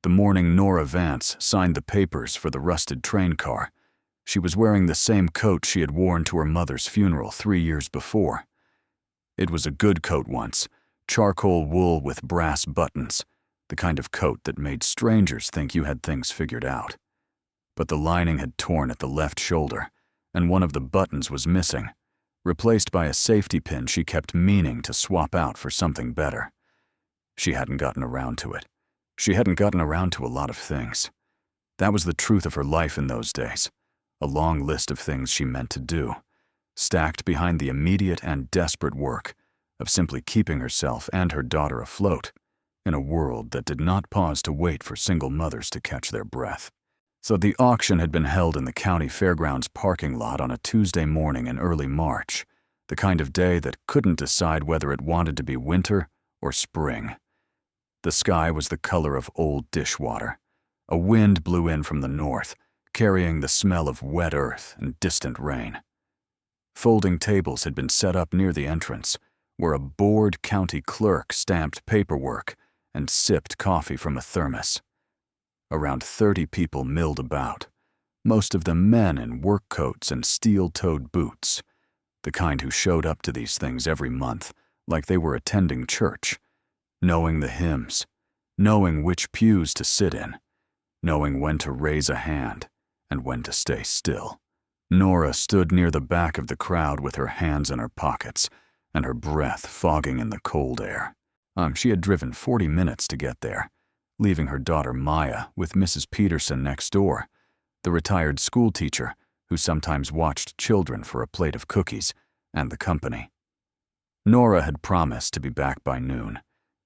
The morning Nora Vance signed the papers for the rusted train car, she was wearing the same coat she had worn to her mother's funeral 3 years before. It was a good coat once, charcoal wool with brass buttons, the kind of coat that made strangers think you had things figured out. But the lining had torn at the left shoulder, and one of the buttons was missing, replaced by a safety pin she kept meaning to swap out for something better. She hadn't gotten around to it. She hadn't gotten around to a lot of things. That was the truth of her life in those days. A long list of things she meant to do, stacked behind the immediate and desperate work of simply keeping herself and her daughter afloat in a world that did not pause to wait for single mothers to catch their breath. So the auction had been held in the county fairgrounds parking lot on a Tuesday morning in early March, the kind of day that couldn't decide whether it wanted to be winter or spring. The sky was the color of old dishwater. A wind blew in from the north, carrying the smell of wet earth and distant rain. Folding tables had been set up near the entrance, where a bored county clerk stamped paperwork and sipped coffee from a thermos. Around 30 people milled about, most of them men in work coats and steel-toed boots, the kind who showed up to these things every month like they were attending church, knowing the hymns, knowing which pews to sit in, knowing when to raise a hand and when to stay still. Nora stood near the back of the crowd with her hands in her pockets and her breath fogging in the cold air. She had driven 40 minutes to get there, leaving her daughter Maya with Mrs. Peterson next door, the retired school teacher who sometimes watched children for a plate of cookies and the company. Nora had promised to be back by noon.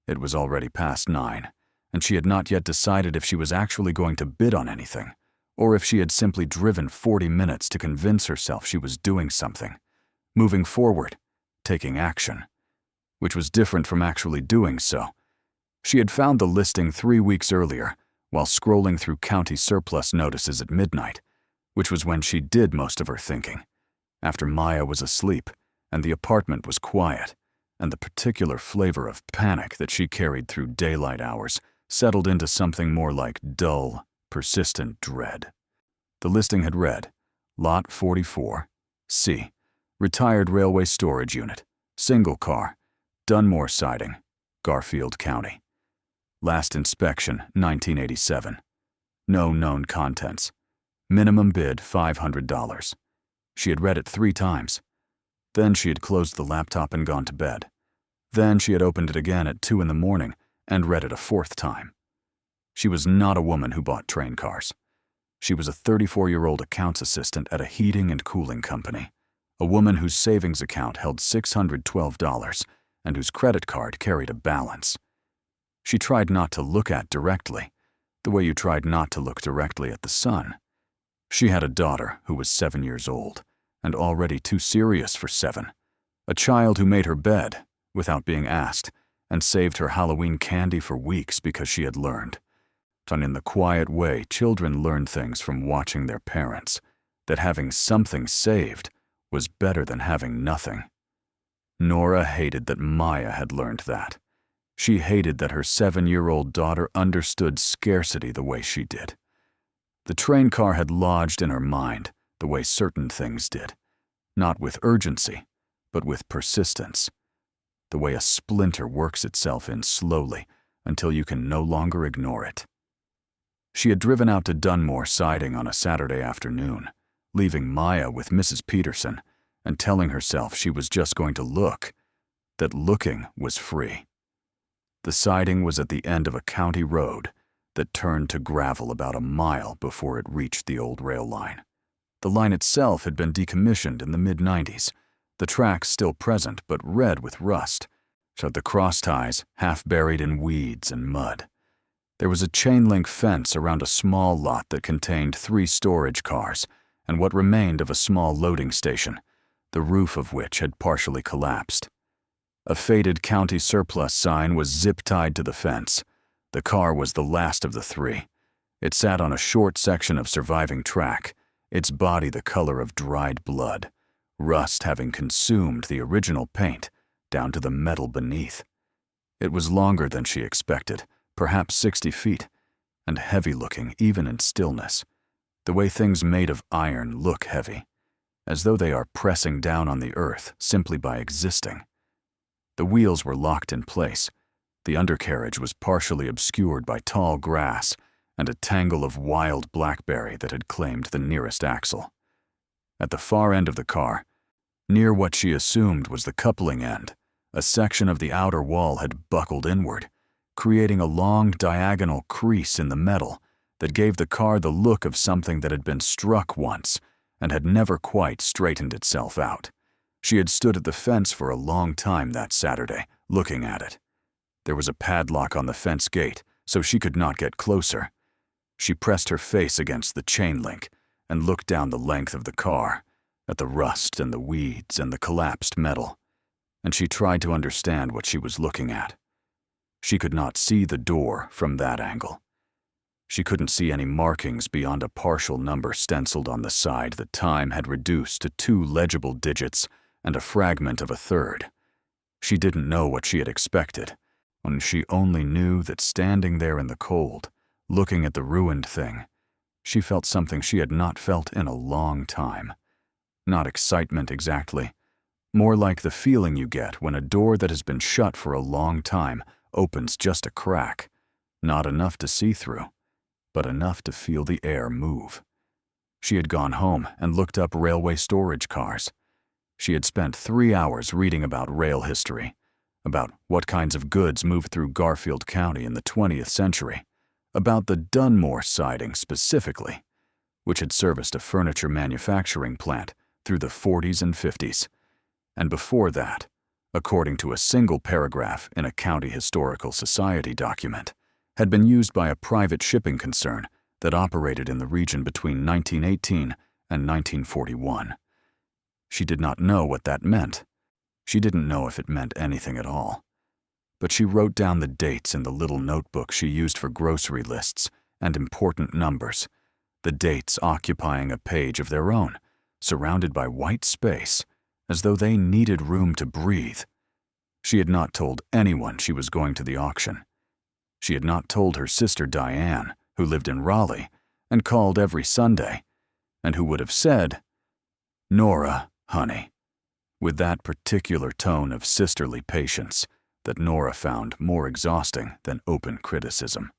It was already past 9, and she had not yet decided if she was actually going to bid on anything, or if she had simply driven 40 minutes to convince herself she was doing something, moving forward, taking action, which was different from actually doing so. She had found the listing 3 weeks earlier while scrolling through county surplus notices at midnight, which was when she did most of her thinking, after Maya was asleep and the apartment was quiet, and the particular flavor of panic that she carried through daylight hours settled into something more like dull, persistent dread. The listing had read, Lot 44, C, Retired Railway Storage Unit, Single Car, Dunmore Siding, Garfield County. Last inspection, 1987. No known contents. Minimum bid, $500. She had read it 3 times. Then she had closed the laptop and gone to bed. Then she had opened it again at 2 in the morning and read it a 4th time. She was not a woman who bought train cars. She was a 34-year-old accounts assistant at a heating and cooling company, a woman whose savings account held $612 and whose credit card carried a balance. She tried not to look at directly, the way you tried not to look directly at the sun. She had a daughter who was 7 years old, and already too serious for 7, a child who made her bed without being asked and saved her Halloween candy for weeks because she had learned. And in the quiet way children learn things from watching their parents, that having something saved was better than having nothing. Nora hated that Maya had learned that. She hated that her 7-year-old daughter understood scarcity the way she did. The train car had lodged in her mind the way certain things did, not with urgency, but with persistence, the way a splinter works itself in slowly until you can no longer ignore it. She had driven out to Dunmore Siding on a Saturday afternoon, leaving Maya with Mrs. Peterson and telling herself she was just going to look, that looking was free. The siding was at the end of a county road that turned to gravel about a mile before it reached the old rail line. The line itself had been decommissioned in the mid-90s, the tracks still present but red with rust, showed the cross ties half buried in weeds and mud. There was a chain-link fence around a small lot that contained 3 storage cars and what remained of a small loading station, the roof of which had partially collapsed. A faded county surplus sign was zip-tied to the fence. The car was the last of the 3. It sat on a short section of surviving track, its body the color of dried blood, rust having consumed the original paint down to the metal beneath. It was longer than she expected, perhaps 60 feet, and heavy-looking even in stillness, the way things made of iron look heavy, as though they are pressing down on the earth simply by existing. The wheels were locked in place. The undercarriage was partially obscured by tall grass and a tangle of wild blackberry that had claimed the nearest axle. At the far end of the car, near what she assumed was the coupling end, a section of the outer wall had buckled inward, creating a long diagonal crease in the metal that gave the car the look of something that had been struck once and had never quite straightened itself out. She had stood at the fence for a long time that Saturday, looking at it. There was a padlock on the fence gate, so she could not get closer. She pressed her face against the chain link and looked down the length of the car, at the rust and the weeds and the collapsed metal, and she tried to understand what she was looking at. She could not see the door from that angle. She couldn't see any markings beyond a partial number stenciled on the side that time had reduced to 2 legible digits and a fragment of a third. She didn't know what she had expected, and she only knew that standing there in the cold, looking at the ruined thing, she felt something she had not felt in a long time. Not excitement exactly, more like the feeling you get when a door that has been shut for a long time opens just a crack, not enough to see through, but enough to feel the air move. She had gone home and looked up railway storage cars. She had spent 3 hours reading about rail history, about what kinds of goods moved through Garfield County in the 20th century, about the Dunmore siding specifically, which had serviced a furniture manufacturing plant through the 40s and 50s. And before that, according to a single paragraph in a County Historical Society document, had been used by a private shipping concern that operated in the region between 1918 and 1941. She did not know what that meant. She didn't know if it meant anything at all. But she wrote down the dates in the little notebook she used for grocery lists and important numbers, the dates occupying a page of their own, surrounded by white space, as though they needed room to breathe. She had not told anyone she was going to the auction. She had not told her sister Diane, who lived in Raleigh and called every Sunday, and who would have said, "Nora, honey," with that particular tone of sisterly patience that Nora found more exhausting than open criticism.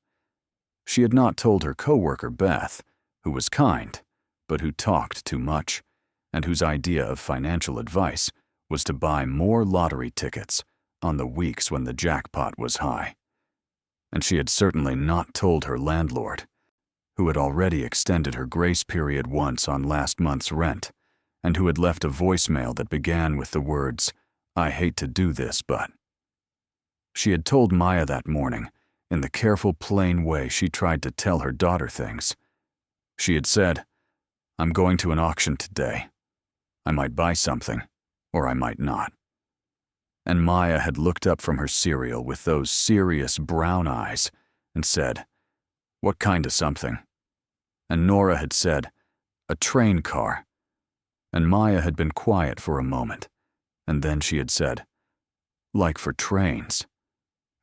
She had not told her coworker Beth, who was kind, but who talked too much, and whose idea of financial advice was to buy more lottery tickets on the weeks when the jackpot was high. And she had certainly not told her landlord, who had already extended her grace period once on last month's rent, and who had left a voicemail that began with the words, "I hate to do this, but..." She had told Maya that morning, in the careful, plain way she tried to tell her daughter things. She had said, "I'm going to an auction today. I might buy something, or I might not." And Maya had looked up from her cereal with those serious brown eyes and said, "What kind of something?" And Nora had said, "A train car." And Maya had been quiet for a moment, and then she had said, "Like for trains?"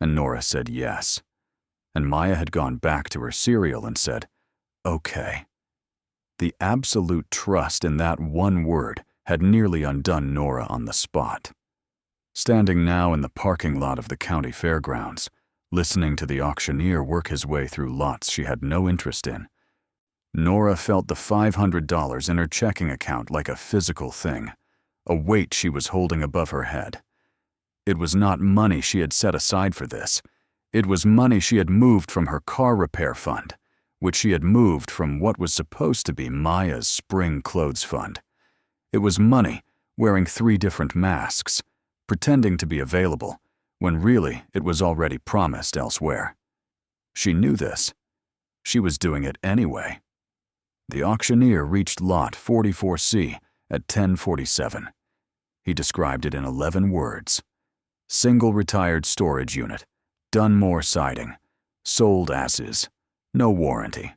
And Nora said yes. And Maya had gone back to her cereal and said, "Okay." The absolute trust in that one word had nearly undone Nora on the spot. Standing now in the parking lot of the county fairgrounds, listening to the auctioneer work his way through lots she had no interest in, Nora felt the $500 in her checking account like a physical thing, a weight she was holding above her head. It was not money she had set aside for this. It was money she had moved from her car repair fund, which she had moved from what was supposed to be Maya's spring clothes fund. It was money wearing 3 different masks, pretending to be available, when really it was already promised elsewhere. She knew this. She was doing it anyway. The auctioneer reached lot 44C at 10:47. He described it in 11 words. Single retired storage unit, Dunmore siding, sold as is, no warranty.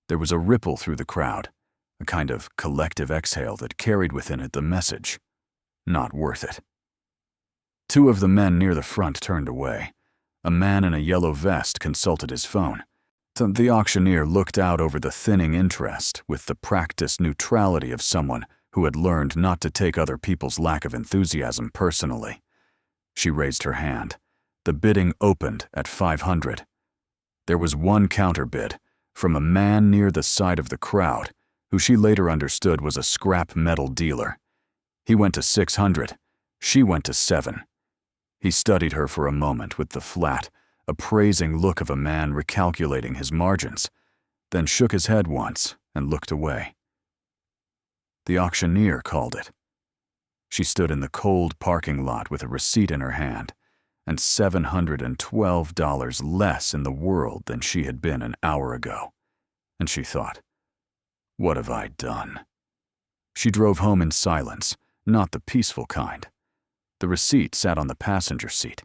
There was a ripple through the crowd, a kind of collective exhale that carried within it the message, not worth it. 2 of the men near the front turned away. A man in a yellow vest consulted his phone. The auctioneer looked out over the thinning interest with the practiced neutrality of someone who had learned not to take other people's lack of enthusiasm personally. She raised her hand. The bidding opened at 500. There was one counterbid from a man near the side of the crowd, who she later understood was a scrap metal dealer. He went to 600. She went to 7. He studied her for a moment with the flat, appraising look of a man recalculating his margins, then shook his head once and looked away. The auctioneer called it. She stood in the cold parking lot with a receipt in her hand, and $712 less in the world than she had been an hour ago. And she thought, what have I done? She drove home in silence, not the peaceful kind. The receipt sat on the passenger seat.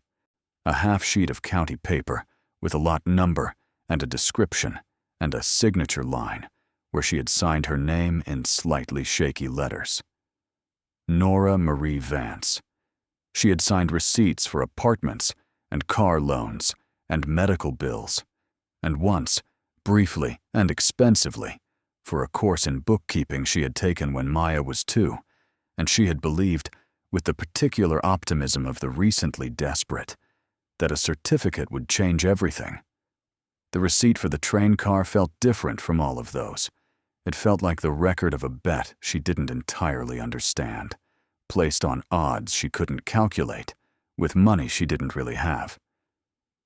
A half sheet of county paper with a lot number and a description and a signature line where she had signed her name in slightly shaky letters. Nora Marie Vance. She had signed receipts for apartments and car loans and medical bills, and once, briefly and expensively, for a course in bookkeeping she had taken when Maya was 2, and she had believed, with the particular optimism of the recently desperate, that a certificate would change everything. The receipt for the train car felt different from all of those. It felt like the record of a bet she didn't entirely understand, placed on odds she couldn't calculate, with money she didn't really have.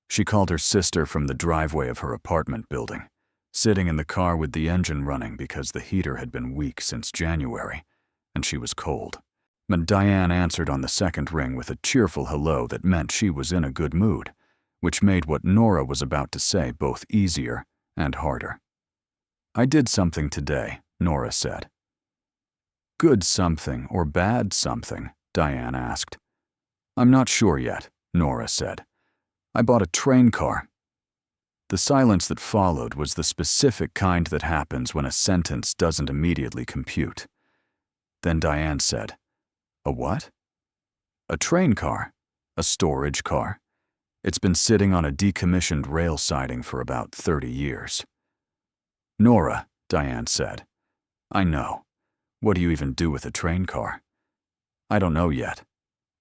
She called her sister from the driveway of her apartment building, sitting in the car with the engine running because the heater had been weak since January, and she was cold. But Diane answered on the second ring with a cheerful hello that meant she was in a good mood, which made what Nora was about to say both easier and harder. I did something today, Nora said. Good something or bad something? Diane asked. I'm not sure yet, Nora said. I bought a train car. The silence that followed was the specific kind that happens when a sentence doesn't immediately compute. Then Diane said, a what? A train car. A storage car. It's been sitting on a decommissioned rail siding for about 30 years. Nora, Diane said. I know. What do you even do with a train car? I don't know yet.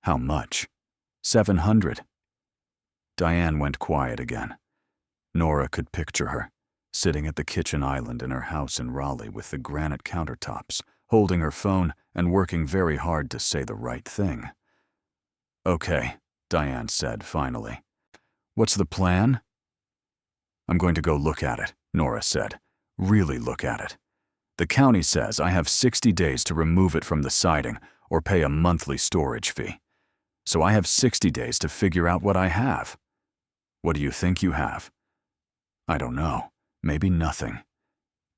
How much? 700. Diane went quiet again. Nora could picture her, sitting at the kitchen island in her house in Raleigh with the granite countertops, holding her phone and working very hard to say the right thing. Okay, Diane said finally. What's the plan? I'm going to go look at it, Nora said. Really look at it. The county says I have 60 days to remove it from the siding or pay a monthly storage fee. So I have 60 days to figure out what I have. What do you think you have? I don't know. Maybe nothing.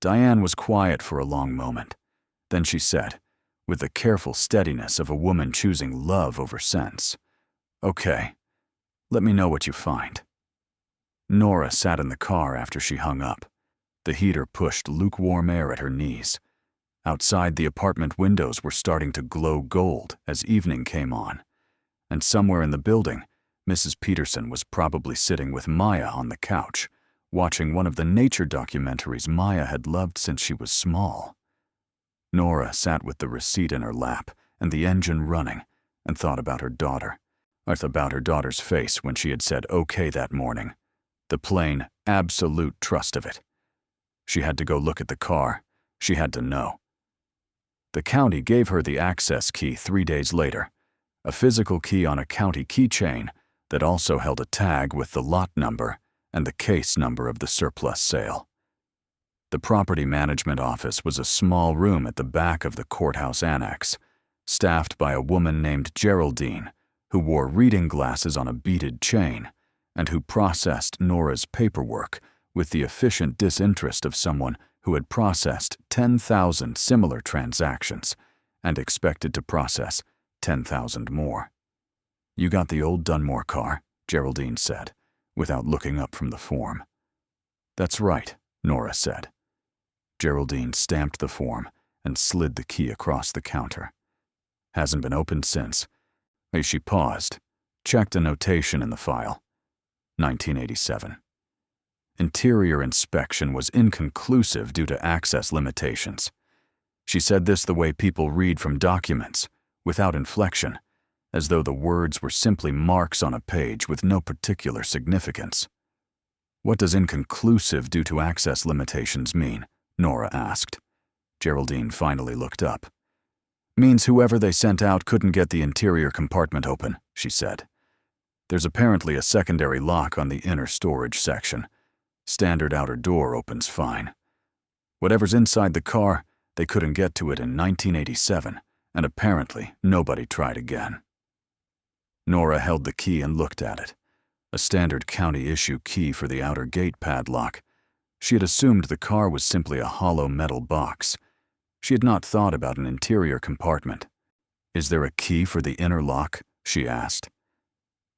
Diane was quiet for a long moment. Then she said, with the careful steadiness of a woman choosing love over sense, Okay, let me know what you find. Nora sat in the car after she hung up. The heater pushed lukewarm air at her knees. Outside, the apartment windows were starting to glow gold as evening came on. And somewhere in the building, Mrs. Peterson was probably sitting with Maya on the couch, watching one of the nature documentaries Maya had loved since she was small. Nora sat with the receipt in her lap and the engine running and thought about her daughter, about her daughter's face when she had said okay that morning, the plain, absolute trust of it. She had to go look at the car. She had to know. The county gave her the access key 3 days later, a physical key on a county keychain that also held a tag with the lot number and the case number of the surplus sale. The property management office was a small room at the back of the courthouse annex, staffed by a woman named Geraldine, who wore reading glasses on a beaded chain and who processed Nora's paperwork with the efficient disinterest of someone who had processed 10,000 similar transactions and expected to process 10,000 more. You got the old Dunmore car, Geraldine said, without looking up from the form. That's right, Nora said. Geraldine stamped the form and slid the key across the counter. Hasn't been opened since. She paused, checked a notation in the file. 1987. interior inspection was inconclusive due to access limitations. She said this the way people read from documents, without inflection, as though the words were simply marks on a page with no particular significance. "What does inconclusive due to access limitations mean?" Nora asked. Geraldine finally looked up. "Means whoever they sent out couldn't get the interior compartment open," she said. "There's apparently a secondary lock on the inner storage section. Standard outer door opens fine. Whatever's inside the car, they couldn't get to it in 1987, and apparently nobody tried again." Nora held the key and looked at it. A standard county-issue key for the outer gate padlock. She had assumed the car was simply a hollow metal box. She had not thought about an interior compartment. "Is there a key for the inner lock?" she asked.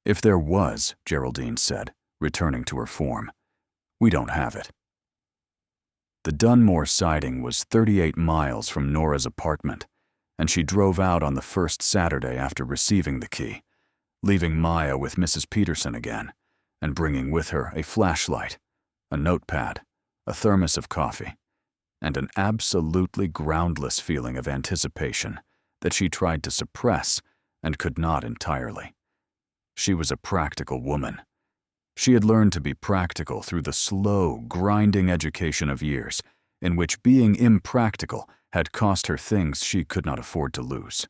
"If there was," Geraldine said, returning to her form, "we don't have it." The Dunmore siding was 38 miles from Nora's apartment, and she drove out on the first Saturday after receiving the key, leaving Maya with Mrs. Peterson again, and bringing with her a flashlight, a notepad, a thermos of coffee, and an absolutely groundless feeling of anticipation that she tried to suppress and could not entirely. She was a practical woman. She had learned to be practical through the slow, grinding education of years in which being impractical had cost her things she could not afford to lose.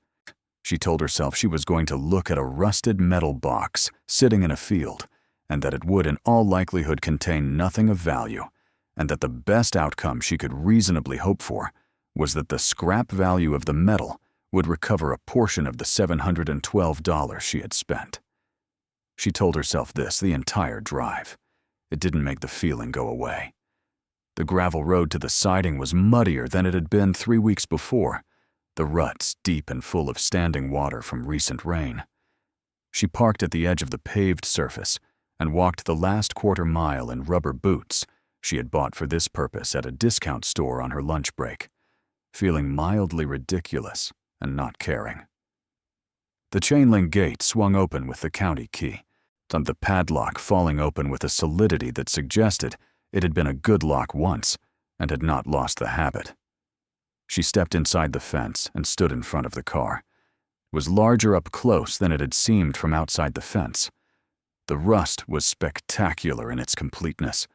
She told herself she was going to look at a rusted metal box sitting in a field, and that it would in all likelihood contain nothing of value, and that the best outcome she could reasonably hope for was that the scrap value of the metal would recover a portion of the $712 she had spent. She told herself this the entire drive. It didn't make the feeling go away. The gravel road to the siding was muddier than it had been 3 weeks before, the ruts deep and full of standing water from recent rain. She parked at the edge of the paved surface and walked the last quarter mile in rubber boots she had bought for this purpose at a discount store on her lunch break, feeling mildly ridiculous and not caring. The chain-link gate swung open with the county key, and the padlock falling open with a solidity that suggested it had been a good lock once and had not lost the habit. She stepped inside the fence and stood in front of the car. It was larger up close than it had seemed from outside the fence. The rust was spectacular in its completeness,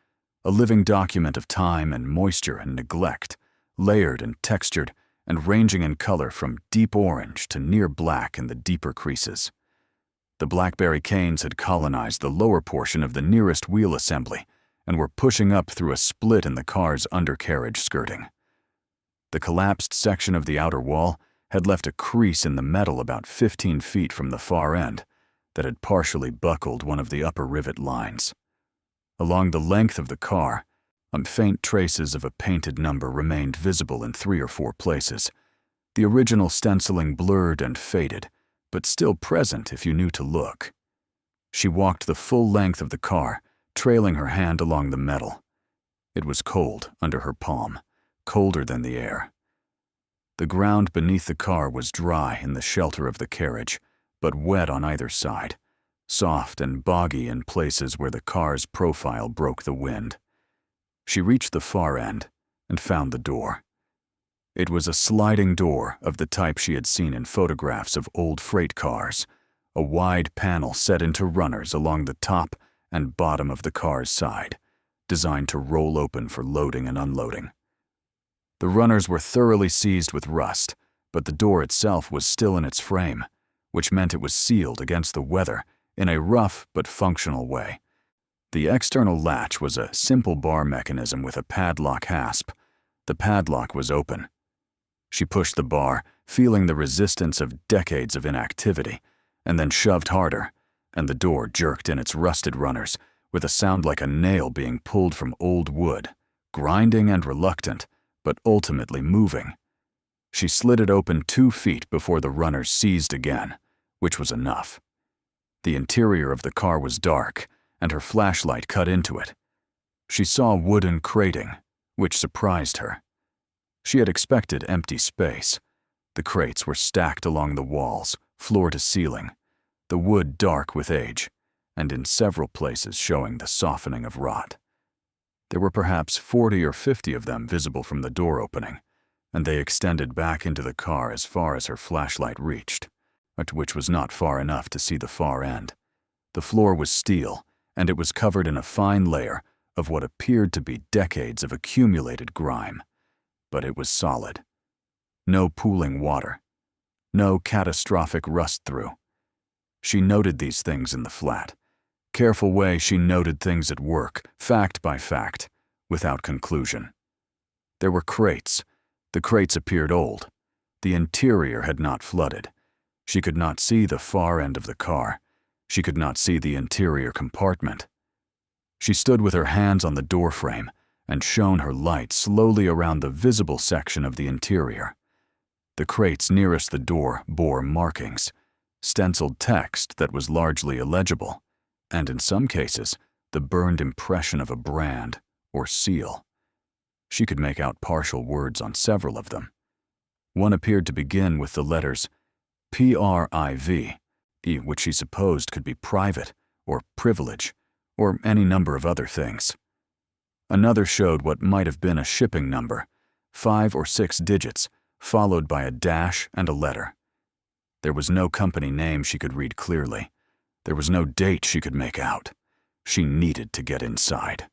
a living document of time and moisture and neglect, layered and textured and ranging in color from deep orange to near black in the deeper creases. The blackberry canes had colonized the lower portion of the nearest wheel assembly and were pushing up through a split in the car's undercarriage skirting. The collapsed section of the outer wall had left a crease in the metal about 15 feet from the far end that had partially buckled one of the upper rivet lines. Along the length of the car, faint traces of a painted number remained visible in 3 or 4 places, the original stenciling blurred and faded, but still present if you knew to look. She walked the full length of the car, trailing her hand along the metal. It was cold under her palm, colder than the air. The ground beneath the car was dry in the shelter of the carriage, but wet on either side, soft and boggy in places where the car's profile broke the wind. She reached the far end and found the door. It was a sliding door of the type she had seen in photographs of old freight cars, a wide panel set into runners along the top and bottom of the car's side, designed to roll open for loading and unloading. The runners were thoroughly seized with rust, but the door itself was still in its frame, which meant it was sealed against the weather in a rough but functional way. The external latch was a simple bar mechanism with a padlock hasp. The padlock was open. She pushed the bar, feeling the resistance of decades of inactivity, and then shoved harder, and the door jerked in its rusted runners with a sound like a nail being pulled from old wood, grinding and reluctant, but ultimately moving. She slid it open 2 feet before the runners seized again, which was enough. The interior of the car was dark, and her flashlight cut into it. She saw wooden crating, which surprised her. She had expected empty space. The crates were stacked along the walls, floor to ceiling, the wood dark with age, and in several places showing the softening of rot. There were perhaps 40 or 50 of them visible from the door opening, and they extended back into the car as far as her flashlight reached, which was not far enough to see the far end. The floor was steel, and it was covered in a fine layer of what appeared to be decades of accumulated grime. But it was solid. No pooling water. No catastrophic rust-through. She noted these things in the flat. Careful way she noted things at work, fact by fact, without conclusion. There were crates. The crates appeared old. The interior had not flooded. She could not see the far end of the car. She could not see the interior compartment. She stood with her hands on the doorframe and shone her light slowly around the visible section of the interior. The crates nearest the door bore markings, stenciled text that was largely illegible, and in some cases, the burned impression of a brand or seal. She could make out partial words on several of them. One appeared to begin with the letters PRIV, which she supposed could be private or privilege or any number of other things. Another showed what might have been a shipping number, 5 or 6 digits, followed by a dash and a letter. There was no company name she could read clearly. There was no date she could make out. She needed to get inside.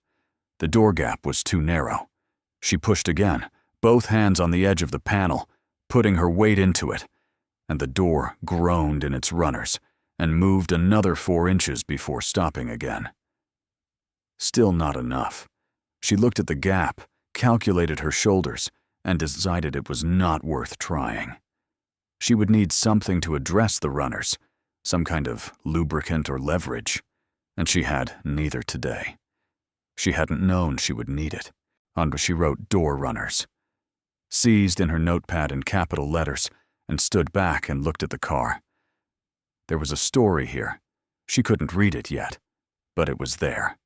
The door gap was too narrow. She pushed again, both hands on the edge of the panel, putting her weight into it, and the door groaned in its runners and moved another 4 inches before stopping again. Still not enough. She looked at the gap, calculated her shoulders, and decided it was not worth trying. She would need something to address the runners, some kind of lubricant or leverage, and she had neither today. She hadn't known she would need it. She wrote door runners, seized in her notepad in capital letters, and stood back and looked at the car. There was a story here. She couldn't read it yet, but it was there.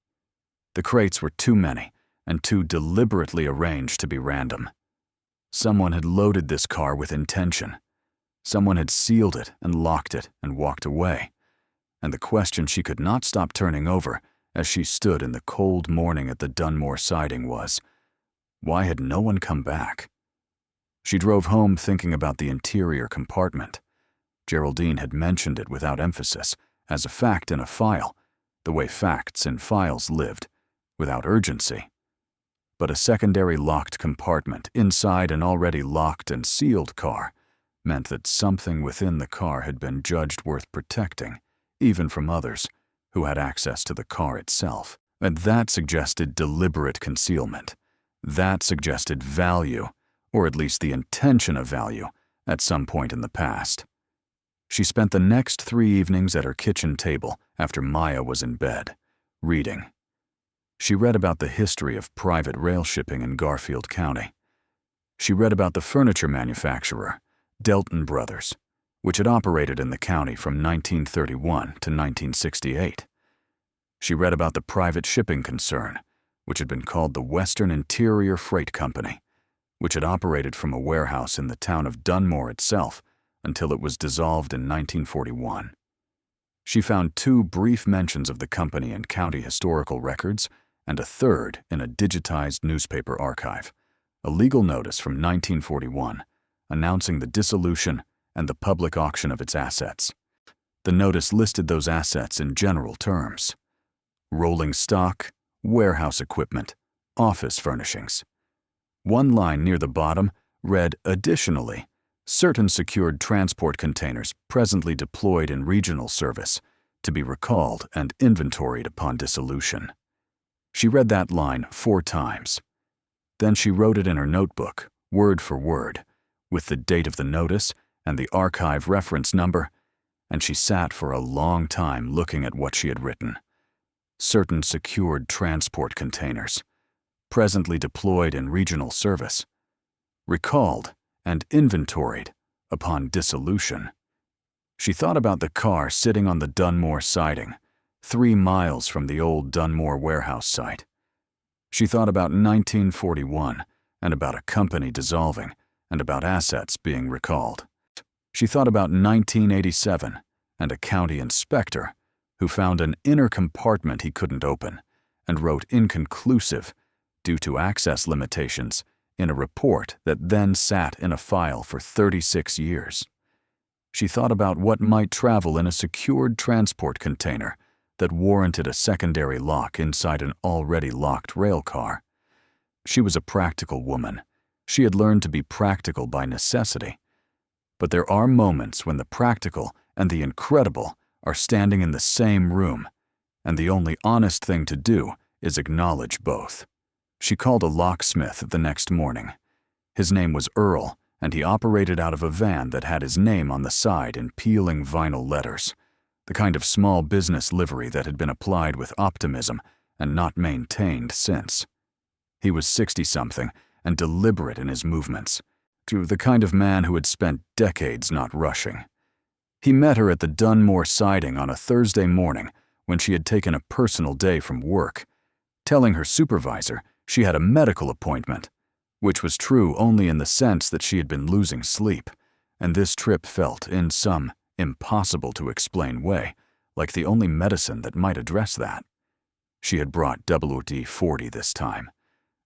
The crates were too many and too deliberately arranged to be random. Someone had loaded this car with intention. Someone had sealed it and locked it and walked away. And the question she could not stop turning over as she stood in the cold morning at the Dunmore siding was, why had no one come back? She drove home thinking about the interior compartment. Geraldine had mentioned it without emphasis, as a fact in a file, the way facts in files lived, without urgency. But a secondary locked compartment inside an already locked and sealed car meant that something within the car had been judged worth protecting, even from others who had access to the car itself. And that suggested deliberate concealment. That suggested value, or at least the intention of value, at some point in the past. She spent the next 3 evenings at her kitchen table after Maya was in bed, reading. She read about the history of private rail shipping in Garfield County. She read about the furniture manufacturer, Delton Brothers, which had operated in the county from 1931 to 1968. She read about the private shipping concern, which had been called the Western Interior Freight Company, which had operated from a warehouse in the town of Dunmore itself until it was dissolved in 1941. She found 2 brief mentions of the company in county historical records and a 3rd in a digitized newspaper archive, a legal notice from 1941 announcing the dissolution and the public auction of its assets. The notice listed those assets in general terms: rolling stock, warehouse equipment, office furnishings. One line near the bottom read, additionally, certain secured transport containers presently deployed in regional service to be recalled and inventoried upon dissolution. She read that line 4 times. Then she wrote it in her notebook, word for word, with the date of the notice and the archive reference number, and she sat for a long time looking at what she had written. Certain secured transport containers, presently deployed in regional service, recalled and inventoried upon dissolution. She thought about the car sitting on the Dunmore siding, 3 miles from the old Dunmore warehouse site. She thought about 1941 and about a company dissolving and about assets being recalled. She thought about 1987 and a county inspector who found an inner compartment he couldn't open and wrote inconclusive, due to access limitations, in a report that then sat in a file for 36 years. She thought about what might travel in a secured transport container that warranted a secondary lock inside an already locked railcar. She was a practical woman. She had learned to be practical by necessity. But there are moments when the practical and the incredible are standing in the same room, and the only honest thing to do is acknowledge both. She called a locksmith the next morning. His name was Earl, and he operated out of a van that had his name on the side in peeling vinyl letters, the kind of small business livery that had been applied with optimism and not maintained since. He was 60-something and deliberate in his movements, to the kind of man who had spent decades not rushing. He met her at the Dunmore siding on a Thursday morning when she had taken a personal day from work, telling her supervisor she had a medical appointment, which was true only in the sense that she had been losing sleep, and this trip felt, in some impossible-to-explain way, like the only medicine that might address that. She had brought WD-40 this time,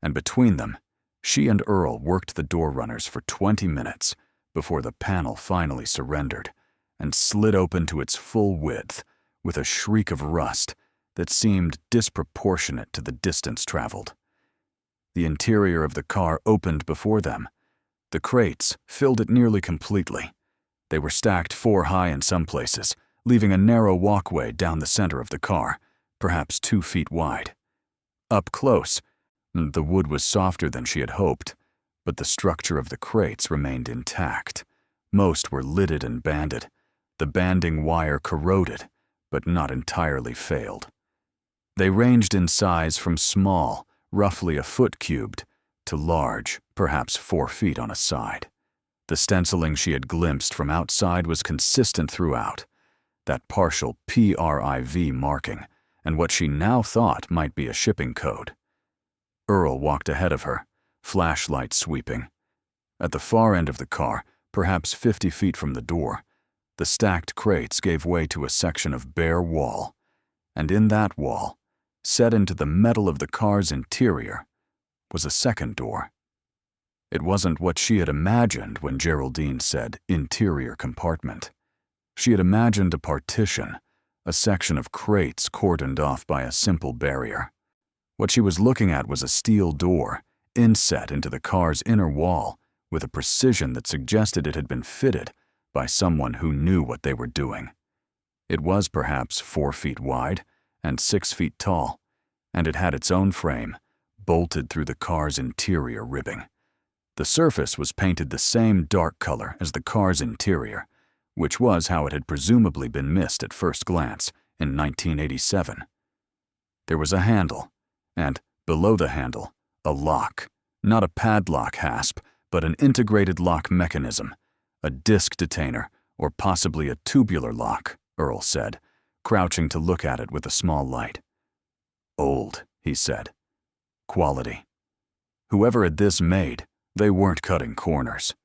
and between them, she and Earl worked the door runners for 20 minutes before the panel finally surrendered and slid open to its full width with a shriek of rust that seemed disproportionate to the distance traveled. The interior of the car opened before them. The crates filled it nearly completely. They were stacked 4 high in some places, leaving a narrow walkway down the center of the car, perhaps 2 feet wide. Up close, the wood was softer than she had hoped, but the structure of the crates remained intact. Most were lidded and banded. The banding wire corroded, but not entirely failed. They ranged in size from small, roughly a foot cubed, to large, perhaps 4 feet on a side. The stenciling she had glimpsed from outside was consistent throughout, that partial PRIV marking, and what she now thought might be a shipping code. Earl walked ahead of her, flashlight sweeping. At the far end of the car, perhaps 50 feet from the door, the stacked crates gave way to a section of bare wall, and in that wall, set into the metal of the car's interior, was a second door. It wasn't what she had imagined when Geraldine said interior compartment. She had imagined a partition, a section of crates cordoned off by a simple barrier. What she was looking at was a steel door, inset into the car's inner wall with a precision that suggested it had been fitted by someone who knew what they were doing. It was perhaps 4 feet wide and 6 feet tall, and it had its own frame, bolted through the car's interior ribbing. The surface was painted the same dark color as the car's interior, which was how it had presumably been missed at first glance in 1987. There was a handle, and below the handle, a lock, not a padlock hasp, but an integrated lock mechanism, a disc detainer, or possibly a tubular lock, Earl said, crouching to look at it with a small light. Old, he said. Quality. Whoever had this made, they weren't cutting corners.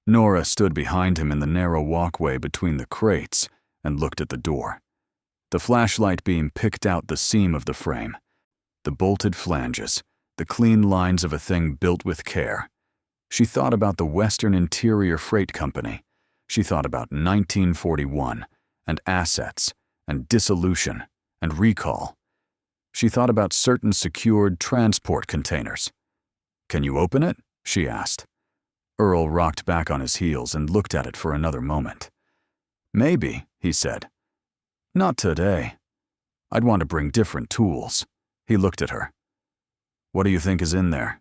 Nora stood behind him in the narrow walkway between the crates and looked at the door. The flashlight beam picked out the seam of the frame, the bolted flanges, the clean lines of a thing built with care. She thought about the Western Interior Freight Company. She thought about 1941, and assets, and dissolution, and recall. She thought about certain secured transport containers. "Can you open it?" she asked. Earl rocked back on his heels and looked at it for another moment. "Maybe," he said. "Not today. I'd want to bring different tools." He looked at her. "What do you think is in there?"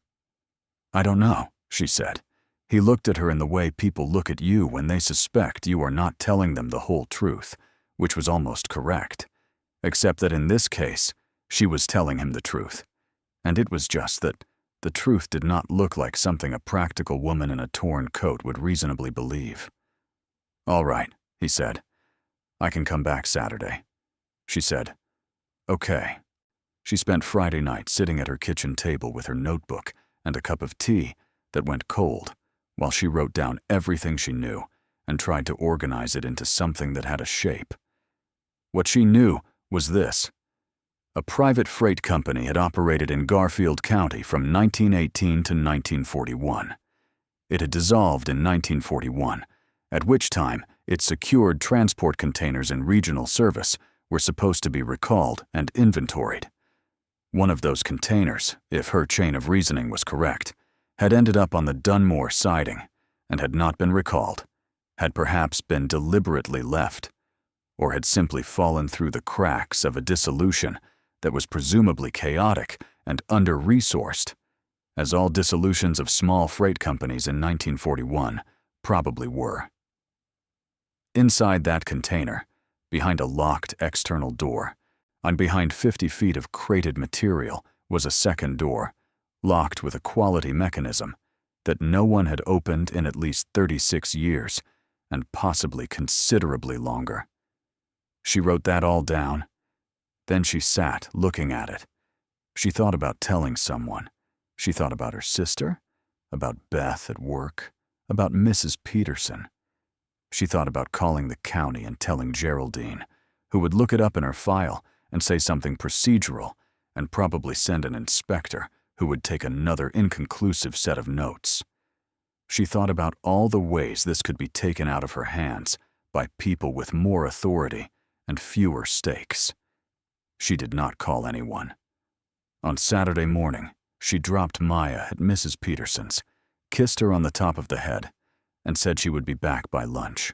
"I don't know," she said. He looked at her in the way people look at you when they suspect you are not telling them the whole truth, which was almost correct, except that in this case, she was telling him the truth. And it was just that the truth did not look like something a practical woman in a torn coat would reasonably believe. "All right," he said. "I can come back Saturday." She said, "Okay." She spent Friday night sitting at her kitchen table with her notebook and a cup of tea that went cold while she wrote down everything she knew and tried to organize it into something that had a shape. What she knew was this: A private freight company had operated in Garfield County from 1918 to 1941. It had dissolved in 1941, at which time its secured transport containers in regional service were supposed to be recalled and inventoried. One of those containers, if her chain of reasoning was correct, had ended up on the Dunmore siding and had not been recalled, had perhaps been deliberately left, or had simply fallen through the cracks of a dissolution that was presumably chaotic and under-resourced, as all dissolutions of small freight companies in 1941 probably were. Inside that container, behind a locked external door, and behind 50 feet of crated material, was a second door, locked with a quality mechanism that no one had opened in at least 36 years, and possibly considerably longer. She wrote that all down. Then she sat, looking at it. She thought about telling someone. She thought about her sister, about Beth at work, about Mrs. Peterson. She thought about calling the county and telling Geraldine, who would look it up in her file and say something procedural, and probably send an inspector who would take another inconclusive set of notes. She thought about all the ways this could be taken out of her hands by people with more authority and fewer stakes. She did not call anyone. On Saturday morning, she dropped Maya at Mrs. Peterson's, kissed her on the top of the head, and said she would be back by lunch.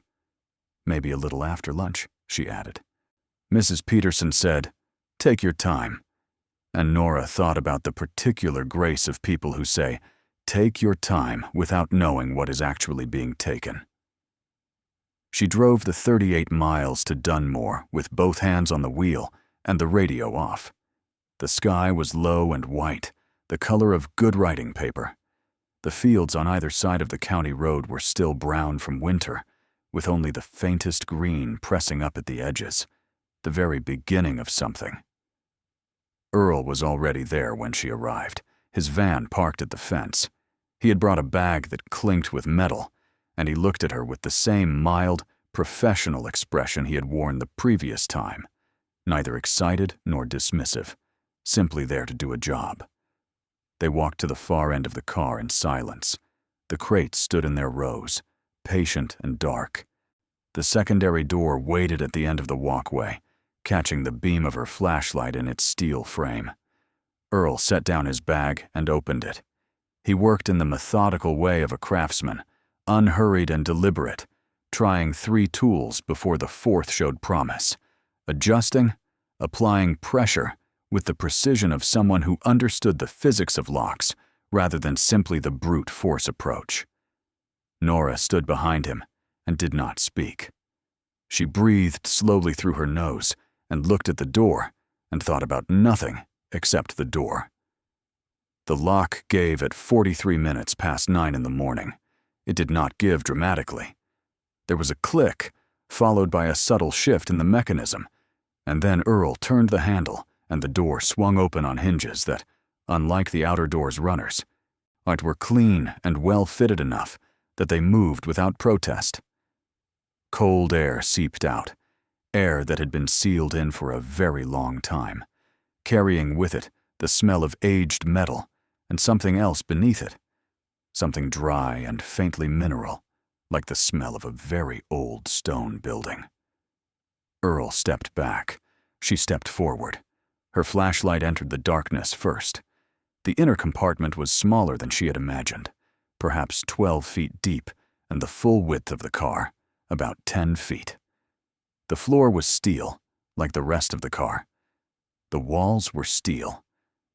Maybe a little after lunch, she added. Mrs. Peterson said, "Take your time." And Nora thought about the particular grace of people who say, "Take your time," without knowing what is actually being taken. She drove the 38 miles to Dunmore with both hands on the wheel and the radio off. The sky was low and white, the color of good writing paper. The fields on either side of the county road were still brown from winter, with only the faintest green pressing up at the edges, the very beginning of something. Earl was already there when she arrived, his van parked at the fence. He had brought a bag that clinked with metal, and he looked at her with the same mild, professional expression he had worn the previous time, neither excited nor dismissive, simply there to do a job. They walked to the far end of the car in silence. The crates stood in their rows, patient and dark. The secondary door waited at the end of the walkway, catching the beam of her flashlight in its steel frame. Earl set down his bag and opened it. He worked in the methodical way of a craftsman, unhurried and deliberate, trying 3 tools before the 4th showed promise, adjusting, applying pressure with the precision of someone who understood the physics of locks rather than simply the brute force approach. Nora stood behind him and did not speak. She breathed slowly through her nose and looked at the door and thought about nothing except the door. The lock gave at 43 minutes past 9 in the morning. It did not give dramatically. There was a click, followed by a subtle shift in the mechanism, and then Earl turned the handle and the door swung open on hinges that, unlike the outer door's runners, were clean and well fitted enough that they moved without protest. Cold air seeped out, air that had been sealed in for a very long time, carrying with it the smell of aged metal and something else beneath it, something dry and faintly mineral, like the smell of a very old stone building. Earl stepped back. She stepped forward. Her flashlight entered the darkness first. The inner compartment was smaller than she had imagined, perhaps 12 feet deep, and the full width of the car, about 10 feet. The floor was steel, like the rest of the car. The walls were steel.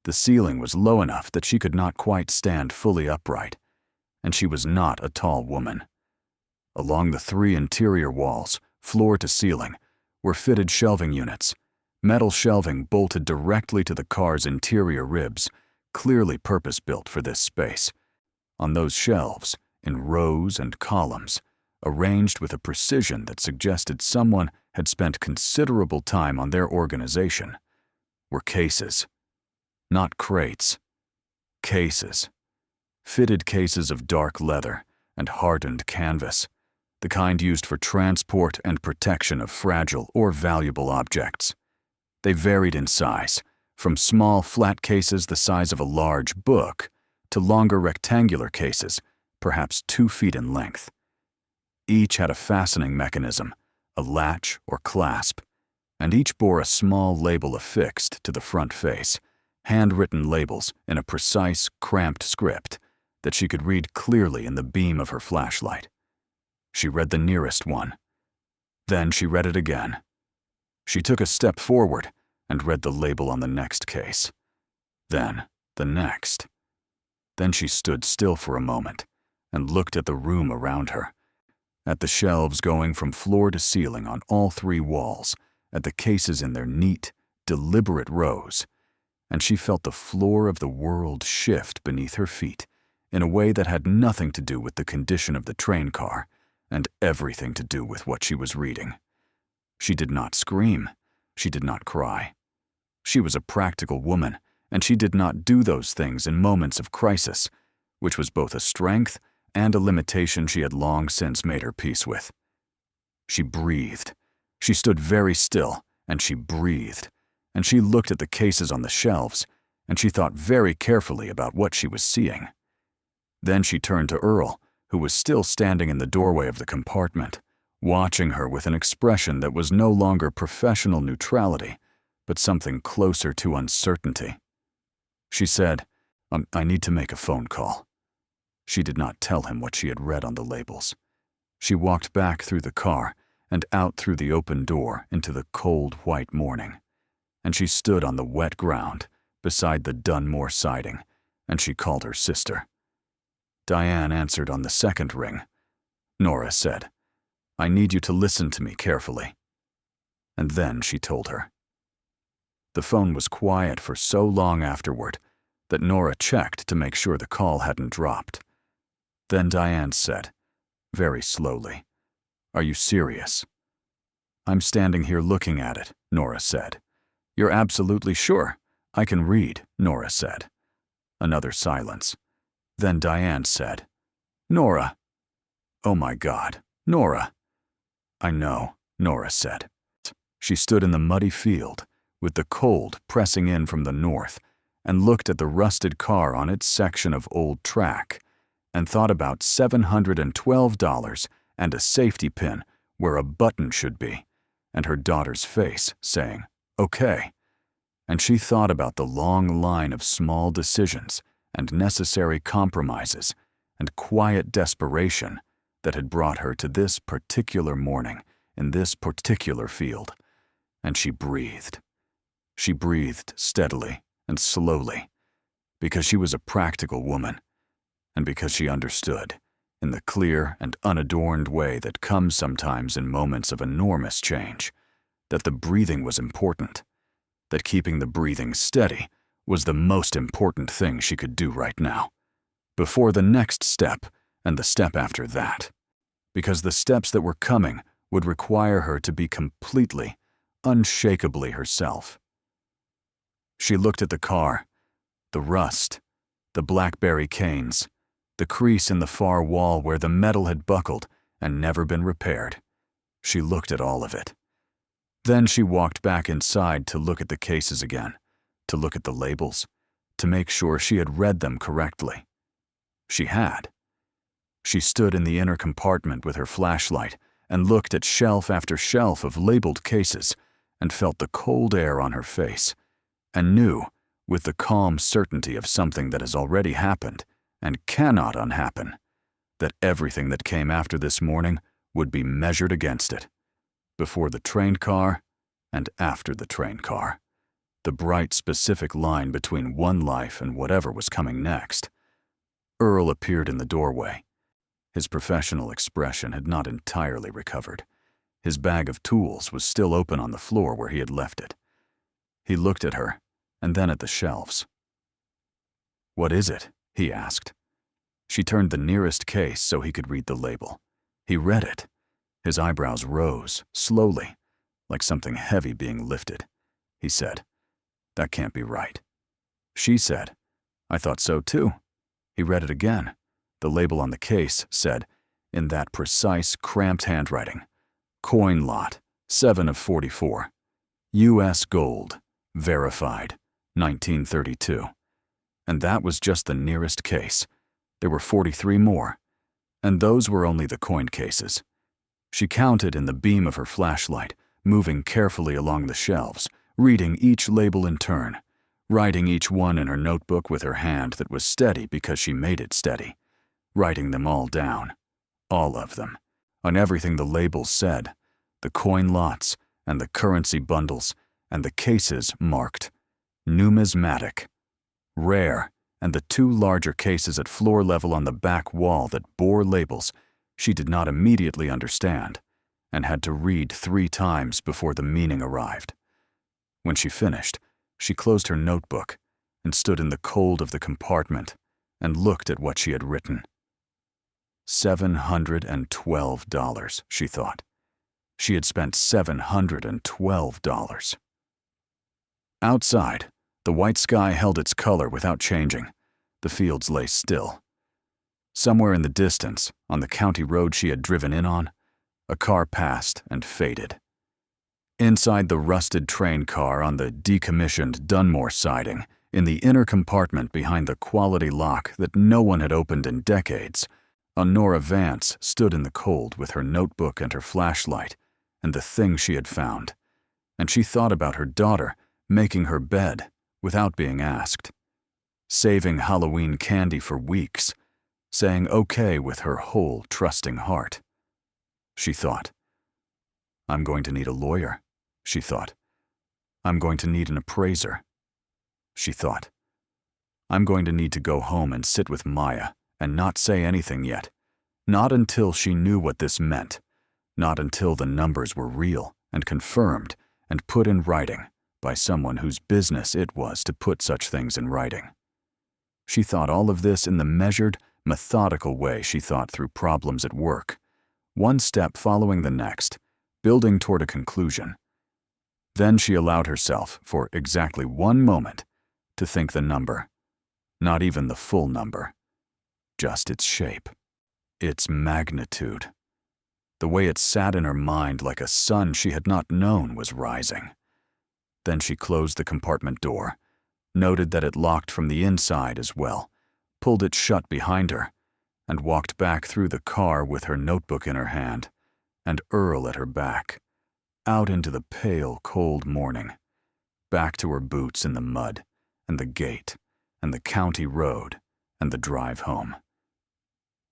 The ceiling was low enough that she could not quite stand fully upright, and she was not a tall woman. Along the 3 interior walls, floor to ceiling, were fitted shelving units, metal shelving bolted directly to the car's interior ribs, clearly purpose-built for this space. On those shelves, in rows and columns, arranged with a precision that suggested someone had spent considerable time on their organization, were cases. Not crates. Cases. Fitted cases of dark leather and hardened canvas, the kind used for transport and protection of fragile or valuable objects. They varied in size, from small flat cases the size of a large book to longer rectangular cases, perhaps 2 feet in length. Each had a fastening mechanism, a latch or clasp, and each bore a small label affixed to the front face, handwritten labels in a precise, cramped script that she could read clearly in the beam of her flashlight. She read the nearest one. Then she read it again. She took a step forward and read the label on the next case. Then the next. Then she stood still for a moment and looked at the room around her, at the shelves going from floor to ceiling on all 3 walls, at the cases in their neat, deliberate rows, and she felt the floor of the world shift beneath her feet in a way that had nothing to do with the condition of the train car and everything to do with what she was reading. She did not scream. She did not cry. She was a practical woman, and she did not do those things in moments of crisis, which was both a strength and a limitation she had long since made her peace with. She breathed. She stood very still, and she breathed, and she looked at the cases on the shelves, and she thought very carefully about what she was seeing. Then she turned to Earl, who was still standing in the doorway of the compartment, watching her with an expression that was no longer professional neutrality, but something closer to uncertainty. She said, I need to make a phone call. She did not tell him what she had read on the labels. She walked back through the car and out through the open door into the cold white morning, and she stood on the wet ground beside the Dunmore siding, and she called her sister. Diane answered on the second ring. Nora said, I need you to listen to me carefully. And then she told her. The phone was quiet for so long afterward that Nora checked to make sure the call hadn't dropped. Then Diane said, very slowly, Are you serious? I'm standing here looking at it, Nora said. You're absolutely sure? I can read, Nora said. Another silence. Then Diane said, Nora. Oh my God, Nora. I know, Nora said. She stood in the muddy field, with the cold pressing in from the north, and looked at the rusted car on its section of old track, and thought about $712 and a safety pin where a button should be, and her daughter's face saying, okay. And she thought about the long line of small decisions and necessary compromises and quiet desperation that had brought her to this particular morning in this particular field, and she breathed. She breathed steadily and slowly, because she was a practical woman, and because she understood, in the clear and unadorned way that comes sometimes in moments of enormous change, that the breathing was important, that keeping the breathing steady was the most important thing she could do right now, before the next step and the step after that, because the steps that were coming would require her to be completely, unshakably herself. She looked at the car, the rust, the blackberry canes, the crease in the far wall where the metal had buckled and never been repaired. She looked at all of it. Then she walked back inside to look at the cases again, to look at the labels, to make sure she had read them correctly. She had. She stood in the inner compartment with her flashlight and looked at shelf after shelf of labeled cases and felt the cold air on her face, and knew, with the calm certainty of something that has already happened and cannot unhappen, that everything that came after this morning would be measured against it, before the train car and after the train car, the bright specific line between one life and whatever was coming next. Earl appeared in the doorway. His professional expression had not entirely recovered. His bag of tools was still open on the floor where he had left it. He looked at her, and then at the shelves. What is it? He asked. She turned the nearest case so he could read the label. He read it. His eyebrows rose, slowly, like something heavy being lifted. He said, That can't be right. She said, I thought so too. He read it again. The label on the case said, in that precise, cramped handwriting, Coin lot, 7 of 44. U.S. gold, verified, 1932. And that was just the nearest case. There were 43 more, and those were only the coin cases. She counted in the beam of her flashlight, moving carefully along the shelves, reading each label in turn, writing each one in her notebook with her hand that was steady because she made it steady, writing them all down, all of them, on everything the labels said, the coin lots and the currency bundles and the cases marked numismatic, rare, and the two larger cases at floor level on the back wall that bore labels she did not immediately understand and had to read 3 times before the meaning arrived. When she finished, she closed her notebook and stood in the cold of the compartment and looked at what she had written. $712, she thought. She had spent $712. Outside, the white sky held its color without changing. The fields lay still. Somewhere in the distance, on the county road she had driven in on, a car passed and faded. Inside the rusted train car on the decommissioned Dunmore siding, in the inner compartment behind the quality lock that no one had opened in decades, a Nora Vance stood in the cold with her notebook and her flashlight and the thing she had found, and she thought about her daughter making her bed without being asked, saving Halloween candy for weeks, saying okay with her whole trusting heart. She thought, I'm going to need a lawyer, she thought. I'm going to need an appraiser, she thought. I'm going to need to go home and sit with Maya and not say anything yet, not until she knew what this meant, not until the numbers were real and confirmed and put in writing by someone whose business it was to put such things in writing. She thought all of this in the measured, methodical way she thought through problems at work, one step following the next, building toward a conclusion. Then she allowed herself, for exactly 1 moment, to think the number, not even the full number, just its shape, its magnitude. The way it sat in her mind like a sun she had not known was rising. Then she closed the compartment door, noted that it locked from the inside as well, pulled it shut behind her, and walked back through the car with her notebook in her hand and Earl at her back, out into the pale, cold morning, back to her boots in the mud and the gate and the county road and the drive home.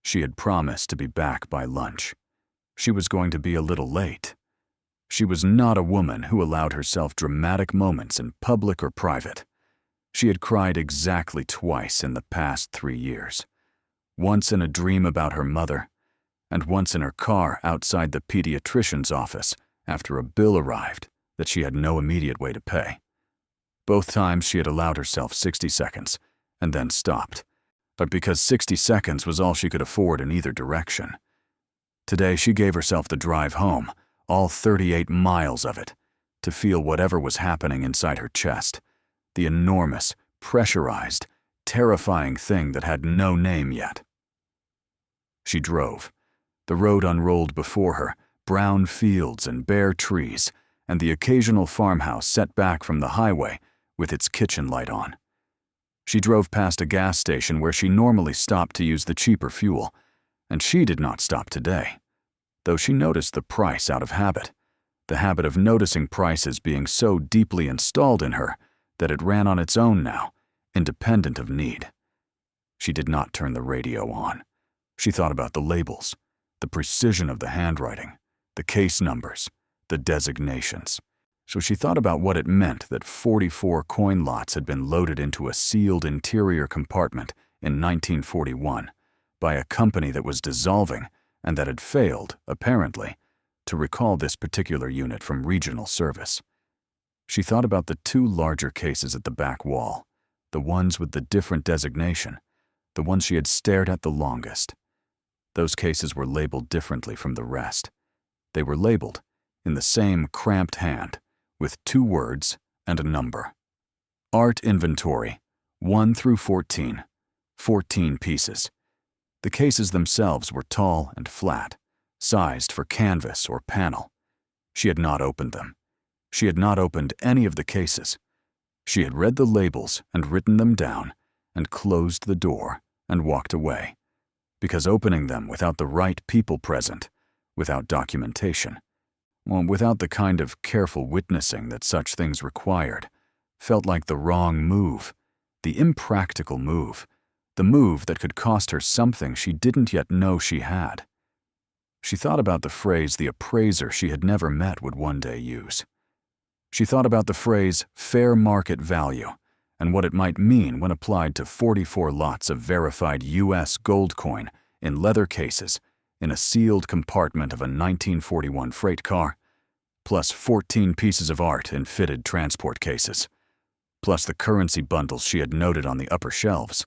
She had promised to be back by lunch. She was going to be a little late. She was not a woman who allowed herself dramatic moments in public or private. She had cried exactly twice in the past 3 years. Once in a dream about her mother, and once in her car outside the pediatrician's office after a bill arrived that she had no immediate way to pay. Both times she had allowed herself 60 seconds, and then stopped, but because 60 seconds was all she could afford in either direction. Today she gave herself the drive home, all 38 miles of it, to feel whatever was happening inside her chest, the enormous, pressurized, terrifying thing that had no name yet. She drove. The road unrolled before her, brown fields and bare trees, and the occasional farmhouse set back from the highway with its kitchen light on. She drove past a gas station where she normally stopped to use the cheaper fuel, and she did not stop today, though she noticed the price out of habit, the habit of noticing prices being so deeply installed in her that it ran on its own now, independent of need. She did not turn the radio on. She thought about the labels, the precision of the handwriting, the case numbers, the designations. So she thought about what it meant that 44 coin lots had been loaded into a sealed interior compartment in 1941 by a company that was dissolving and that had failed, apparently, to recall this particular unit from regional service. She thought about the 2 larger cases at the back wall, the ones with the different designation, the ones she had stared at the longest. Those cases were labeled differently from the rest. They were labeled, in the same cramped hand, with 2 words and a number. Art inventory, 1 through 14, 14 pieces. The cases themselves were tall and flat, sized for canvas or panel. She had not opened them. She had not opened any of the cases. She had read the labels and written them down and closed the door and walked away, because opening them without the right people present, without documentation, without the kind of careful witnessing that such things required, felt like the wrong move, the impractical move, the move that could cost her something she didn't yet know she had. She thought about the phrase the appraiser she had never met would one day use. She thought about the phrase fair market value and what it might mean when applied to 44 lots of verified U.S. gold coin in leather cases in a sealed compartment of a 1941 freight car, plus 14 pieces of art in fitted transport cases, plus the currency bundles she had noted on the upper shelves,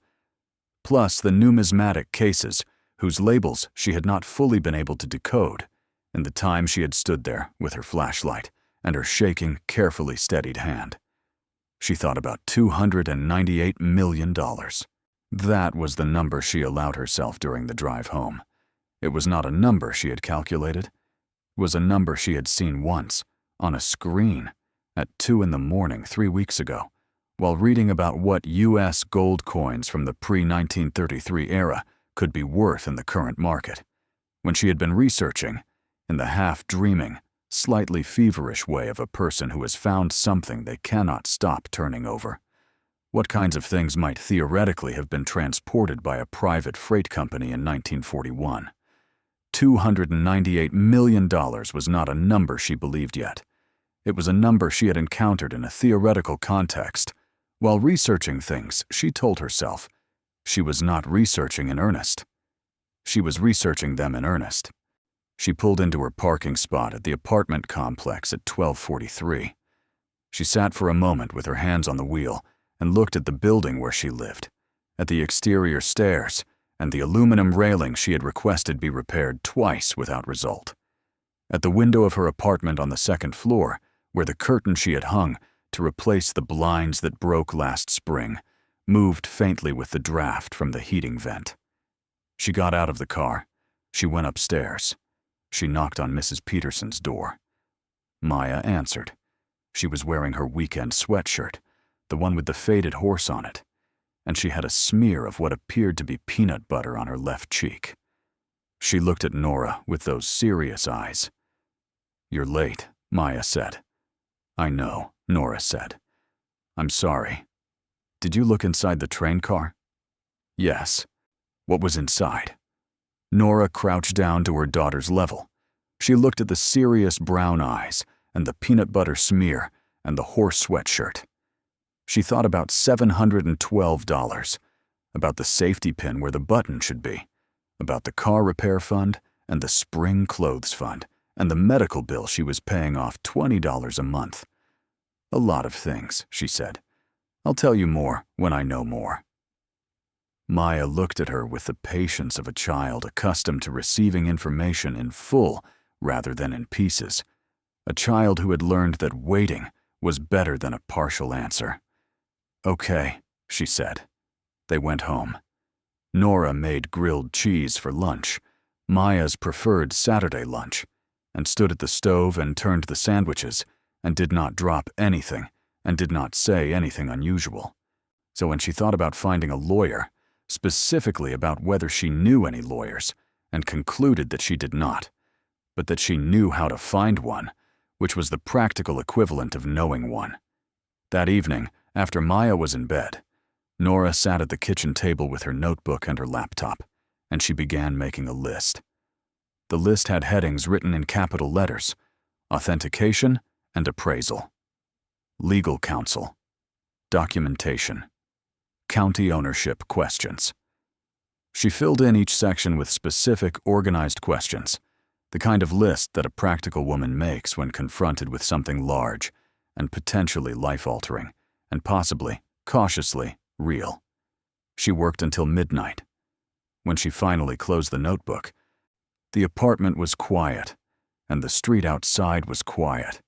plus the numismatic cases whose labels she had not fully been able to decode in the time she had stood there with her flashlight and her shaking, carefully steadied hand. She thought about $298 million. That was the number she allowed herself during the drive home. It was not a number she had calculated. It was a number she had seen once, on a screen, at 2 a.m. 3 weeks ago, while reading about what U.S. gold coins from the pre-1933 era could be worth in the current market, when she had been researching, in the half-dreaming, slightly feverish way of a person who has found something they cannot stop turning over. What kinds of things might theoretically have been transported by a private freight company in 1941? $298 million was not a number she believed yet. It was a number she had encountered in a theoretical context. While researching things, she told herself, she was not researching in earnest. She was researching them in earnest. She pulled into her parking spot at the apartment complex at 12:43. She sat for a moment with her hands on the wheel and looked at the building where she lived, at the exterior stairs and the aluminum railing she had requested be repaired twice without result. At the window of her apartment on the second floor, where the curtain she had hung to replace the blinds that broke last spring moved faintly with the draft from the heating vent. She got out of the car. She went upstairs. She knocked on Mrs. Peterson's door. Maya answered. She was wearing her weekend sweatshirt, the one with the faded horse on it, and she had a smear of what appeared to be peanut butter on her left cheek. She looked at Nora with those serious eyes. "You're late," Maya said. "I know," Nora said. "I'm sorry. Did you look inside the train car?" "Yes." "What was inside?" Nora crouched down to her daughter's level. She looked at the serious brown eyes and the peanut butter smear and the horse sweatshirt. She thought about $712, about the safety pin where the button should be, about the car repair fund and the spring clothes fund and the medical bill she was paying off $20 a month. "A lot of things," she said. "I'll tell you more when I know more." Maya looked at her with the patience of a child accustomed to receiving information in full rather than in pieces, a child who had learned that waiting was better than a partial answer. "Okay," she said. They went home. Nora made grilled cheese for lunch, Maya's preferred Saturday lunch, and stood at the stove and turned the sandwiches and did not drop anything and did not say anything unusual. So when she thought about finding a lawyer, specifically about whether she knew any lawyers, and concluded that she did not, but that she knew how to find one, which was the practical equivalent of knowing one. That evening, after Maya was in bed, Nora sat at the kitchen table with her notebook and her laptop, and she began making a list. The list had headings written in capital letters: authentication and appraisal, legal counsel, documentation, county ownership questions. She filled in each section with specific, organized questions, the kind of list that a practical woman makes when confronted with something large and potentially life-altering, and possibly, cautiously, real. She worked until midnight. When she finally closed the notebook, the apartment was quiet, and the street outside was quiet,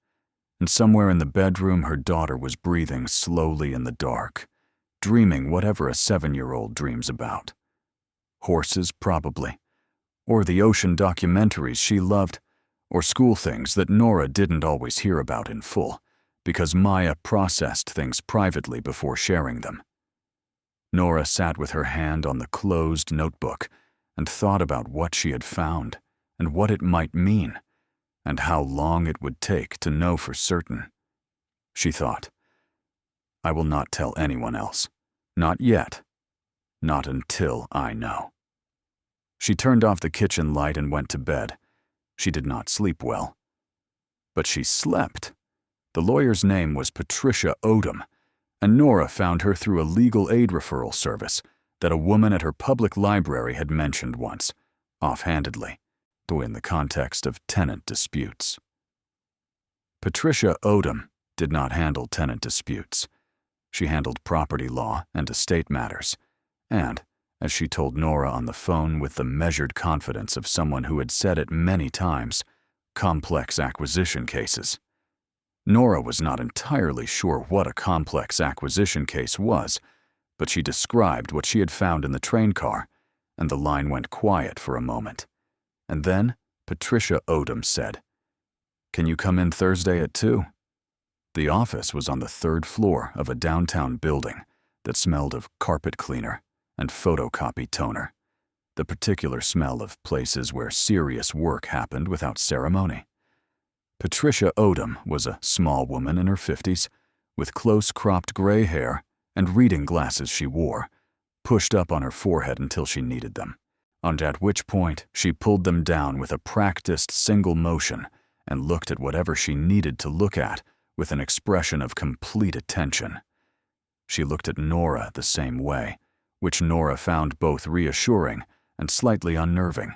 and somewhere in the bedroom her daughter was breathing slowly in the dark, dreaming whatever a 7-year-old dreams about. Horses, probably, or the ocean documentaries she loved, or school things that Nora didn't always hear about in full, because Maya processed things privately before sharing them. Nora sat with her hand on the closed notebook and thought about what she had found and what it might mean, and how long it would take to know for certain. She thought, "I will not tell anyone else. Not yet. Not until I know." She turned off the kitchen light and went to bed. She did not sleep well. But she slept. The lawyer's name was Patricia Odom, and Nora found her through a legal aid referral service that a woman at her public library had mentioned once, offhandedly, though in the context of tenant disputes. Patricia Odom did not handle tenant disputes. She handled property law and estate matters, and, as she told Nora on the phone with the measured confidence of someone who had said it many times, complex acquisition cases. Nora was not entirely sure what a complex acquisition case was, but she described what she had found in the train car, and the line went quiet for a moment. And then Patricia Odom said, "Can you come in Thursday at 2?" The office was on the 3rd floor of a downtown building that smelled of carpet cleaner and photocopy toner, the particular smell of places where serious work happened without ceremony. Patricia Odom was a small woman in her 50s, with close-cropped gray hair and reading glasses she wore, pushed up on her forehead until she needed them, and at which point she pulled them down with a practiced single motion and looked at whatever she needed to look at with an expression of complete attention. She looked at Nora the same way, which Nora found both reassuring and slightly unnerving.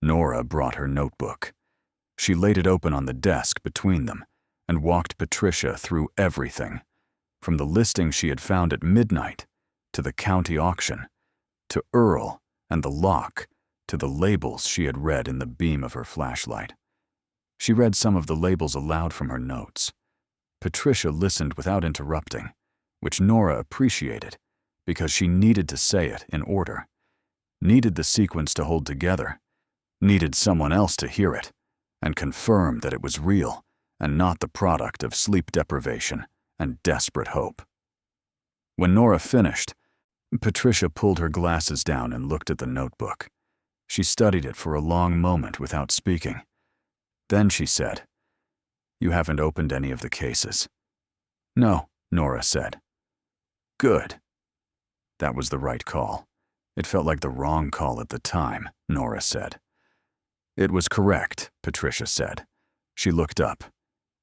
Nora brought her notebook. She laid it open on the desk between them and walked Patricia through everything, from the listing she had found at midnight, to the county auction, to Earl and the lock, to the labels she had read in the beam of her flashlight. She read some of the labels aloud from her notes. Patricia listened without interrupting, which Nora appreciated, because she needed to say it in order, needed the sequence to hold together, needed someone else to hear it, and confirm that it was real and not the product of sleep deprivation and desperate hope. When Nora finished, Patricia pulled her glasses down and looked at the notebook. She studied it for a long moment without speaking. Then she said, "You haven't opened any of the cases." "No," Nora said. "Good." That was the right call. It felt like the wrong call at the time, Nora said. "It was correct," Patricia said. She looked up.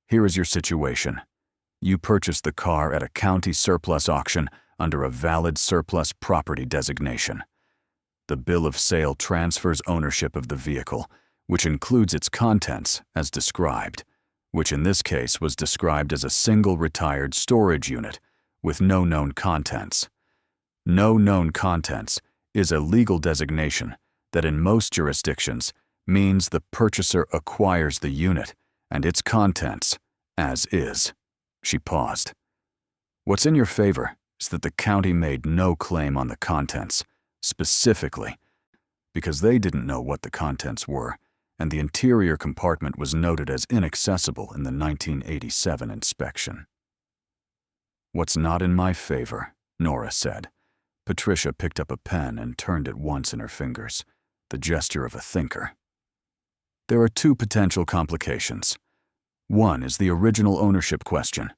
"Here is your situation. You purchased the car at a county surplus auction under a valid surplus property designation. The bill of sale transfers ownership of the vehicle, which includes its contents as described, which in this case was described as a single retired storage unit with no known contents. No known contents is a legal designation that in most jurisdictions means the purchaser acquires the unit and its contents as is." She paused. "What's in your favor is that the county made no claim on the contents, specifically, because they didn't know what the contents were, and the interior compartment was noted as inaccessible in the 1987 inspection." "What's not in my favor," Nora said. Patricia picked up a pen and turned it once in her fingers, the gesture of a thinker. "There are 2 potential complications. One is the original ownership question.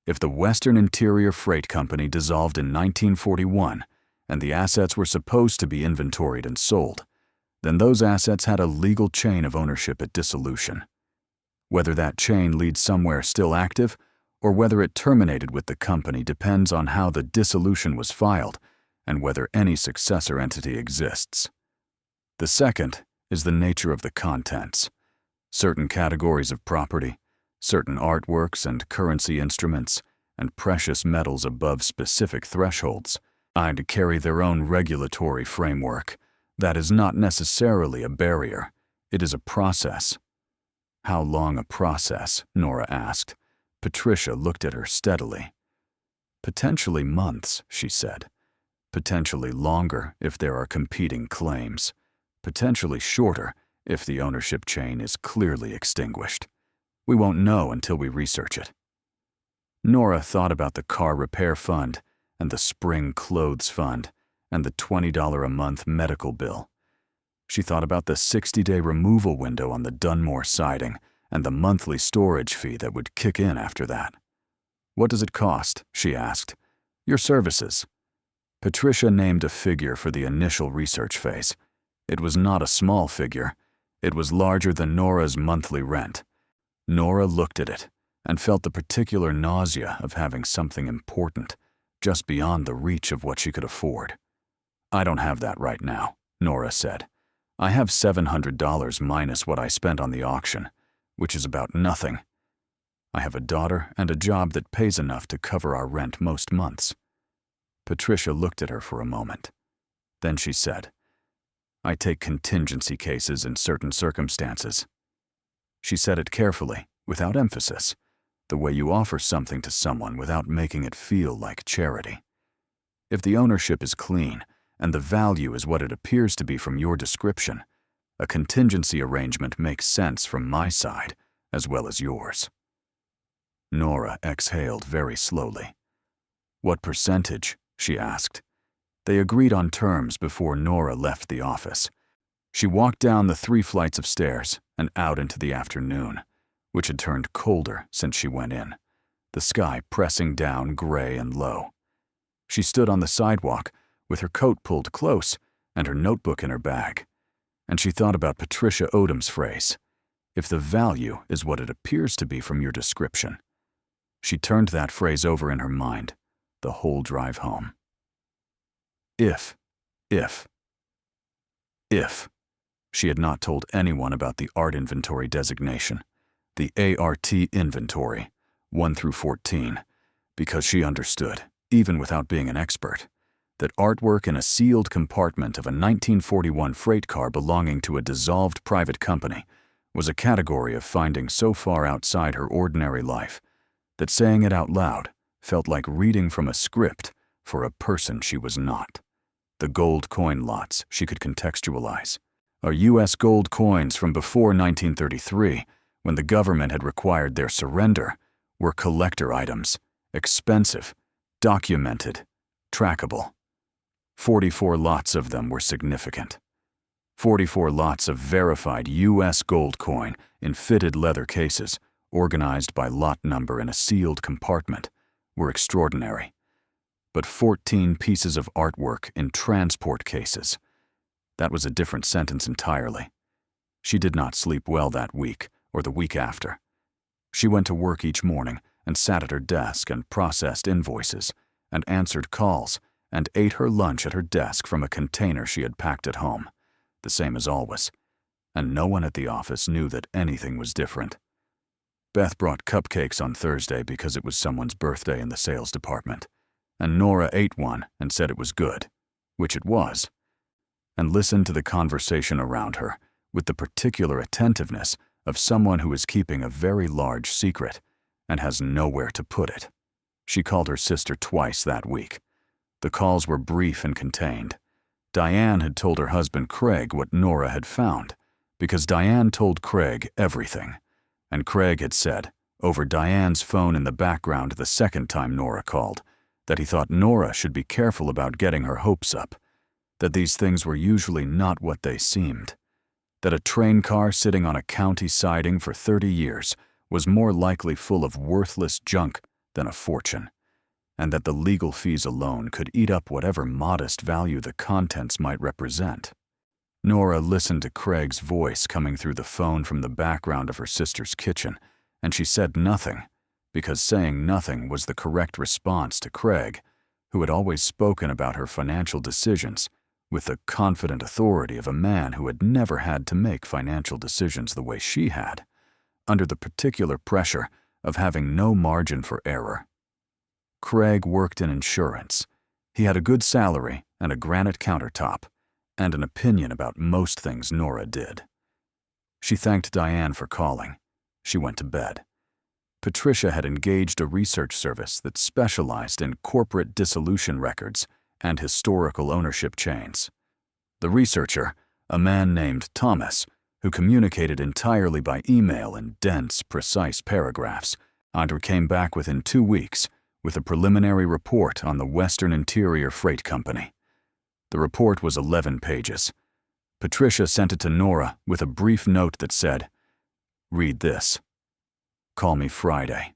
If the Western Interior Freight Company dissolved in 1941 and the assets were supposed to be inventoried and sold, then those assets had a legal chain of ownership at dissolution. Whether that chain leads somewhere still active or whether it terminated with the company depends on how the dissolution was filed and whether any successor entity exists. The second is the nature of the contents. Certain categories of property, certain artworks and currency instruments, and precious metals above specific thresholds, to carry their own regulatory framework. That is not necessarily a barrier. It is a process." "How long a process?" Nora asked. Patricia looked at her steadily. "Potentially months," she said. "Potentially longer if there are competing claims. Potentially shorter if the ownership chain is clearly extinguished. We won't know until we research it." Nora thought about the car repair fund and the spring clothes fund and the $20 a month medical bill. She thought about the 60-day removal window on the Dunmore siding and the monthly storage fee that would kick in after that. "What does it cost?" she asked. "Your services." Patricia named a figure for the initial research phase. It was not a small figure. It was larger than Nora's monthly rent. Nora looked at it and felt the particular nausea of having something important just beyond the reach of what she could afford. "I don't have that right now," Nora said. "I have $700 minus what I spent on the auction, which is about nothing. I have a daughter and a job that pays enough to cover our rent most months." Patricia looked at her for a moment. Then she said, "I take contingency cases in certain circumstances." She said it carefully, without emphasis, the way you offer something to someone without making it feel like charity. If the ownership is clean and the value is what it appears to be from your description, a contingency arrangement makes sense from my side as well as yours. Nora exhaled very slowly. "What percentage?" she asked. They agreed on terms before Nora left the office. She walked down the 3 flights of stairs and out into the afternoon, which had turned colder since she went in, the sky pressing down gray and low. She stood on the sidewalk with her coat pulled close and her notebook in her bag, and she thought about Patricia Odom's phrase, "If the value is what it appears to be from your description." She turned that phrase over in her mind the whole drive home. If. She had not told anyone about the art inventory designation, the ART inventory, 1 through 14, because she understood, even without being an expert, that artwork in a sealed compartment of a 1941 freight car belonging to a dissolved private company was a category of findings so far outside her ordinary life that saying it out loud felt like reading from a script for a person she was not. The gold coin lots she could contextualize are U.S. gold coins from before 1933, when the government had required their surrender, were collector items, expensive, documented, trackable. 44 lots of them were significant. 44 lots of verified U.S. gold coin in fitted leather cases, organized by lot number in a sealed compartment, were extraordinary. But 14 pieces of artwork in transport cases. That was a different sentence entirely. She did not sleep well that week or the week after. She went to work each morning and sat at her desk and processed invoices and answered calls and ate her lunch at her desk from a container she had packed at home, the same as always, and no one at the office knew that anything was different. Beth brought cupcakes on Thursday because it was someone's birthday in the sales department, and Nora ate one and said it was good, which it was, and listened to the conversation around her with the particular attentiveness of someone who is keeping a very large secret and has nowhere to put it. She called her sister twice that week. The calls were brief and contained. Diane had told her husband Craig what Nora had found, because Diane told Craig everything, and Craig had said, over Diane's phone in the background the second time Nora called, that he thought Nora should be careful about getting her hopes up, that these things were usually not what they seemed, that a train car sitting on a county siding for 30 years was more likely full of worthless junk than a fortune, and that the legal fees alone could eat up whatever modest value the contents might represent. Nora listened to Craig's voice coming through the phone from the background of her sister's kitchen, and she said nothing, because saying nothing was the correct response to Craig, who had always spoken about her financial decisions with the confident authority of a man who had never had to make financial decisions the way she had, under the particular pressure of having no margin for error. Craig worked in insurance. He had a good salary and a granite countertop, and an opinion about most things Nora did. She thanked Diane for calling. She went to bed. Patricia had engaged a research service that specialized in corporate dissolution records and historical ownership chains. The researcher, a man named Thomas, who communicated entirely by email in dense, precise paragraphs, Andre came back within 2 weeks with a preliminary report on the Western Interior Freight Company. The report was 11 pages. Patricia sent it to Nora with a brief note that said, "Read this. Call me Friday."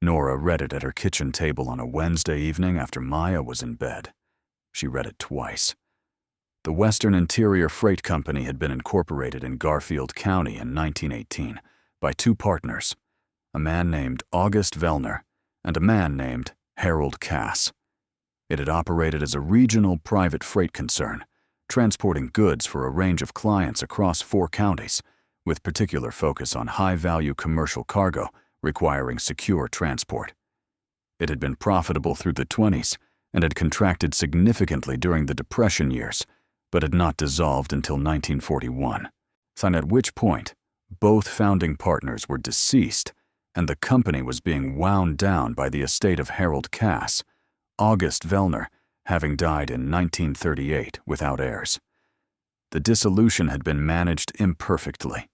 Nora read it at her kitchen table on a Wednesday evening after Maya was in bed. She read it twice. The Western Interior Freight Company had been incorporated in Garfield County in 1918 by 2 partners, a man named August Vellner and a man named Harold Cass. It had operated as a regional private freight concern, transporting goods for a range of clients across 4 counties, with particular focus on high-value commercial cargo requiring secure transport. It had been profitable through the 20s and had contracted significantly during the Depression years, but had not dissolved until 1941, at which point both founding partners were deceased and the company was being wound down by the estate of Harold Cass, August Vellner having died in 1938 without heirs. The dissolution had been managed imperfectly.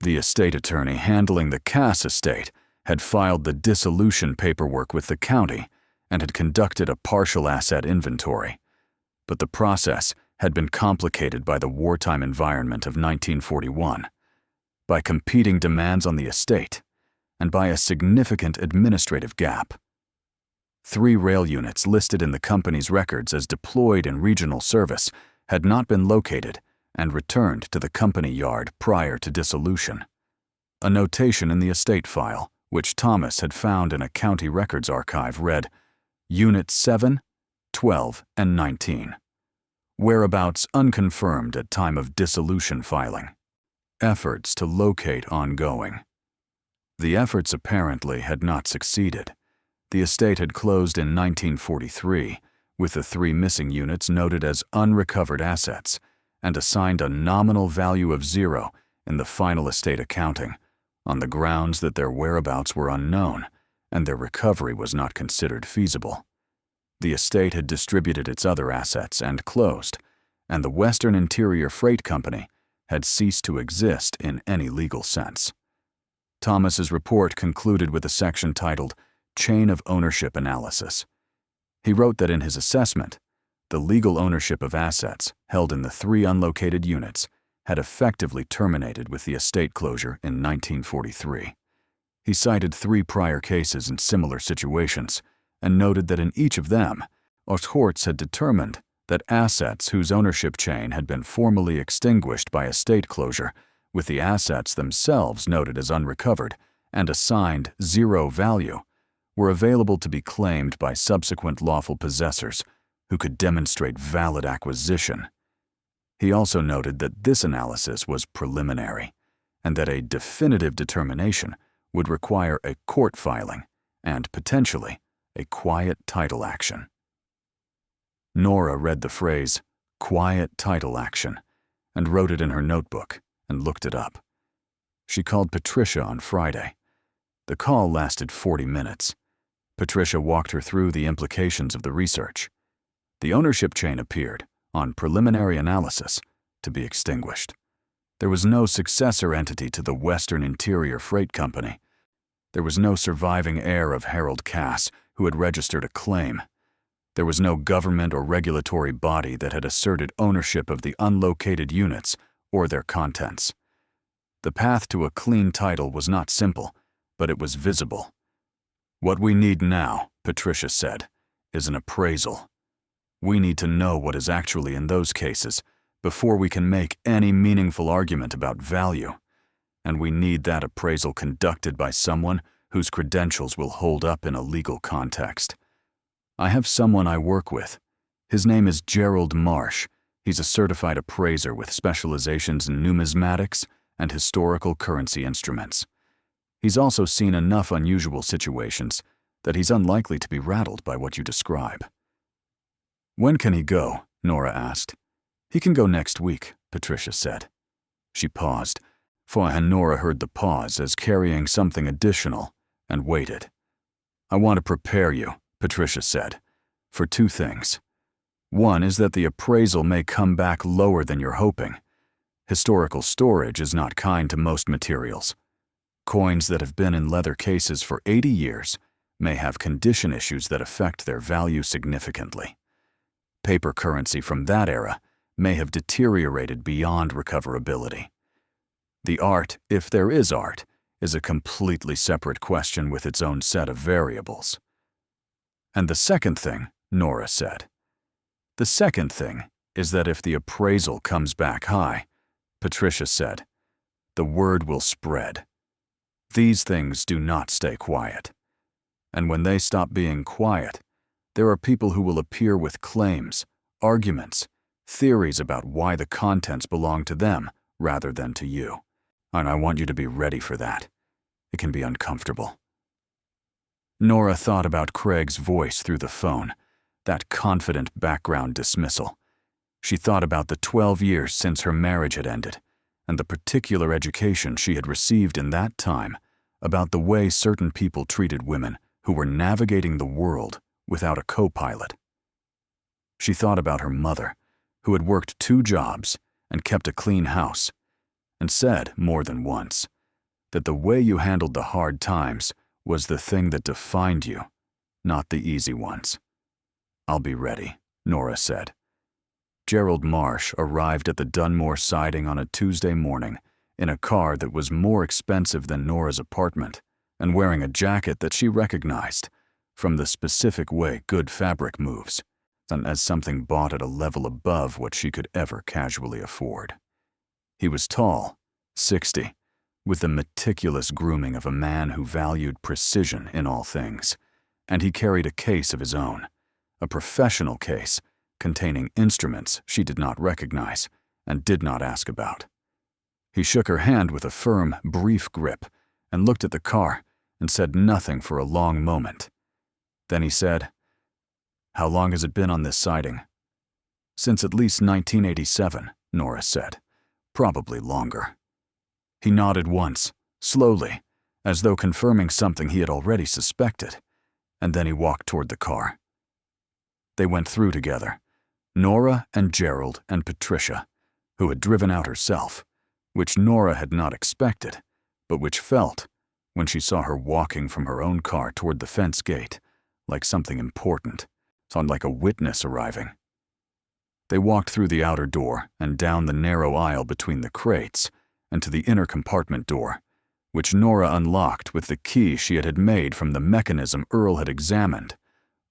The estate attorney handling the Cass estate had filed the dissolution paperwork with the county and had conducted a partial asset inventory, but the process had been complicated by the wartime environment of 1941, by competing demands on the estate, and by a significant administrative gap. 3 rail units listed in the company's records as deployed in regional service had not been located and returned to the company yard prior to dissolution. A notation in the estate file, which Thomas had found in a county records archive, read, Units 7, 12, and 19. Whereabouts unconfirmed at time of dissolution filing. Efforts to locate ongoing. The efforts apparently had not succeeded. The estate had closed in 1943, with the 3 missing units noted as unrecovered assets and assigned a nominal value of 0 in the final estate accounting, on the grounds that their whereabouts were unknown and their recovery was not considered feasible. The estate had distributed its other assets and closed, and the Western Interior Freight Company had ceased to exist in any legal sense. Thomas's report concluded with a section titled Chain of Ownership Analysis. He wrote that in his assessment, the legal ownership of assets held in the 3 unlocated units had effectively terminated with the estate closure in 1943. He cited 3 prior cases in similar situations and noted that in each of them, courts had determined that assets whose ownership chain had been formally extinguished by estate closure, with the assets themselves noted as unrecovered and assigned 0 value, were available to be claimed by subsequent lawful possessors who could demonstrate valid acquisition. He also noted that this analysis was preliminary and that a definitive determination would require a court filing and, potentially, a quiet title action. Nora read the phrase, quiet title action, and wrote it in her notebook and looked it up. She called Patricia on Friday. The call lasted 40 minutes. Patricia walked her through the implications of the research. The ownership chain appeared, on preliminary analysis, to be extinguished. There was no successor entity to the Western Interior Freight Company. There was no surviving heir of Harold Cass who had registered a claim. There was no government or regulatory body that had asserted ownership of the unlocated units or their contents. The path to a clean title was not simple, but it was visible. What we need now, Patricia said, is an appraisal. We need to know what is actually in those cases before we can make any meaningful argument about value, and we need that appraisal conducted by someone whose credentials will hold up in a legal context. I have someone I work with. His name is Gerald Marsh. He's a certified appraiser with specializations in numismatics and historical currency instruments. He's also seen enough unusual situations that he's unlikely to be rattled by what you describe. When can he go? Nora asked. He can go next week, Patricia said. She paused, for Nora heard the pause as carrying something additional, and waited. I want to prepare you, Patricia said, for 2 things. One is that the appraisal may come back lower than you're hoping. Historical storage is not kind to most materials. Coins that have been in leather cases for 80 years may have condition issues that affect their value significantly. Paper currency from that era may have deteriorated beyond recoverability. The art, if there is art, is a completely separate question with its own set of variables. And the second thing, Nora said. The second thing is that if the appraisal comes back high, Patricia said, the word will spread. These things do not stay quiet. And when they stop being quiet, there are people who will appear with claims, arguments, theories about why the contents belong to them rather than to you. And I want you to be ready for that. It can be uncomfortable. Nora thought about Craig's voice through the phone, that confident background dismissal. She thought about the 12 years since her marriage had ended, and the particular education she had received in that time about the way certain people treated women who were navigating the world without a co-pilot. She thought about her mother, who had worked 2 jobs and kept a clean house, and said more than once that the way you handled the hard times was the thing that defined you, not the easy ones. I'll be ready, Nora said. Gerald Marsh arrived at the Dunmore siding on a Tuesday morning in a car that was more expensive than Nora's apartment and wearing a jacket that she recognized from the specific way good fabric moves, and as something bought at a level above what she could ever casually afford. He was tall, 60, with the meticulous grooming of a man who valued precision in all things, and he carried a case of his own, a professional case containing instruments she did not recognize and did not ask about. He shook her hand with a firm, brief grip and looked at the car and said nothing for a long moment. Then he said, "How long has it been on this siding?" "Since at least 1987, Nora said. "Probably longer." He nodded once, slowly, as though confirming something he had already suspected, and then he walked toward the car. They went through together, Nora and Gerald and Patricia, who had driven out herself, which Nora had not expected, but which felt, when she saw her walking from her own car toward the fence gate, like something important, like a witness arriving. They walked through the outer door and down the narrow aisle between the crates and to the inner compartment door, which Nora unlocked with the key she had made from the mechanism Earl had examined,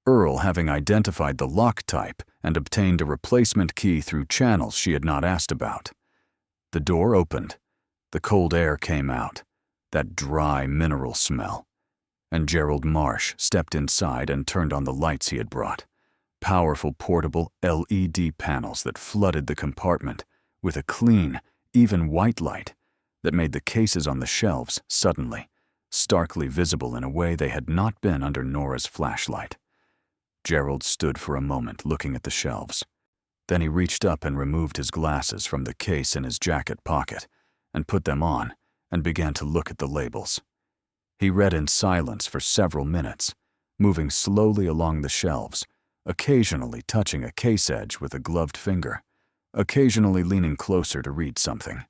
Earl having identified the lock type and obtained a replacement key through channels she had not asked about. The door opened, the cold air came out, that dry mineral smell, and Gerald Marsh stepped inside and turned on the lights he had brought, powerful portable LED panels that flooded the compartment with a clean, even white light that made the cases on the shelves suddenly, starkly visible in a way they had not been under Nora's flashlight. Gerald stood for a moment looking at the shelves. Then he reached up and removed his glasses from the case in his jacket pocket and put them on and began to look at the labels. He read in silence for several minutes, moving slowly along the shelves, occasionally touching a case edge with a gloved finger, occasionally leaning closer to read something.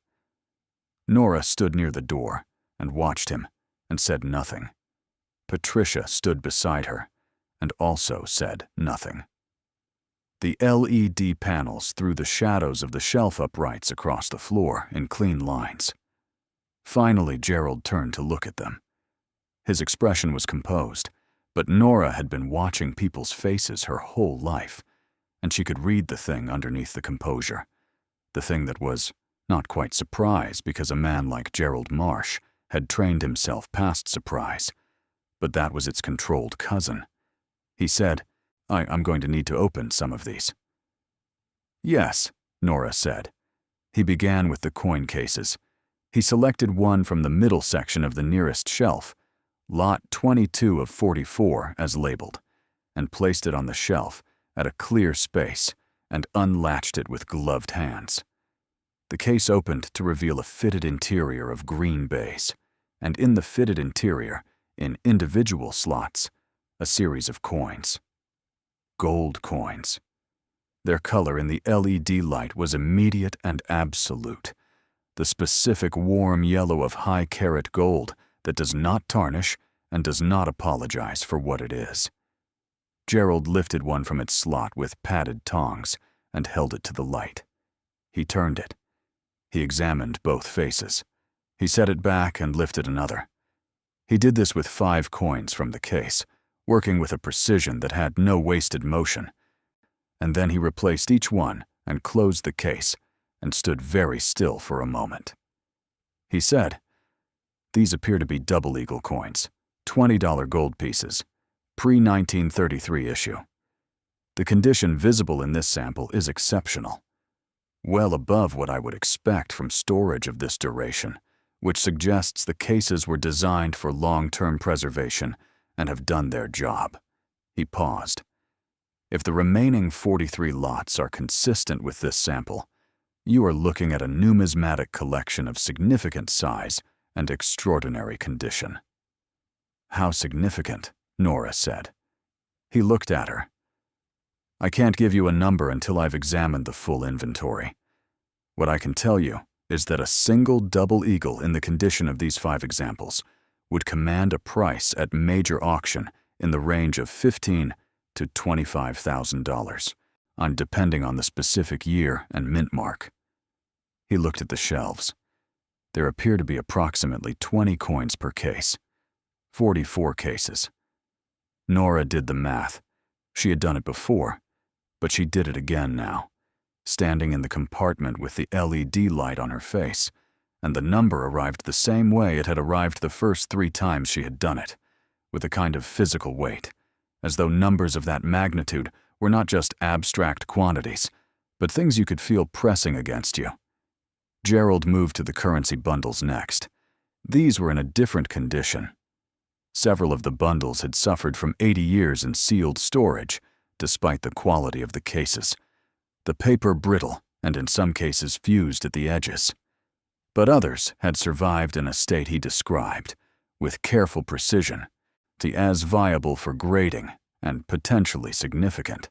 Nora stood near the door and watched him and said nothing. Patricia stood beside her and also said nothing. The LED panels threw the shadows of the shelf uprights across the floor in clean lines. Finally, Gerald turned to look at them. His expression was composed, but Nora had been watching people's faces her whole life, and she could read the thing underneath the composure, the thing that was not quite surprise because a man like Gerald Marsh had trained himself past surprise, but that was its controlled cousin. He said, I'm going to need to open some of these." "Yes," Nora said. He began with the coin cases. He selected one from the middle section of the nearest shelf, Lot 22 of 44 as labeled, and placed it on the shelf at a clear space and unlatched it with gloved hands. The case opened to reveal a fitted interior of green baize, and in the fitted interior, in individual slots, a series of coins. Gold coins. Their color in the LED light was immediate and absolute, the specific warm yellow of high-carat gold that does not tarnish and does not apologize for what it is. Gerald lifted one from its slot with padded tongs and held it to the light. He turned it. He examined both faces. He set it back and lifted another. He did this with 5 coins from the case, working with a precision that had no wasted motion. And then he replaced each one and closed the case and stood very still for a moment. He said, "These appear to be double eagle coins, $20 gold pieces, pre-1933 issue. The condition visible in this sample is exceptional, well above what I would expect from storage of this duration, which suggests the cases were designed for long-term preservation and have done their job." He paused. "If the remaining 43 lots are consistent with this sample, you are looking at a numismatic collection of significant size and extraordinary condition." "How significant?" Nora said. He looked at her. "I can't give you a number until I've examined the full inventory. What I can tell you is that a single double eagle in the condition of these 5 examples would command a price at major auction in the range of $15,000 to $25,000, depending on the specific year and mint mark." He looked at the shelves. There appear to be approximately 20 coins per case, 44 cases. Nora did the math. She had done it before, but she did it again now, standing in the compartment with the LED light on her face, and the number arrived the same way it had arrived the first 3 times she had done it, with a kind of physical weight, as though numbers of that magnitude were not just abstract quantities, but things you could feel pressing against you. Gerald moved to the currency bundles next. These were in a different condition. Several of the bundles had suffered from 80 years in sealed storage, despite the quality of the cases. The paper brittle and in some cases fused at the edges. But others had survived in a state he described, with careful precision, as viable for grading and potentially significant,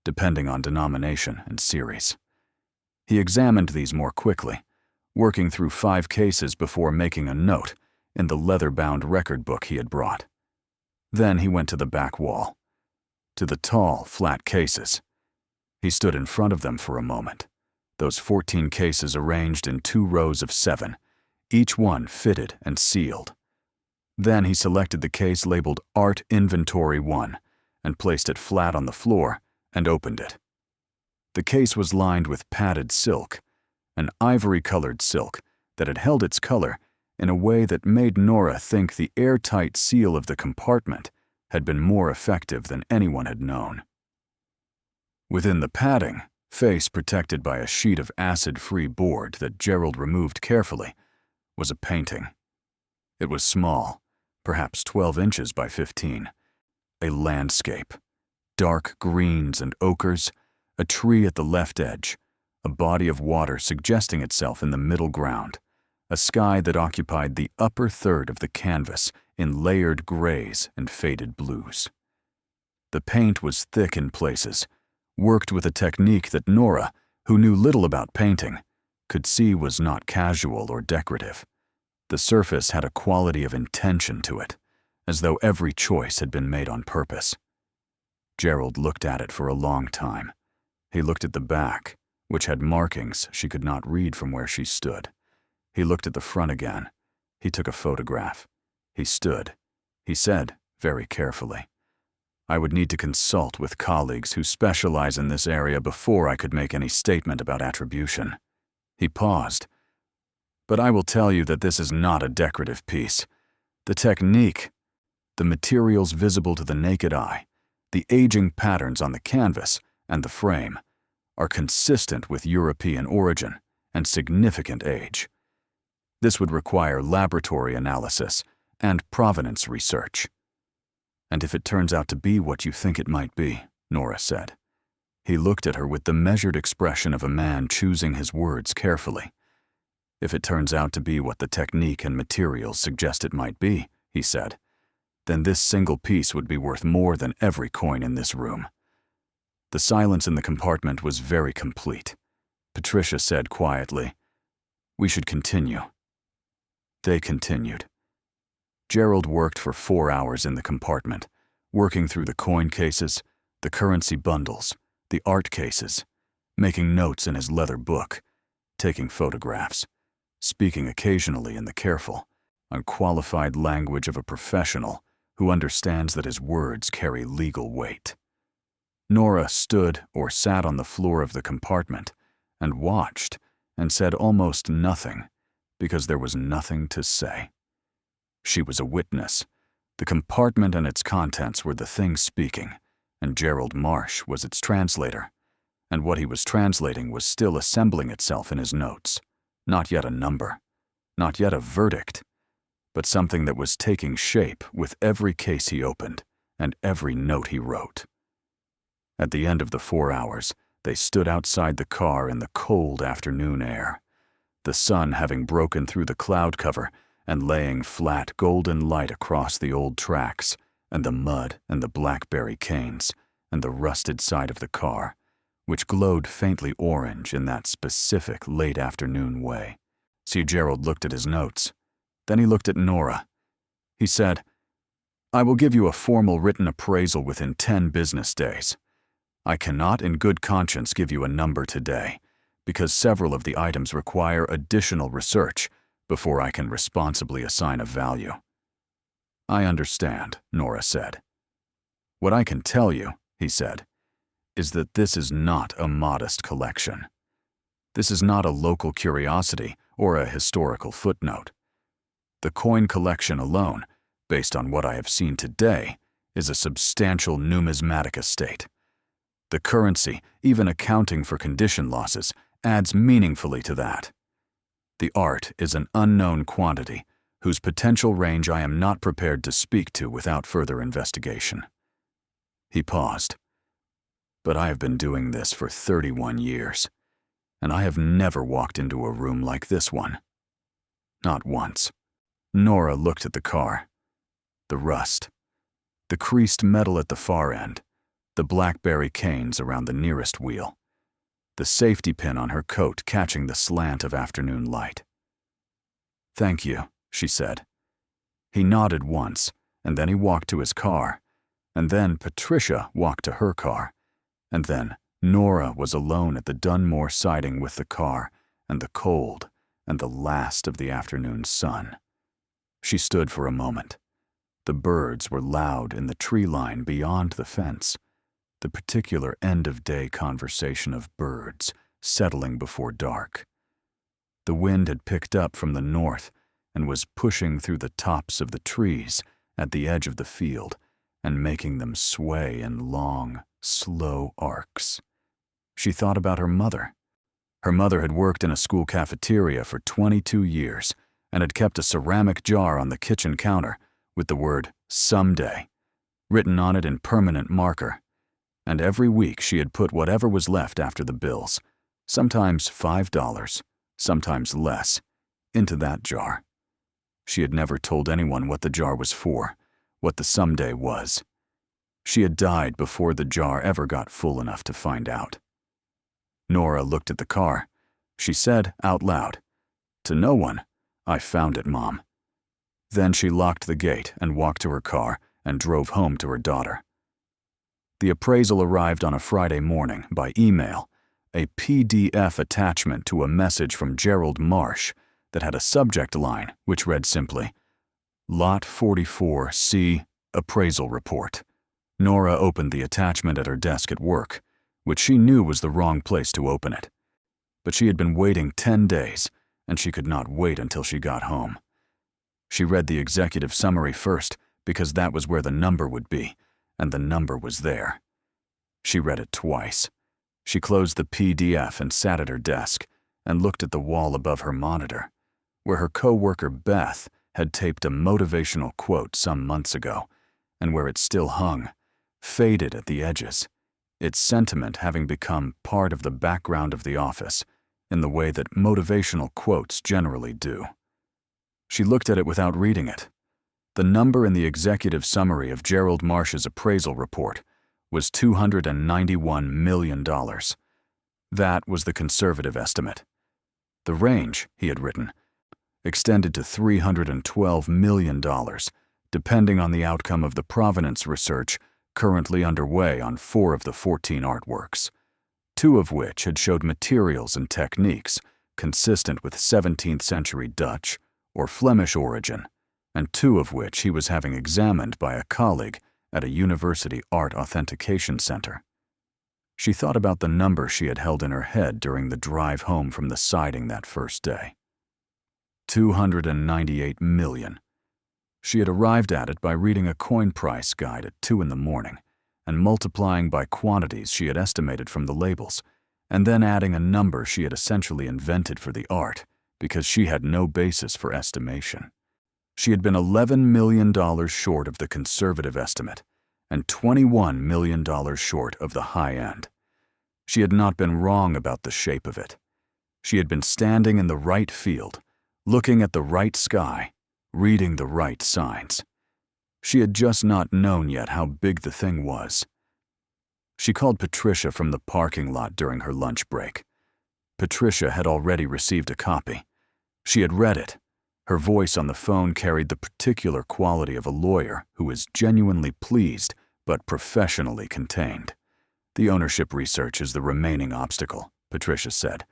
depending on denomination and series. He examined these more quickly, working through 5 cases before making a note in the leather-bound record book he had brought. Then he went to the back wall, to the tall, flat cases. He stood in front of them for a moment, those 14 cases arranged in 2 rows of 7, each one fitted and sealed. Then he selected the case labeled Art Inventory 1 and placed it flat on the floor and opened it. The case was lined with padded silk, an ivory-colored silk that had held its color in a way that made Nora think the airtight seal of the compartment had been more effective than anyone had known. Within the padding, face protected by a sheet of acid-free board that Gerald removed carefully, was a painting. It was small, perhaps 12 inches by 15, a landscape, dark greens and ochres, a tree at the left edge, a body of water suggesting itself in the middle ground, a sky that occupied the upper third of the canvas in layered grays and faded blues. The paint was thick in places, worked with a technique that Nora, who knew little about painting, could see was not casual or decorative. The surface had a quality of intention to it, as though every choice had been made on purpose. Gerald looked at it for a long time. He looked at the back, which had markings she could not read from where she stood. He looked at the front again. He took a photograph. He stood. He said, very carefully, "I would need to consult with colleagues who specialize in this area before I could make any statement about attribution." He paused. "But I will tell you that this is not a decorative piece. The technique, the materials visible to the naked eye, the aging patterns on the canvas and the frame, are consistent with European origin and significant age. This would require laboratory analysis and provenance research. And if it turns out to be what you think it might be," Nora said. He looked at her with the measured expression of a man choosing his words carefully. "If it turns out to be what the technique and materials suggest it might be," he said, "then this single piece would be worth more than every coin in this room." The silence in the compartment was very complete. Patricia said quietly, "We should continue." They continued. Gerald worked for 4 hours in the compartment, working through the coin cases, the currency bundles, the art cases, making notes in his leather book, taking photographs, speaking occasionally in the careful, unqualified language of a professional who understands that his words carry legal weight. Nora stood or sat on the floor of the compartment and watched and said almost nothing because there was nothing to say. She was a witness. The compartment and its contents were the thing speaking, and Gerald Marsh was its translator. And what he was translating was still assembling itself in his notes. Not yet a number, not yet a verdict, but something that was taking shape with every case he opened and every note he wrote. At the end of the 4 hours, they stood outside the car in the cold afternoon air, the sun having broken through the cloud cover and laying flat golden light across the old tracks and the mud and the blackberry canes and the rusted side of the car, which glowed faintly orange in that specific late afternoon way. See, Gerald looked at his notes. Then he looked at Nora. He said, "I will give you a formal written appraisal within 10 business days. I cannot in good conscience give you a number today, because several of the items require additional research before I can responsibly assign a value." "I understand," Nora said. "What I can tell you," he said, "is that this is not a modest collection. This is not a local curiosity or a historical footnote. The coin collection alone, based on what I have seen today, is a substantial numismatic estate. The currency, even accounting for condition losses, adds meaningfully to that. The art is an unknown quantity whose potential range I am not prepared to speak to without further investigation." He paused. "But I have been doing this for 31 years, and I have never walked into a room like this one. Not once." Nora looked at the car. The rust, the creased metal at the far end, the blackberry canes around the nearest wheel, the safety pin on her coat catching the slant of afternoon light. "Thank you," she said. He nodded once, and then he walked to his car, and then Patricia walked to her car, and then Nora was alone at the Dunmore siding with the car and the cold and the last of the afternoon sun. She stood for a moment. The birds were loud in the tree line beyond the fence, the particular end-of-day conversation of birds settling before dark. The wind had picked up from the north and was pushing through the tops of the trees at the edge of the field and making them sway in long, slow arcs. She thought about her mother. Her mother had worked in a school cafeteria for 22 years and had kept a ceramic jar on the kitchen counter with the word "someday" written on it in permanent marker. And every week she had put whatever was left after the bills, sometimes $5, sometimes less, into that jar. She had never told anyone what the jar was for, what the someday was. She had died before the jar ever got full enough to find out. Nora looked at the car. She said out loud, "To no one, I found it, Mom." Then she locked the gate and walked to her car and drove home to her daughter. The appraisal arrived on a Friday morning by email, a PDF attachment to a message from Gerald Marsh that had a subject line which read simply, "Lot 44C, Appraisal Report." Nora opened the attachment at her desk at work, which she knew was the wrong place to open it. But she had been waiting 10 days, and she could not wait until she got home. She read the executive summary first because that was where the number would be, and the number was there. She read it twice. She closed the PDF and sat at her desk and looked at the wall above her monitor, where her co-worker Beth had taped a motivational quote some months ago, and where it still hung, faded at the edges, its sentiment having become part of the background of the office in the way that motivational quotes generally do. She looked at it without reading it. The number in the executive summary of Gerald Marsh's appraisal report was $291 million. That was the conservative estimate. The range, he had written, extended to $312 million, depending on the outcome of the provenance research currently underway on 4 of the 14 artworks, 2 of which had showed materials and techniques consistent with 17th century Dutch or Flemish origin, and 2 of which he was having examined by a colleague at a university art authentication center. She thought about the number she had held in her head during the drive home from the siding that first day. 298 million. She had arrived at it by reading a coin price guide at 2 in the morning and multiplying by quantities she had estimated from the labels, and then adding a number she had essentially invented for the art because she had no basis for estimation. She had been $11 million short of the conservative estimate and $21 million short of the high end. She had not been wrong about the shape of it. She had been standing in the right field, looking at the right sky, reading the right signs. She had just not known yet how big the thing was. She called Patricia from the parking lot during her lunch break. Patricia had already received a copy. She had read it. Her voice on the phone carried the particular quality of a lawyer who is genuinely pleased but professionally contained. The ownership research is the remaining obstacle, Patricia said.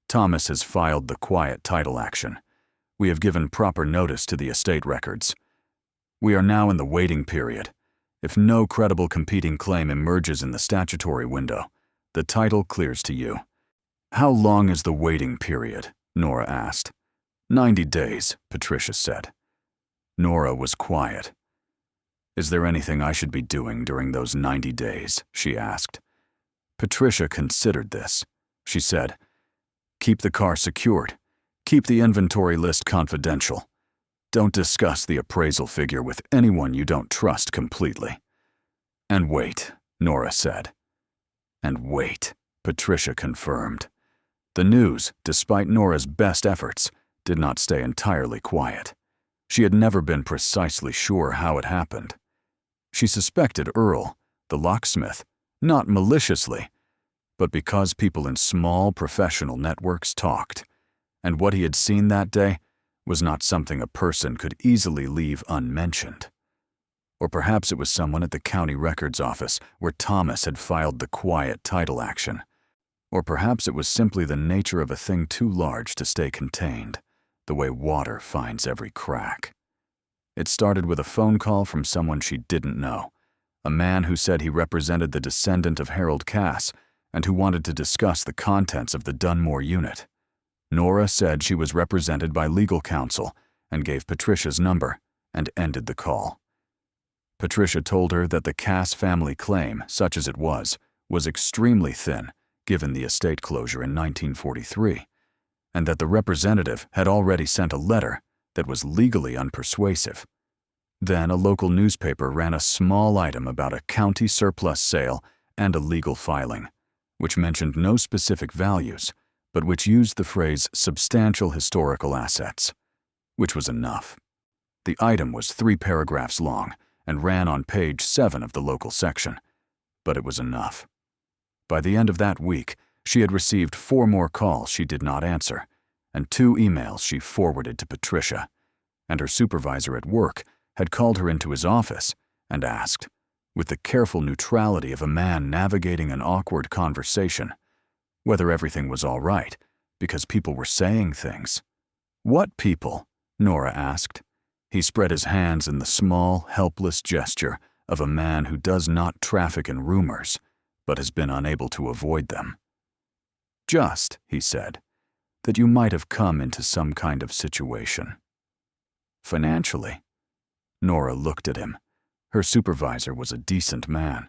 Thomas has filed the quiet title action. We have given proper notice to the estate records. We are now in the waiting period. If no credible competing claim emerges in the statutory window, the title clears to you. How long is the waiting period? Nora asked. 90 days, Patricia said. Nora was quiet. Is there anything I should be doing during those 90 days? She asked. Patricia considered this. She said, keep the car secured. Keep the inventory list confidential. Don't discuss the appraisal figure with anyone you don't trust completely. And wait, Nora said. And wait, Patricia confirmed. The news, despite Nora's best efforts, did not stay entirely quiet. She had never been precisely sure how it happened. She suspected Earl, the locksmith, not maliciously, but because people in small professional networks talked, and what he had seen that day was not something a person could easily leave unmentioned. Or perhaps it was someone at the county records office where Thomas had filed the quiet title action. Or perhaps it was simply the nature of a thing too large to stay contained, the way water finds every crack. It started with a phone call from someone she didn't know, a man who said he represented the descendant of Harold Cass and who wanted to discuss the contents of the Dunmore unit. Nora said she was represented by legal counsel and gave Patricia's number and ended the call. Patricia told her that the Cass family claim, such as it was extremely thin given the estate closure in 1943, and that the representative had already sent a letter that was legally unpersuasive. Then a local newspaper ran a small item about a county surplus sale and a legal filing, which mentioned no specific values, but which used the phrase substantial historical assets, which was enough. The item was 3 paragraphs long and ran on page 7 of the local section, but it was enough. By the end of that week, she had received 4 more calls she did not answer, and 2 emails she forwarded to Patricia, and her supervisor at work had called her into his office and asked, with the careful neutrality of a man navigating an awkward conversation, whether everything was all right, because people were saying things. What people? Nora asked. He spread his hands in the small, helpless gesture of a man who does not traffic in rumors, but has been unable to avoid them. Just, he said, that you might have come into some kind of situation. Financially. Nora looked at him. Her supervisor was a decent man.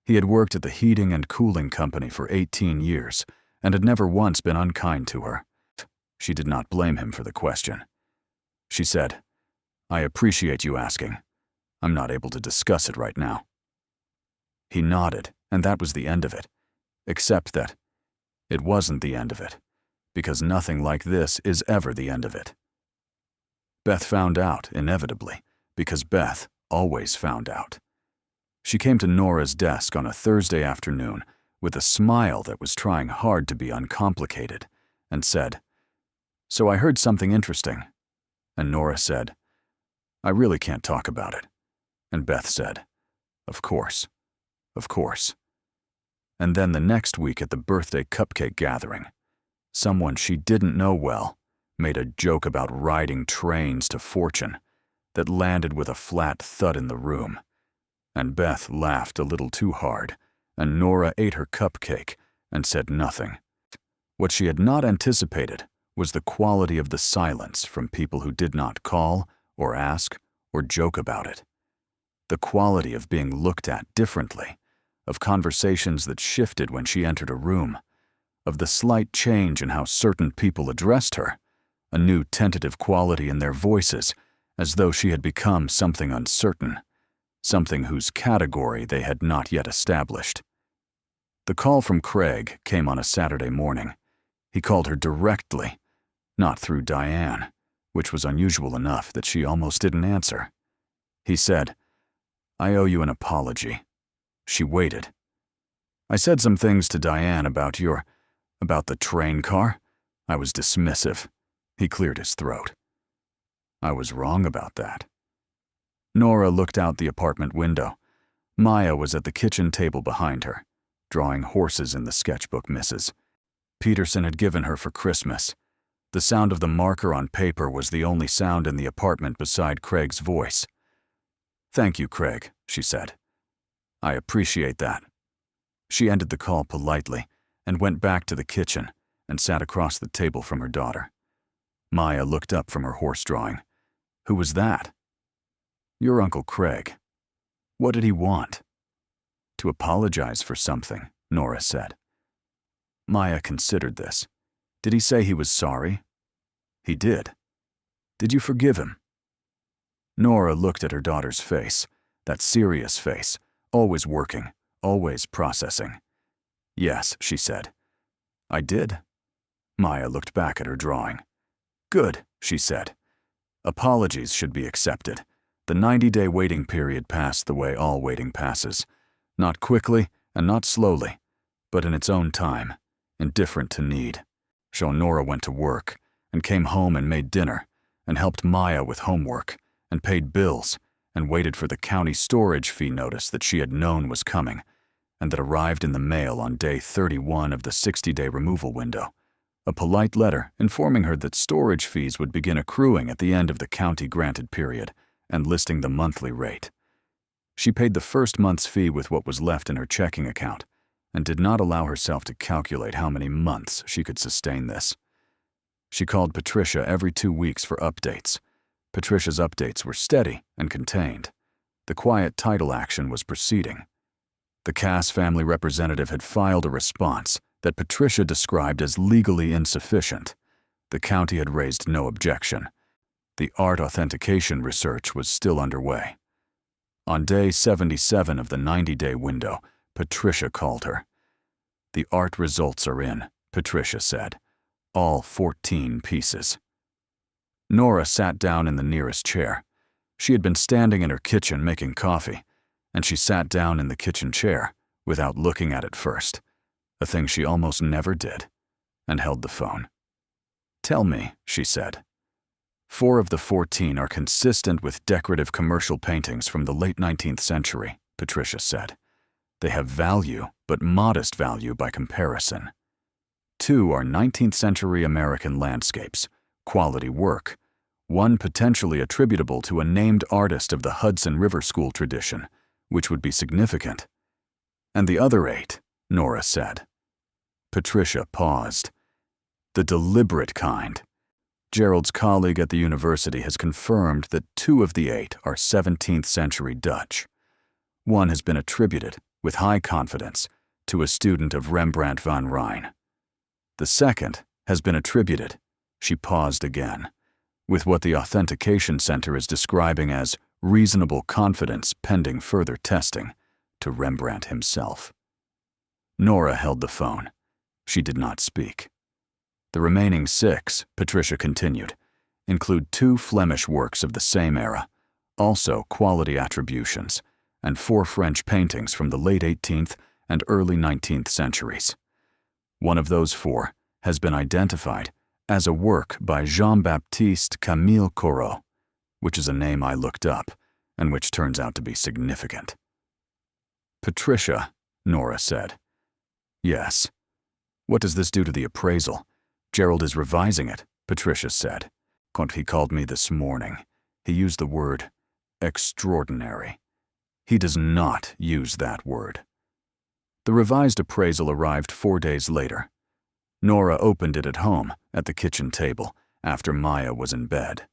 He had worked at the heating and cooling company for 18 years and had never once been unkind to her. She did not blame him for the question. She said, I appreciate you asking. I'm not able to discuss it right now. He nodded, and that was the end of it, except that it wasn't the end of it, because nothing like this is ever the end of it. Beth found out, inevitably, because Beth always found out. She came to Nora's desk on a Thursday afternoon with a smile that was trying hard to be uncomplicated, and said, So I heard something interesting. And Nora said, "I really can't talk about it." And Beth said, "Of course, of course." And then the next week at the birthday cupcake gathering, someone she didn't know well made a joke about riding trains to fortune that landed with a flat thud in the room. And Beth laughed a little too hard, and Nora ate her cupcake and said nothing. What she had not anticipated was the quality of the silence from people who did not call or ask or joke about it. The quality of being looked at differently, of conversations that shifted when she entered a room, of the slight change in how certain people addressed her, a new tentative quality in their voices, as though she had become something uncertain, something whose category they had not yet established. The call from Craig came on a Saturday morning. He called her directly, not through Diane, which was unusual enough that she almost didn't answer. He said, "I owe you an apology." She waited. "I said some things to Diane about the train car. I was dismissive." He cleared his throat. "I was wrong about that." Nora looked out the apartment window. Maya was at the kitchen table behind her, drawing horses in the sketchbook Mrs. Peterson had given her for Christmas. The sound of the marker on paper was the only sound in the apartment beside Craig's voice. "Thank you, Craig," she said. "I appreciate that." She ended the call politely and went back to the kitchen and sat across the table from her daughter. Maya looked up from her horse drawing. "Who was that?" "Your Uncle Craig." "What did he want?" "To apologize for something," Nora said. Maya considered this. "Did he say he was sorry?" "He did." "Did you forgive him?" Nora looked at her daughter's face, that serious face, always working, always processing. "Yes," she said. "I did." Maya looked back at her drawing. "Good," she said. "Apologies should be accepted. The 90-day waiting period passed the way all waiting passes. Not quickly and not slowly, but in its own time, indifferent to need." So Nora went to work and came home and made dinner and helped Maya with homework and paid bills and waited for the county storage fee notice that she had known was coming and that arrived in the mail on day 31 of the 60-day removal window. A polite letter informing her that storage fees would begin accruing at the end of the county-granted period and listing the monthly rate. She paid the first month's fee with what was left in her checking account and did not allow herself to calculate how many months she could sustain this. She called Patricia every 2 weeks for updates. Patricia's updates were steady and contained. The quiet title action was proceeding. The Cass family representative had filed a response that Patricia described as legally insufficient. The county had raised no objection. The art authentication research was still underway. On day 77 of the 90-day window, Patricia called her. "The art results are in," Patricia said. "All 14 pieces." Nora sat down in the nearest chair. She had been standing in her kitchen making coffee, and she sat down in the kitchen chair without looking at it first, a thing she almost never did, and held the phone. "Tell me," she said. 4 of the 14 are consistent with decorative commercial paintings from the late 19th century, Patricia said. They have value, but modest value by comparison. 2 are 19th century American landscapes, quality work, 1 potentially attributable to a named artist of the Hudson River School tradition, which would be significant. And the other 8, Nora said. Patricia paused. The deliberate kind. Gerald's colleague at the university has confirmed that 2 of the 8 are 17th century Dutch. 1 has been attributed, with high confidence, to a student of Rembrandt van Rijn. The second has been attributed, she paused again, with what the Authentication Center is describing as reasonable confidence pending further testing, to Rembrandt himself. Nora held the phone. She did not speak. The remaining 6, Patricia continued, include 2 Flemish works of the same era, also quality attributions, and 4 French paintings from the late 18th and early 19th centuries. 1 of those 4 has been identified as a work by Jean-Baptiste Camille Corot, which is a name I looked up and which turns out to be significant. "Patricia," Nora said. "Yes." "What does this do to the appraisal?" "Gerald is revising it," Patricia said. "He called me this morning. He used the word extraordinary. He does not use that word." The revised appraisal arrived 4 days later. Nora opened it at home, at the kitchen table, after Maya was in bed.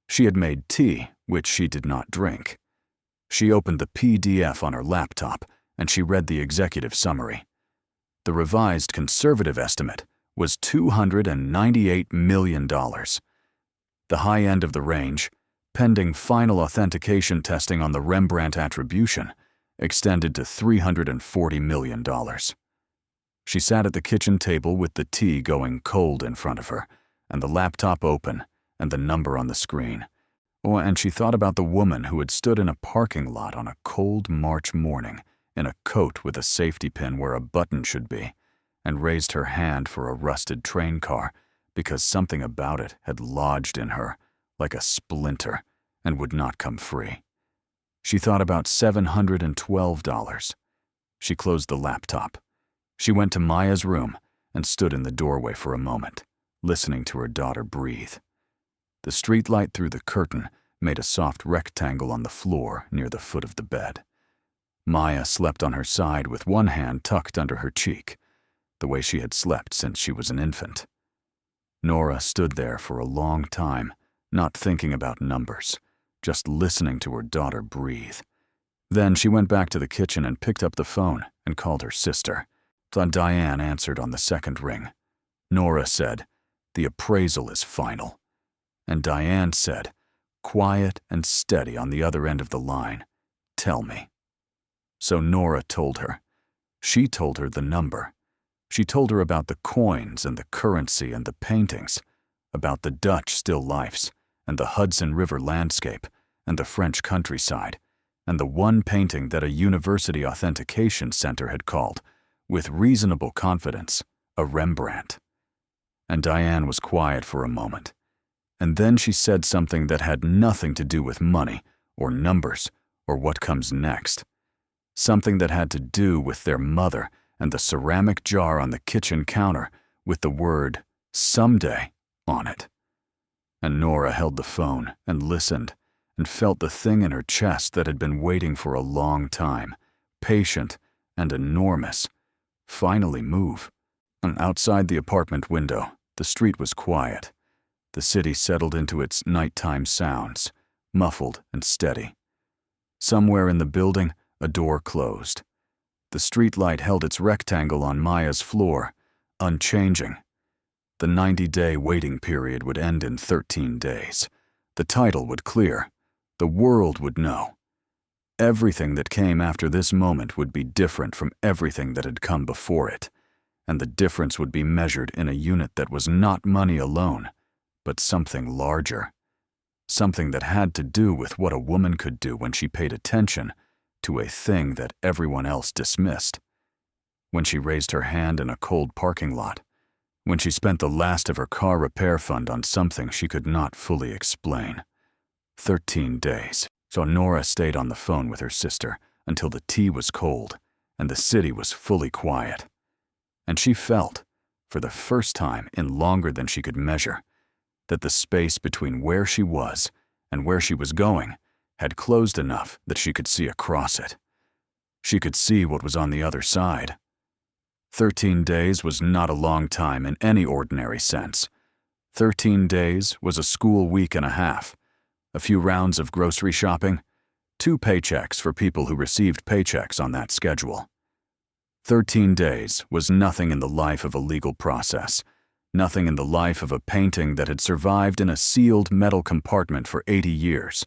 She had made tea, which she did not drink. She opened the PDF on her laptop, and she read the executive summary. The revised conservative estimate was $298 million. The high end of the range, pending final authentication testing on the Rembrandt attribution, extended to $340 million. She sat at the kitchen table with the tea going cold in front of her, and the laptop open, and the number on the screen. And she thought about the woman who had stood in a parking lot on a cold March morning, in a coat with a safety pin where a button should be, and raised her hand for a rusted train car because something about it had lodged in her, like a splinter, and would not come free. She thought about $712. She closed the laptop. She went to Maya's room and stood in the doorway for a moment, listening to her daughter breathe. The streetlight through the curtain made a soft rectangle on the floor near the foot of the bed. Maya slept on her side with one hand tucked under her cheek, the way she had slept since she was an infant. Nora stood there for a long time, not thinking about numbers, just listening to her daughter breathe. Then she went back to the kitchen and picked up the phone and called her sister. Diane answered on the second ring. Nora said, "The appraisal is final." And Diane said, quiet and steady on the other end of the line, "Tell me." So Nora told her. She told her the number. She told her about the coins and the currency and the paintings, about the Dutch still lifes and the Hudson River landscape and the French countryside, and the one painting that a university authentication center had called, with reasonable confidence, a Rembrandt. And Diane was quiet for a moment. And then she said something that had nothing to do with money or numbers or what comes next. Something that had to do with their mother and the ceramic jar on the kitchen counter with the word "someday" on it. And Nora held the phone and listened and felt the thing in her chest that had been waiting for a long time, patient and enormous, finally move. And outside the apartment window, the street was quiet. The city settled into its nighttime sounds, muffled and steady. Somewhere in the building, a door closed. The streetlight held its rectangle on Maya's floor, unchanging. The 90-day waiting period would end in 13 days. The title would clear. The world would know. Everything that came after this moment would be different from everything that had come before it, and the difference would be measured in a unit that was not money alone, but something larger. Something that had to do with what a woman could do when she paid attention to a thing that everyone else dismissed. When she raised her hand in a cold parking lot, when she spent the last of her car repair fund on something she could not fully explain. 13 days. So Nora stayed on the phone with her sister until the tea was cold and the city was fully quiet. And she felt, for the first time in longer than she could measure, that the space between where she was and where she was going had closed enough that she could see across it. She could see what was on the other side. 13 days was not a long time in any ordinary sense. 13 days was a school week and a half, a few rounds of grocery shopping, 2 paychecks for people who received paychecks on that schedule. 13 days was nothing in the life of a legal process, nothing in the life of a painting that had survived in a sealed metal compartment for 80 years,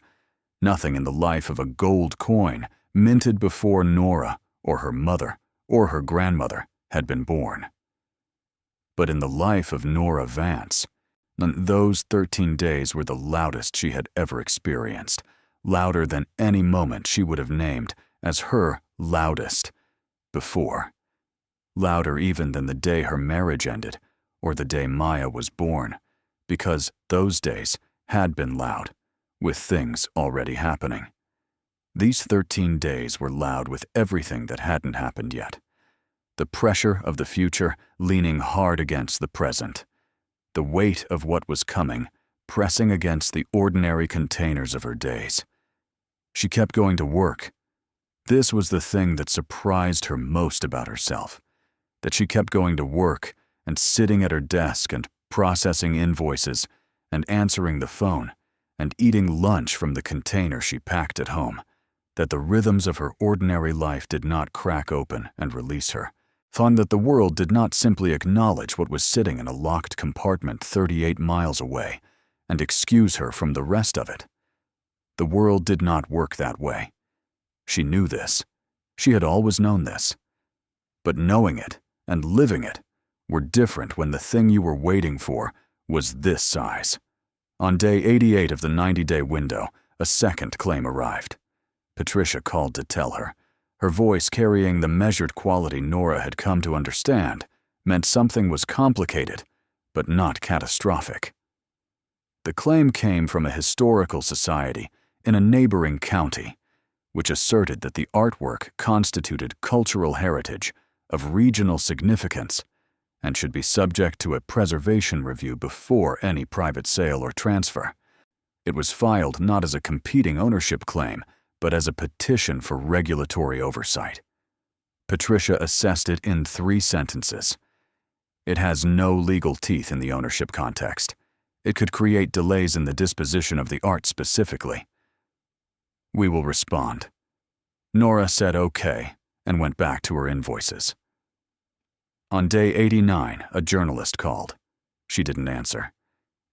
nothing in the life of a gold coin minted before Nora or her mother or her grandmother had been born. But in the life of Nora Vance, those 13 days were the loudest she had ever experienced, louder than any moment she would have named as her loudest before, louder even than the day her marriage ended or the day Maya was born, because those days had been loud, with things already happening. These 13 days were loud with everything that hadn't happened yet. The pressure of the future leaning hard against the present. The weight of what was coming pressing against the ordinary containers of her days. She kept going to work. This was the thing that surprised her most about herself, that she kept going to work and sitting at her desk and processing invoices and answering the phone and eating lunch from the container she packed at home, that the rhythms of her ordinary life did not crack open and release her, found that the world did not simply acknowledge what was sitting in a locked compartment 38 miles away and excuse her from the rest of it. The world did not work that way. She knew this. She had always known this. But knowing it and living it were different when the thing you were waiting for was this size. On day 88 of the 90-day window, a second claim arrived. Patricia called to tell her. Her voice, carrying the measured quality Nora had come to understand, meant something was complicated, but not catastrophic. The claim came from a historical society in a neighboring county, which asserted that the artwork constituted cultural heritage of regional significance and should be subject to a preservation review before any private sale or transfer. It was filed not as a competing ownership claim, but as a petition for regulatory oversight. Patricia assessed it in 3 sentences. It has no legal teeth in the ownership context. It could create delays in the disposition of the art specifically. We will respond. Nora said okay and went back to her invoices. On day 89, a journalist called. She didn't answer.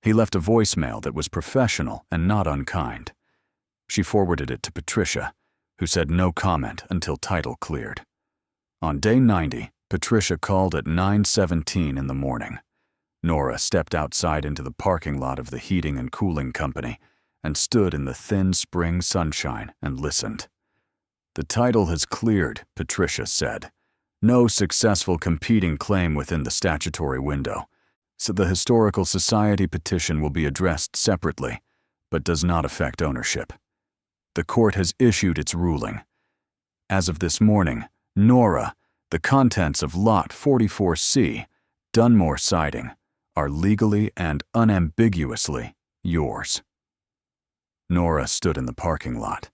He left a voicemail that was professional and not unkind. She forwarded it to Patricia, who said no comment until title cleared. On day 90, Patricia called at 9:17 in the morning. Nora stepped outside into the parking lot of the heating and cooling company and stood in the thin spring sunshine and listened. The title has cleared, Patricia said. No successful competing claim within the statutory window, so the Historical Society petition will be addressed separately, but does not affect ownership. The court has issued its ruling. As of this morning, Nora, the contents of Lot 44C, Dunmore Siding, are legally and unambiguously yours. Nora stood in the parking lot.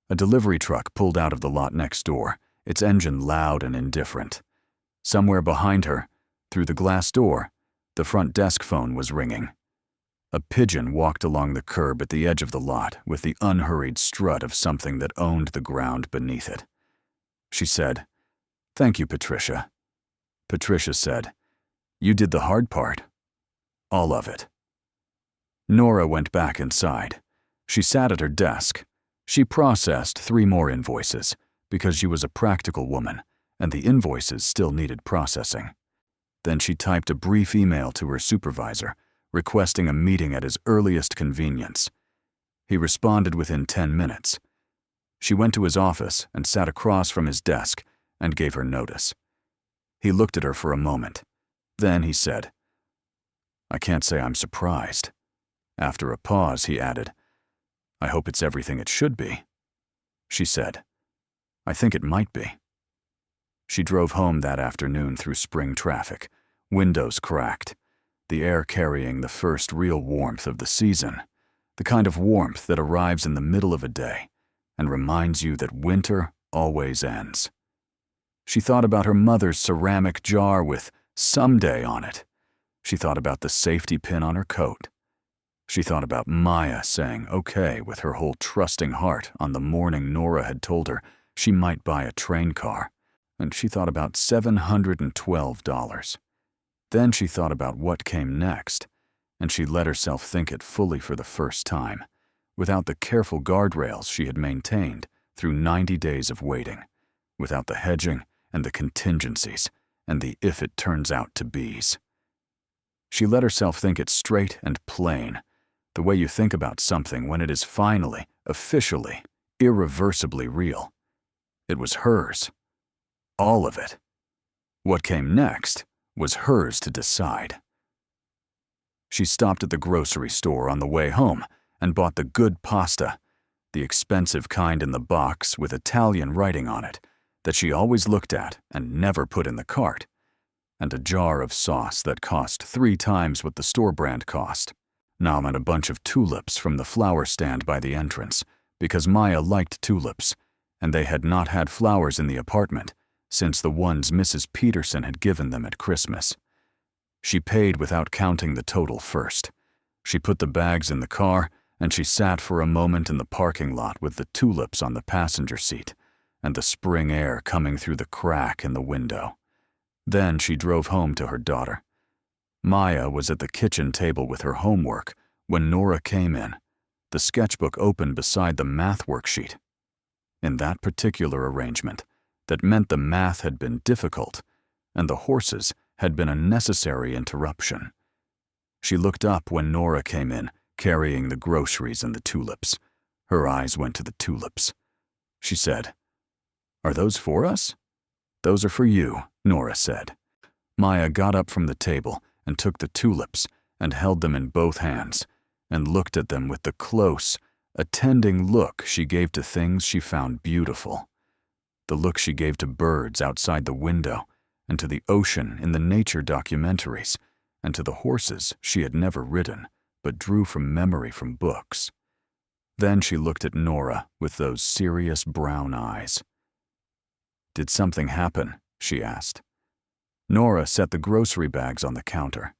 A delivery truck pulled out of the lot next door, its engine loud and indifferent. Somewhere behind her, through the glass door, the front desk phone was ringing. A pigeon walked along the curb at the edge of the lot with the unhurried strut of something that owned the ground beneath it. She said, "Thank you, Patricia." Patricia said, "You did the hard part. All of it." Nora went back inside. She sat at her desk. She processed 3 more invoices because she was a practical woman and the invoices still needed processing. Then she typed a brief email to her supervisor, requesting a meeting at his earliest convenience. He responded within 10 minutes. She went to his office and sat across from his desk and gave her notice. He looked at her for a moment. Then he said, "I can't say I'm surprised." After a pause, he added, "I hope it's everything it should be." She said, "I think it might be." She drove home that afternoon through spring traffic, windows cracked, the air carrying the first real warmth of the season, the kind of warmth that arrives in the middle of a day and reminds you that winter always ends. She thought about her mother's ceramic jar with "someday" on it. She thought about the safety pin on her coat. She thought about Maya saying okay with her whole trusting heart on the morning Nora had told her she might buy a train car, and she thought about $712. Then she thought about what came next, and she let herself think it fully for the first time, without the careful guardrails she had maintained through 90 days of waiting, without the hedging and the contingencies and the if it turns out to be's. She let herself think it straight and plain, the way you think about something when it is finally, officially, irreversibly real. It was hers. All of it. What came next was hers to decide. She stopped at the grocery store on the way home and bought the good pasta, the expensive kind in the box with Italian writing on it that she always looked at and never put in the cart, and a jar of sauce that cost 3 times what the store brand cost. And a bunch of tulips from the flower stand by the entrance, because Maya liked tulips, and they had not had flowers in the apartment since the ones Mrs. Peterson had given them at Christmas. She paid without counting the total first. She put the bags in the car, and she sat for a moment in the parking lot with the tulips on the passenger seat and the spring air coming through the crack in the window. Then she drove home to her daughter. Maya was at the kitchen table with her homework when Nora came in, the sketchbook open beside the math worksheet. In that particular arrangement, that meant the math had been difficult, and the horses had been a necessary interruption. She looked up when Nora came in, carrying the groceries and the tulips. Her eyes went to the tulips. She said, "Are those for us?" "Those are for you," Nora said. Maya got up from the table and took the tulips and held them in both hands and looked at them with the close, attending look she gave to things she found beautiful. The look she gave to birds outside the window and to the ocean in the nature documentaries and to the horses she had never ridden but drew from memory from books. Then she looked at Nora with those serious brown eyes. "Did something happen?" she asked. Nora set the grocery bags on the counter.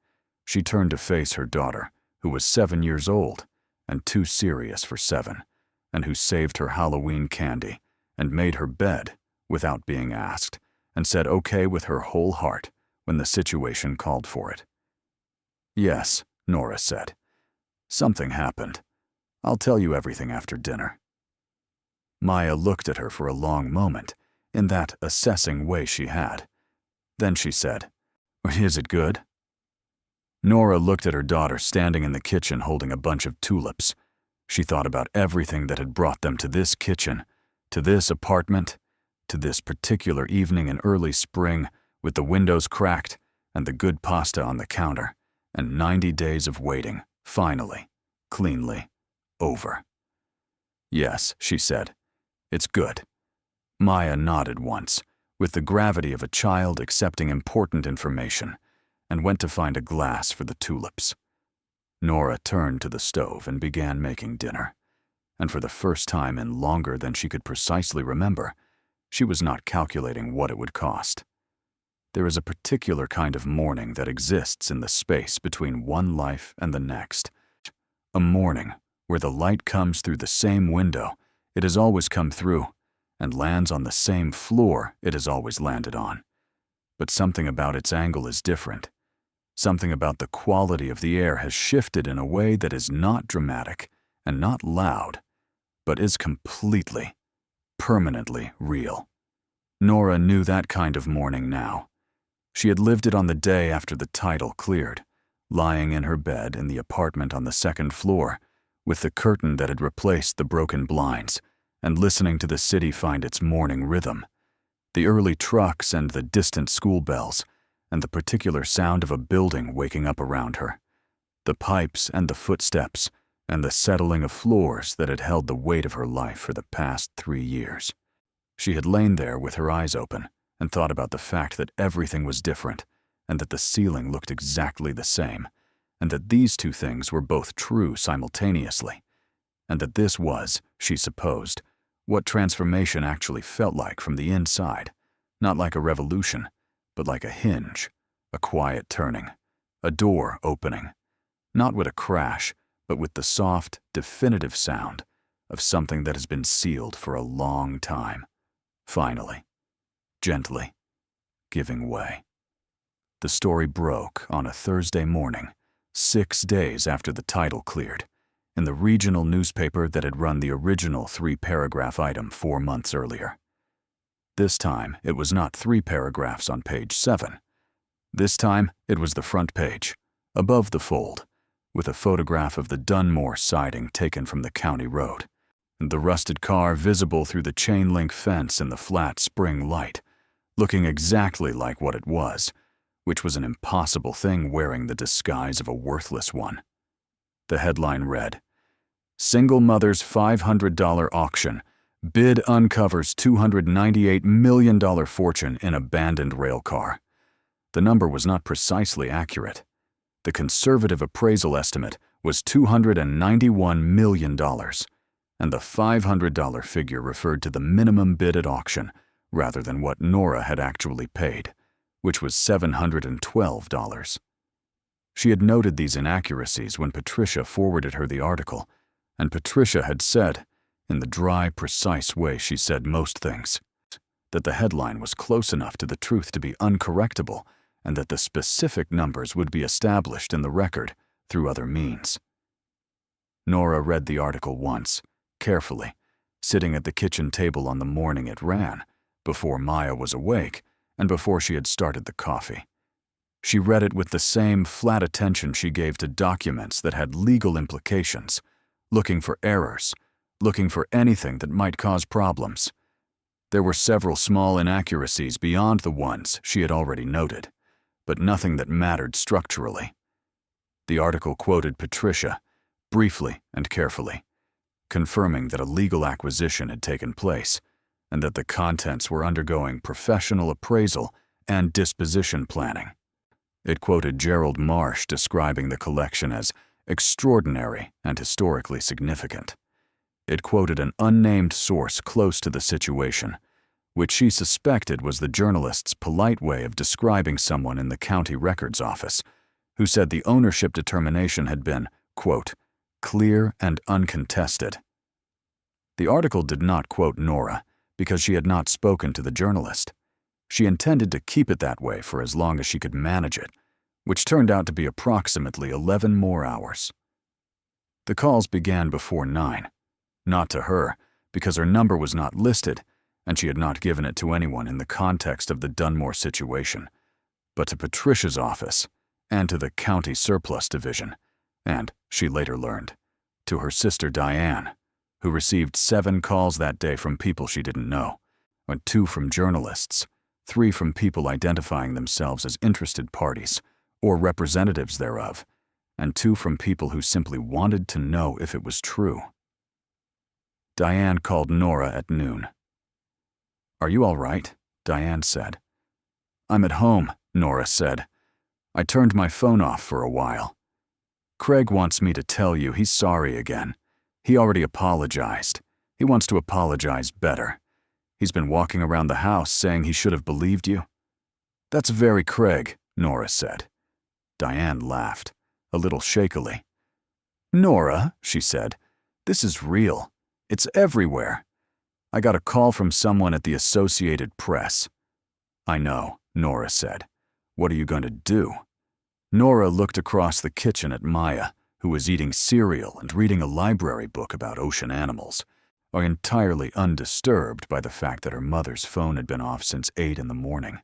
She turned to face her daughter, who was 7 years old and too serious for 7, and who saved her Halloween candy and made her bed without being asked, and said okay with her whole heart when the situation called for it. "Yes," Nora said. "Something happened. I'll tell you everything after dinner." Maya looked at her for a long moment in that assessing way she had. Then she said, "Is it good?" Nora looked at her daughter standing in the kitchen holding a bunch of tulips. She thought about everything that had brought them to this kitchen, to this apartment, to this particular evening in early spring with the windows cracked and the good pasta on the counter, and 90 days of waiting, finally, cleanly, over. "Yes," she said, "it's good." Maya nodded once, with the gravity of a child accepting important information, and went to find a glass for the tulips. Nora turned to the stove and began making dinner, and for the first time in longer than she could precisely remember, she was not calculating what it would cost. There is a particular kind of mourning that exists in the space between one life and the next. A mourning where the light comes through the same window it has always come through, and lands on the same floor it has always landed on. But something about its angle is different. Something about the quality of the air has shifted in a way that is not dramatic and not loud, but is completely, permanently real. Nora knew that kind of mourning now. She had lived it on the day after the title cleared, lying in her bed in the apartment on the 2nd floor, with the curtain that had replaced the broken blinds, and listening to the city find its morning rhythm, the early trucks and the distant school bells, and the particular sound of a building waking up around her, the pipes and the footsteps, and the settling of floors that had held the weight of her life for the past 3 years. She had lain there with her eyes open and thought about the fact that everything was different, and that the ceiling looked exactly the same, and that these two things were both true simultaneously, and that this was, she supposed, what transformation actually felt like from the inside, not like a revolution, but like a hinge, a quiet turning, a door opening, not with a crash, but with the soft, definitive sound of something that has been sealed for a long time, finally, gently, giving way. The story broke on a Thursday morning, 6 days after the title cleared, in the regional newspaper that had run the original 3-paragraph item 4 months earlier. This time, it was not 3 paragraphs on page 7. This time, it was the front page, above the fold, with a photograph of the Dunmore siding taken from the county road, and the rusted car visible through the chain-link fence in the flat spring light, looking exactly like what it was, which was an impossible thing wearing the disguise of a worthless one. The headline read, "Single Mother's $500 Auction. Bid uncovers $298 million fortune in abandoned railcar." The number was not precisely accurate. The conservative appraisal estimate was $291 million, and the $500 figure referred to the minimum bid at auction rather than what Nora had actually paid, which was $712. She had noted these inaccuracies when Patricia forwarded her the article, and Patricia had said, in the dry, precise way she said most things, that the headline was close enough to the truth to be uncorrectable and that the specific numbers would be established in the record through other means. Nora read the article once, carefully, sitting at the kitchen table on the morning it ran, before Maya was awake and before she had started the coffee. She read it with the same flat attention she gave to documents that had legal implications, looking for errors, looking for anything that might cause problems. There were several small inaccuracies beyond the ones she had already noted, but nothing that mattered structurally. The article quoted Patricia, briefly and carefully, confirming that a legal acquisition had taken place and that the contents were undergoing professional appraisal and disposition planning. It quoted Gerald Marsh describing the collection as extraordinary and historically significant. It quoted an unnamed source close to the situation, which she suspected was the journalist's polite way of describing someone in the county records office, who said the ownership determination had been, quote, clear and uncontested. The article did not quote Nora because she had not spoken to the journalist. She intended to keep it that way for as long as she could manage it, which turned out to be approximately 11 more hours. The calls began before 9, not to her, because her number was not listed, and she had not given it to anyone in the context of the Dunmore situation, but to Patricia's office, and to the county surplus division, and, she later learned, to her sister Diane, who received 7 calls that day from people she didn't know, and 2 from journalists, 3 from people identifying themselves as interested parties, or representatives thereof, and 2 from people who simply wanted to know if it was true. Diane called Nora at noon. "Are you all right?" Diane said. "I'm at home," Nora said. "I turned my phone off for a while. Craig wants me to tell you he's sorry again. He already apologized. He wants to apologize better. He's been walking around the house saying he should have believed you." "That's very Craig," Nora said. Diane laughed, a little shakily. "Nora," she said, "this is real. It's everywhere. I got a call from someone at the Associated Press." "I know," Nora said. "What are you going to do?" Nora looked across the kitchen at Maya, who was eating cereal and reading a library book about ocean animals, entirely undisturbed by the fact that her mother's phone had been off since 8 in the morning,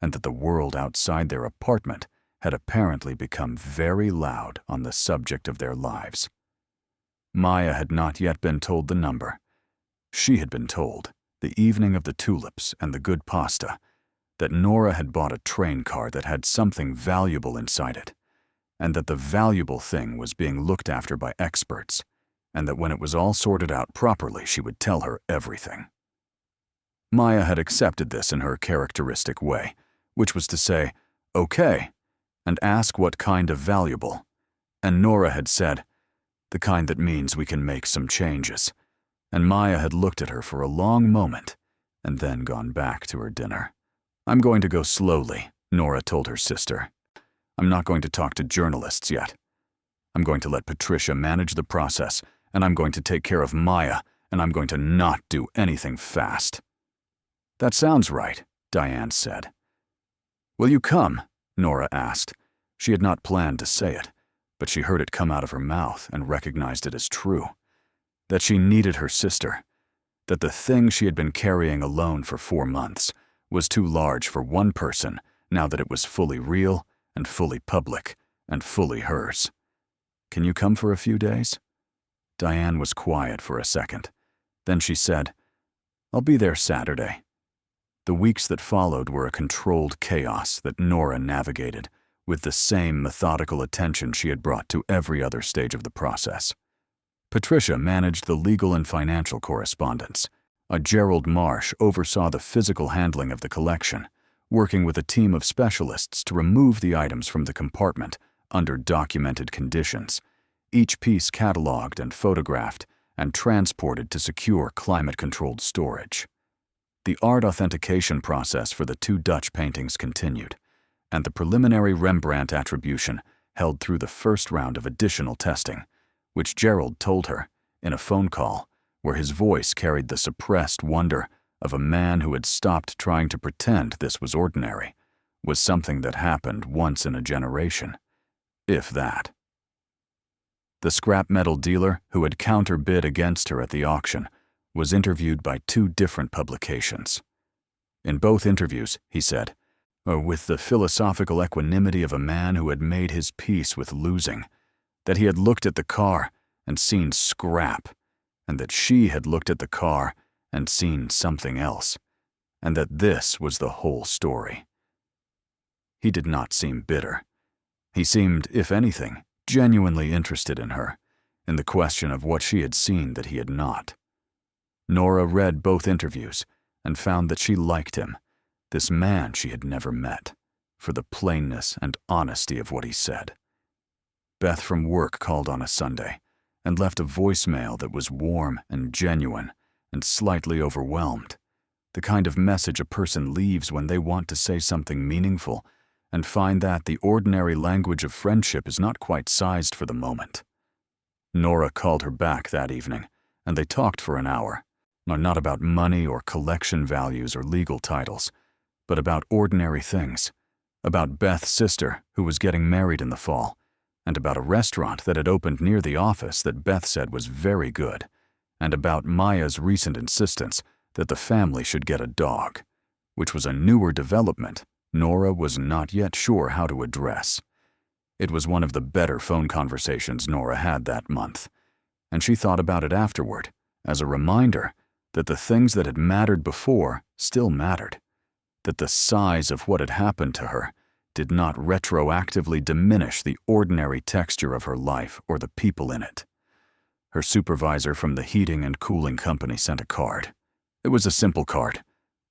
and that the world outside their apartment had apparently become very loud on the subject of their lives. Maya had not yet been told the number. She had been told, the evening of the tulips and the good pasta, that Nora had bought a train car that had something valuable inside it, and that the valuable thing was being looked after by experts, and that when it was all sorted out properly, she would tell her everything. Maya had accepted this in her characteristic way, which was to say, "Okay," and ask what kind of valuable, and Nora had said, "The kind that means we can make some changes," and Maya had looked at her for a long moment and then gone back to her dinner. "I'm going to go slowly," Nora told her sister. "I'm not going to talk to journalists yet. I'm going to let Patricia manage the process, and I'm going to take care of Maya, and I'm going to not do anything fast." "That sounds right," Diane said. "Will you come?" Nora asked. She had not planned to say it, but she heard it come out of her mouth and recognized it as true. That she needed her sister. That the thing she had been carrying alone for 4 months was too large for one person now that it was fully real and fully public and fully hers. "Can you come for a few days?" Diane was quiet for a second. Then she said, "I'll be there Saturday." The weeks that followed were a controlled chaos that Nora navigated with the same methodical attention she had brought to every other stage of the process. Patricia managed the legal and financial correspondence. Gerald Marsh oversaw the physical handling of the collection, working with a team of specialists to remove the items from the compartment under documented conditions, each piece cataloged and photographed and transported to secure climate-controlled storage. The art authentication process for the 2 Dutch paintings continued, and the preliminary Rembrandt attribution held through the first round of additional testing, which Gerald told her in a phone call where his voice carried the suppressed wonder of a man who had stopped trying to pretend this was ordinary, was something that happened once in a generation, if that. The scrap metal dealer who had counterbid against her at the auction was interviewed by 2 different publications. In both interviews, he said, with the philosophical equanimity of a man who had made his peace with losing, that he had looked at the car and seen scrap, and that she had looked at the car and seen something else, and that this was the whole story. He did not seem bitter. He seemed, if anything, genuinely interested in her, in the question of what she had seen that he had not. Nora read both interviews and found that she liked him, this man she had never met, for the plainness and honesty of what he said. Beth from work called on a Sunday and left a voicemail that was warm and genuine and slightly overwhelmed, the kind of message a person leaves when they want to say something meaningful and find that the ordinary language of friendship is not quite sized for the moment. Nora called her back that evening, and they talked for an hour, not about money or collection values or legal titles, but about ordinary things, about Beth's sister who was getting married in the fall, and about a restaurant that had opened near the office that Beth said was very good, and about Maya's recent insistence that the family should get a dog, which was a newer development Nora was not yet sure how to address. It was one of the better phone conversations Nora had that month, and she thought about it afterward as a reminder that the things that had mattered before still mattered, that the size of what had happened to her did not retroactively diminish the ordinary texture of her life or the people in it. Her supervisor from the heating and cooling company sent a card. It was a simple card,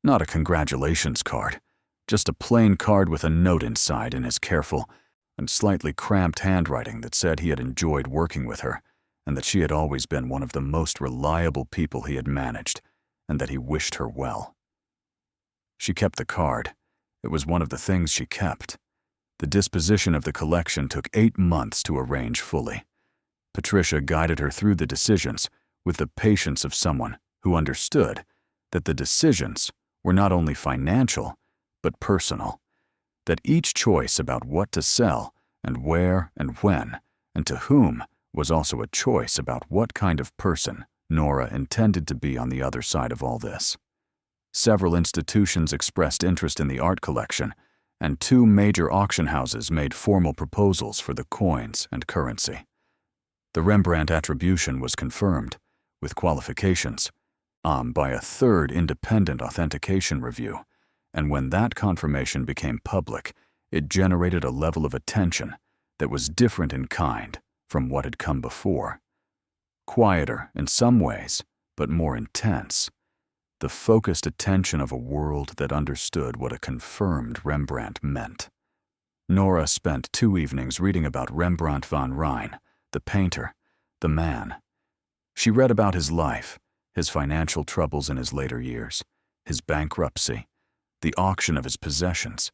not a congratulations card, just a plain card with a note inside in his careful and slightly cramped handwriting that said he had enjoyed working with her and that she had always been one of the most reliable people he had managed and that he wished her well. She kept the card. It was one of the things she kept. The disposition of the collection took 8 months to arrange fully. Patricia guided her through the decisions with the patience of someone who understood that the decisions were not only financial, but personal, that each choice about what to sell and where and when and to whom was also a choice about what kind of person Nora intended to be on the other side of all this. Several institutions expressed interest in the art collection, and 2 major auction houses made formal proposals for the coins and currency. The Rembrandt attribution was confirmed, with qualifications, by a 3rd independent authentication review, and when that confirmation became public, it generated a level of attention that was different in kind from what had come before. Quieter in some ways, but more intense. The focused attention of a world that understood what a confirmed Rembrandt meant. Nora spent 2 evenings reading about Rembrandt van Rijn, the painter, the man. She read about his life, his financial troubles in his later years, his bankruptcy, the auction of his possessions,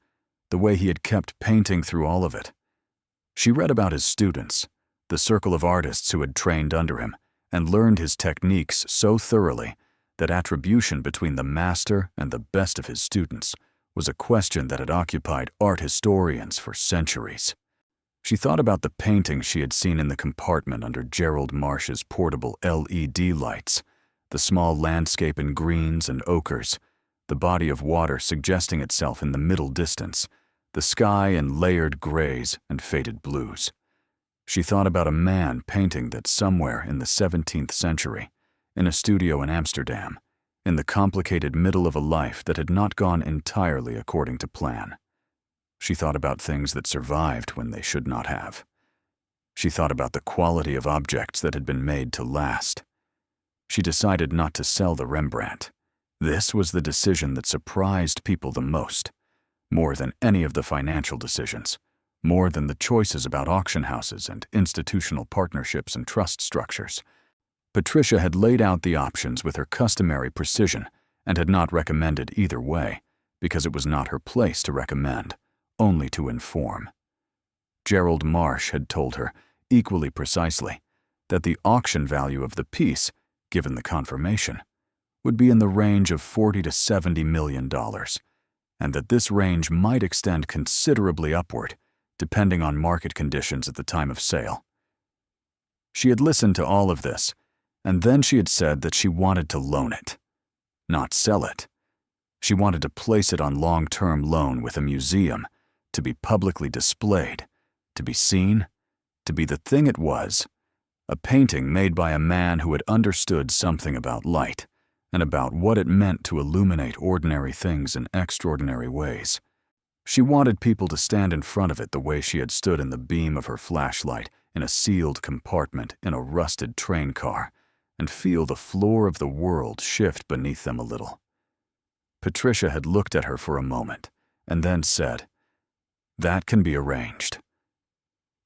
the way he had kept painting through all of it. She read about his students, the circle of artists who had trained under him and learned his techniques so thoroughly that attribution between the master and the best of his students was a question that had occupied art historians for centuries. She thought about the paintings she had seen in the compartment under Gerald Marsh's portable LED lights, the small landscape in greens and ochres, the body of water suggesting itself in the middle distance, the sky in layered grays and faded blues. She thought about a man painting that somewhere in the 17th century, in a studio in Amsterdam, in the complicated middle of a life that had not gone entirely according to plan. She thought about things that survived when they should not have. She thought about the quality of objects that had been made to last. She decided not to sell the Rembrandt. This was the decision that surprised people the most, more than any of the financial decisions, more than the choices about auction houses and institutional partnerships and trust structures. Patricia had laid out the options with her customary precision and had not recommended either way, because it was not her place to recommend, only to inform. Gerald Marsh had told her, equally precisely, that the auction value of the piece, given the confirmation, would be in the range of $40 to $70 million, and that this range might extend considerably upward, depending on market conditions at the time of sale. She had listened to all of this, and then she had said that she wanted to loan it, not sell it. She wanted to place it on long-term loan with a museum, to be publicly displayed, to be seen, to be the thing it was, a painting made by a man who had understood something about light and about what it meant to illuminate ordinary things in extraordinary ways. She wanted people to stand in front of it the way she had stood in the beam of her flashlight in a sealed compartment in a rusted train car, and feel the floor of the world shift beneath them a little. Patricia had looked at her for a moment, and then said, "That can be arranged."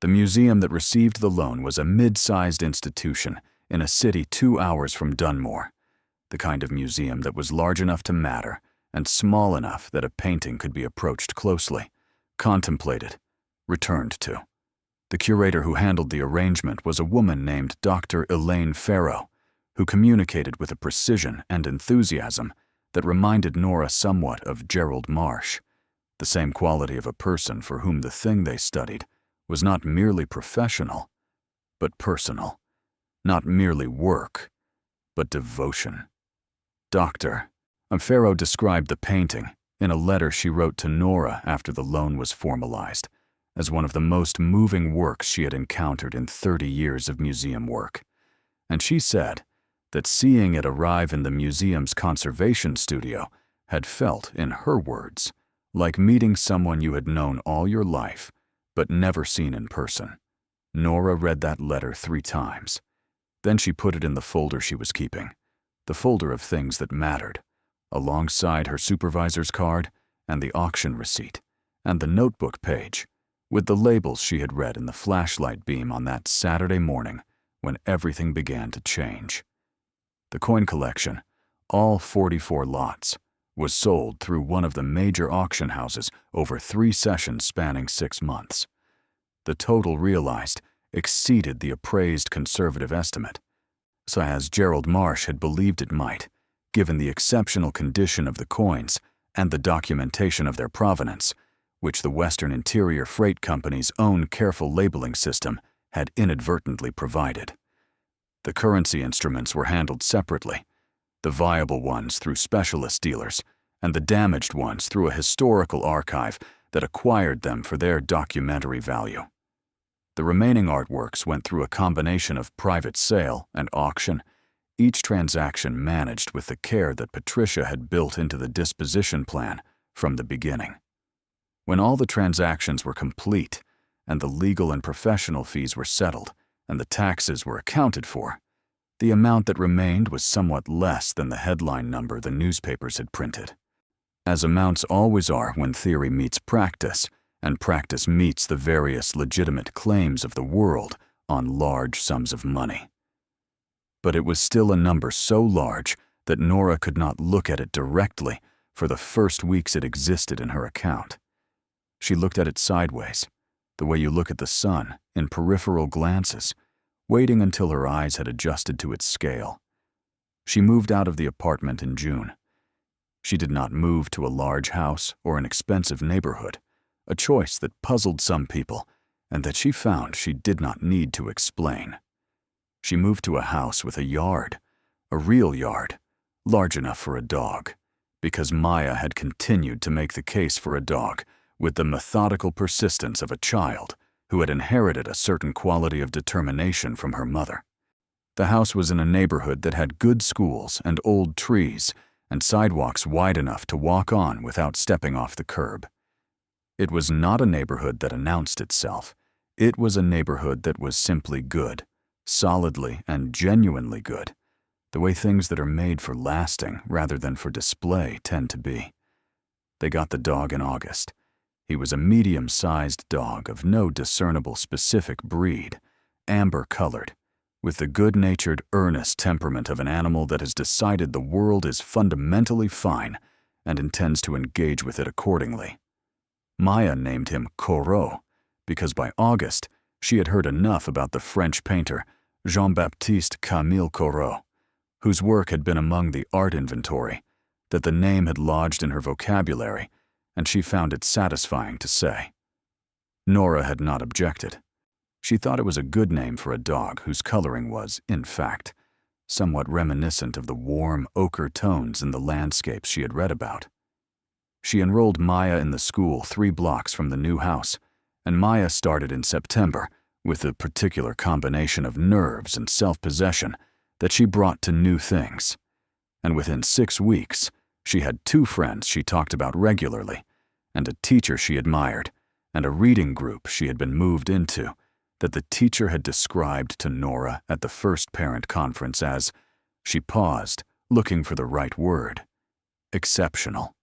The museum that received the loan was a mid-sized institution in a city 2 hours from Dunmore, the kind of museum that was large enough to matter and small enough that a painting could be approached closely, contemplated, returned to. The curator who handled the arrangement was a woman named Dr. Elaine Farrow, who communicated with a precision and enthusiasm that reminded Nora somewhat of Gerald Marsh, the same quality of a person for whom the thing they studied was not merely professional, but personal, not merely work, but devotion. Dr. Farrow described the painting, in a letter she wrote to Nora after the loan was formalized, as one of the most moving works she had encountered in 30 years of museum work. And she said that seeing it arrive in the museum's conservation studio had felt, in her words, like meeting someone you had known all your life, but never seen in person. Nora read that letter 3 times. Then she put it in the folder she was keeping, the folder of things that mattered, alongside her supervisor's card and the auction receipt and the notebook page, with the labels she had read in the flashlight beam on that Saturday morning when everything began to change. The coin collection, all 44 lots, was sold through one of the major auction houses over 3 sessions spanning 6 months. The total realized exceeded the appraised conservative estimate, so as Gerald Marsh had believed it might, given the exceptional condition of the coins and the documentation of their provenance, which the Western Interior Freight Company's own careful labeling system had inadvertently provided. The currency instruments were handled separately, the viable ones through specialist dealers, and the damaged ones through a historical archive that acquired them for their documentary value. The remaining artworks went through a combination of private sale and auction, each transaction managed with the care that Patricia had built into the disposition plan from the beginning. When all the transactions were complete, and the legal and professional fees were settled, and the taxes were accounted for, the amount that remained was somewhat less than the headline number the newspapers had printed. As amounts always are when theory meets practice, and practice meets the various legitimate claims of the world on large sums of money. But it was still a number so large that Nora could not look at it directly for the first weeks it existed in her account. She looked at it sideways, the way you look at the sun, in peripheral glances, waiting until her eyes had adjusted to its scale. She moved out of the apartment in June. She did not move to a large house or an expensive neighborhood, a choice that puzzled some people and that she found she did not need to explain. She moved to a house with a yard, a real yard, large enough for a dog, because Maya had continued to make the case for a dog with the methodical persistence of a child who had inherited a certain quality of determination from her mother. The house was in a neighborhood that had good schools and old trees and sidewalks wide enough to walk on without stepping off the curb. It was not a neighborhood that announced itself. It was a neighborhood that was simply good, solidly and genuinely good, the way things that are made for lasting rather than for display tend to be. They got the dog in August. He was a medium-sized dog of no discernible specific breed, amber-colored, with the good-natured, earnest temperament of an animal that has decided the world is fundamentally fine and intends to engage with it accordingly. Maya named him Corot, because by August she had heard enough about the French painter Jean-Baptiste Camille Corot, whose work had been among the art inventory, that the name had lodged in her vocabulary, and she found it satisfying to say. Nora had not objected. She thought it was a good name for a dog whose coloring was, in fact, somewhat reminiscent of the warm ochre tones in the landscapes she had read about. She enrolled Maya in the school 3 blocks from the new house, and Maya started in September with a particular combination of nerves and self-possession that she brought to new things. And within 6 weeks, she had 2 friends she talked about regularly, and a teacher she admired, and a reading group she had been moved into that the teacher had described to Nora at the first parent conference as, she paused, looking for the right word, exceptional.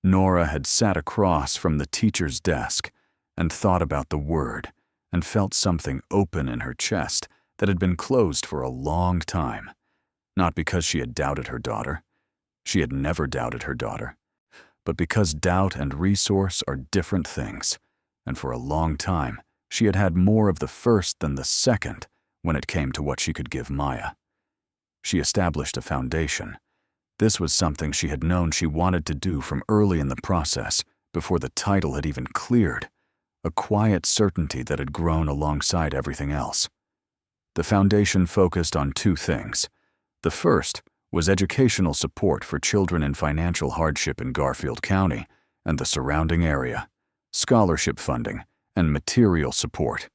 Nora had sat across from the teacher's desk and thought about the word and felt something open in her chest that had been closed for a long time, not because she had doubted her daughter. She had never doubted her daughter, but because doubt and resource are different things, and for a long time she had had more of the first than the second when it came to what she could give Maya. She established a foundation. This was something she had known she wanted to do from early in the process, before the title had even cleared, a quiet certainty that had grown alongside everything else. The foundation focused on 2 things. The first was educational support for children in financial hardship in Garfield County and the surrounding area, scholarship funding, and material support,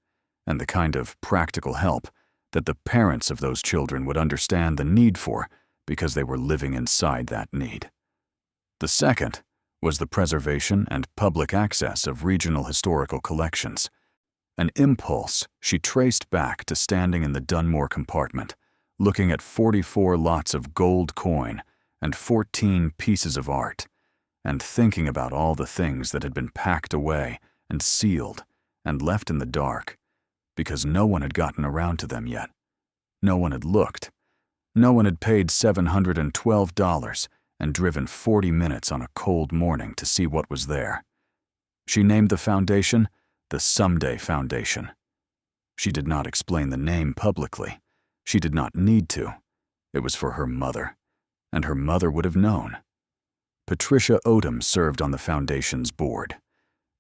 and the kind of practical help that the parents of those children would understand the need for because they were living inside that need. The second was the preservation and public access of regional historical collections, an impulse she traced back to standing in the Dunmore compartment, looking at 44 lots of gold coin and 14 pieces of art, and thinking about all the things that had been packed away and sealed and left in the dark because no one had gotten around to them yet. No one had looked. No one had paid $712 and driven 40 minutes on a cold morning to see what was there. She named the foundation the Someday Foundation. She did not explain the name publicly. She did not need to. It was for her mother, and her mother would have known. Patricia Odom served on the foundation's board.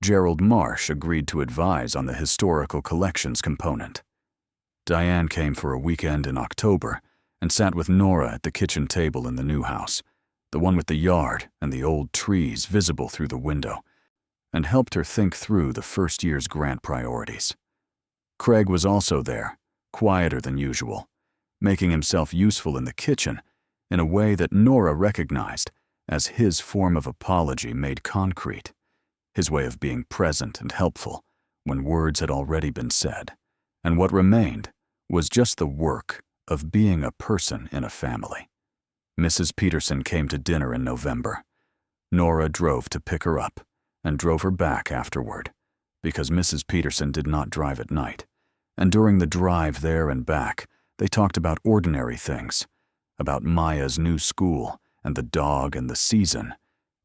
Gerald Marsh agreed to advise on the historical collections component. Diane came for a weekend in October and sat with Nora at the kitchen table in the new house, the one with the yard and the old trees visible through the window, and helped her think through the first year's grant priorities. Craig was also there, quieter than usual, making himself useful in the kitchen in a way that Nora recognized as his form of apology made concrete, his way of being present and helpful when words had already been said, and what remained was just the work of being a person in a family. Mrs. Peterson came to dinner in November. Nora drove to pick her up and drove her back afterward, because Mrs. Peterson did not drive at night, and during the drive there and back, they talked about ordinary things, about Maya's new school and the dog and the season,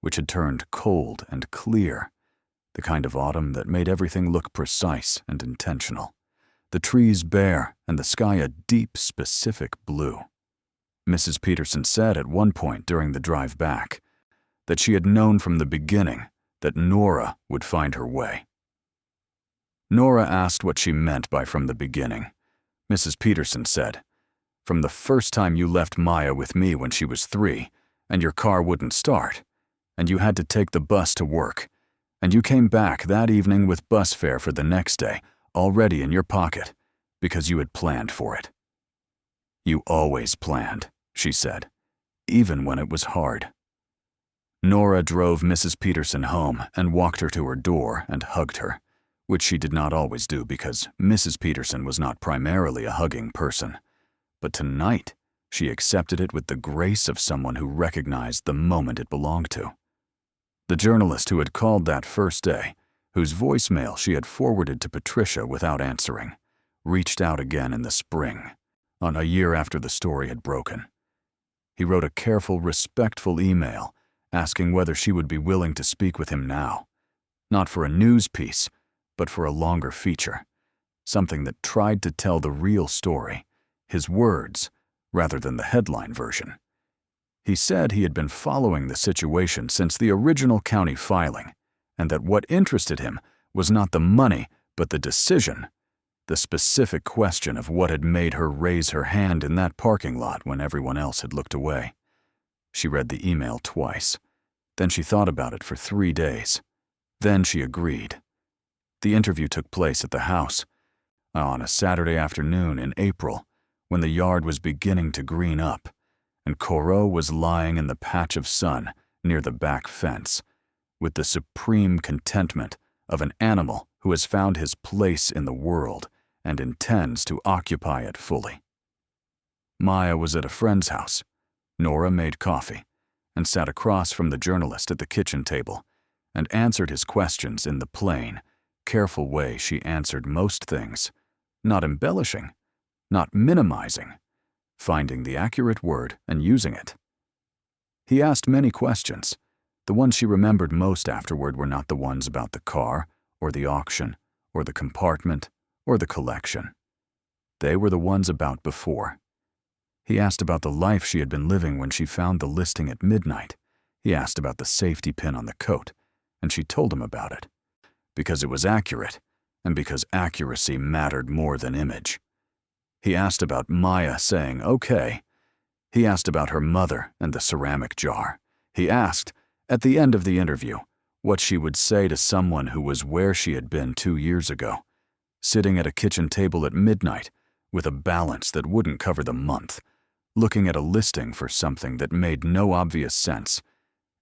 which had turned cold and clear, the kind of autumn that made everything look precise and intentional, the trees bare and the sky a deep, specific blue. Mrs. Peterson said at one point during the drive back that she had known from the beginning that Nora would find her way. Nora asked what she meant by from the beginning. Mrs. Peterson said, "From the first time you left Maya with me when she was 3, and your car wouldn't start, and you had to take the bus to work, and you came back that evening with bus fare for the next day, already in your pocket, because you had planned for it." "You always planned," she said. even when it was hard. Nora drove Mrs. Peterson home and walked her to her door and hugged her, which she did not always do because Mrs. Peterson was not primarily a hugging person. But tonight, she accepted it with the grace of someone who recognized the moment it belonged to. The journalist who had called that first day, whose voicemail she had forwarded to Patricia without answering, reached out again in the spring, on a year after the story had broken. He wrote a careful, respectful email asking whether she would be willing to speak with him now, not for a news piece, but for a longer feature, something that tried to tell the real story, his words, rather than the headline version. He said he had been following the situation since the original county filing, and that what interested him was not the money, but the decision, the specific question of what had made her raise her hand in that parking lot when everyone else had looked away. She read the email twice. Then she thought about it for 3 days. Then she agreed. The interview took place at the house on a Saturday afternoon in April, when the yard was beginning to green up, and Corot was lying in the patch of sun near the back fence, with the supreme contentment of an animal who has found his place in the world and intends to occupy it fully. Maya was at a friend's house. Nora made coffee and sat across from the journalist at the kitchen table and answered his questions in the plain, careful way she answered most things, not embellishing, not minimizing, finding the accurate word and using it. He asked many questions. The ones she remembered most afterward were not the ones about the car, or the auction, or the compartment, or the collection. They were the ones about before. He asked about the life she had been living when she found the listing at midnight. He asked about the safety pin on the coat, and she told him about it, because it was accurate, and because accuracy mattered more than image. He asked about Maya saying, "Okay." He asked about her mother and the ceramic jar. He asked, at the end of the interview, what she would say to someone who was where she had been 2 years ago, sitting at a kitchen table at midnight with a balance that wouldn't cover the month, looking at a listing for something that made no obvious sense,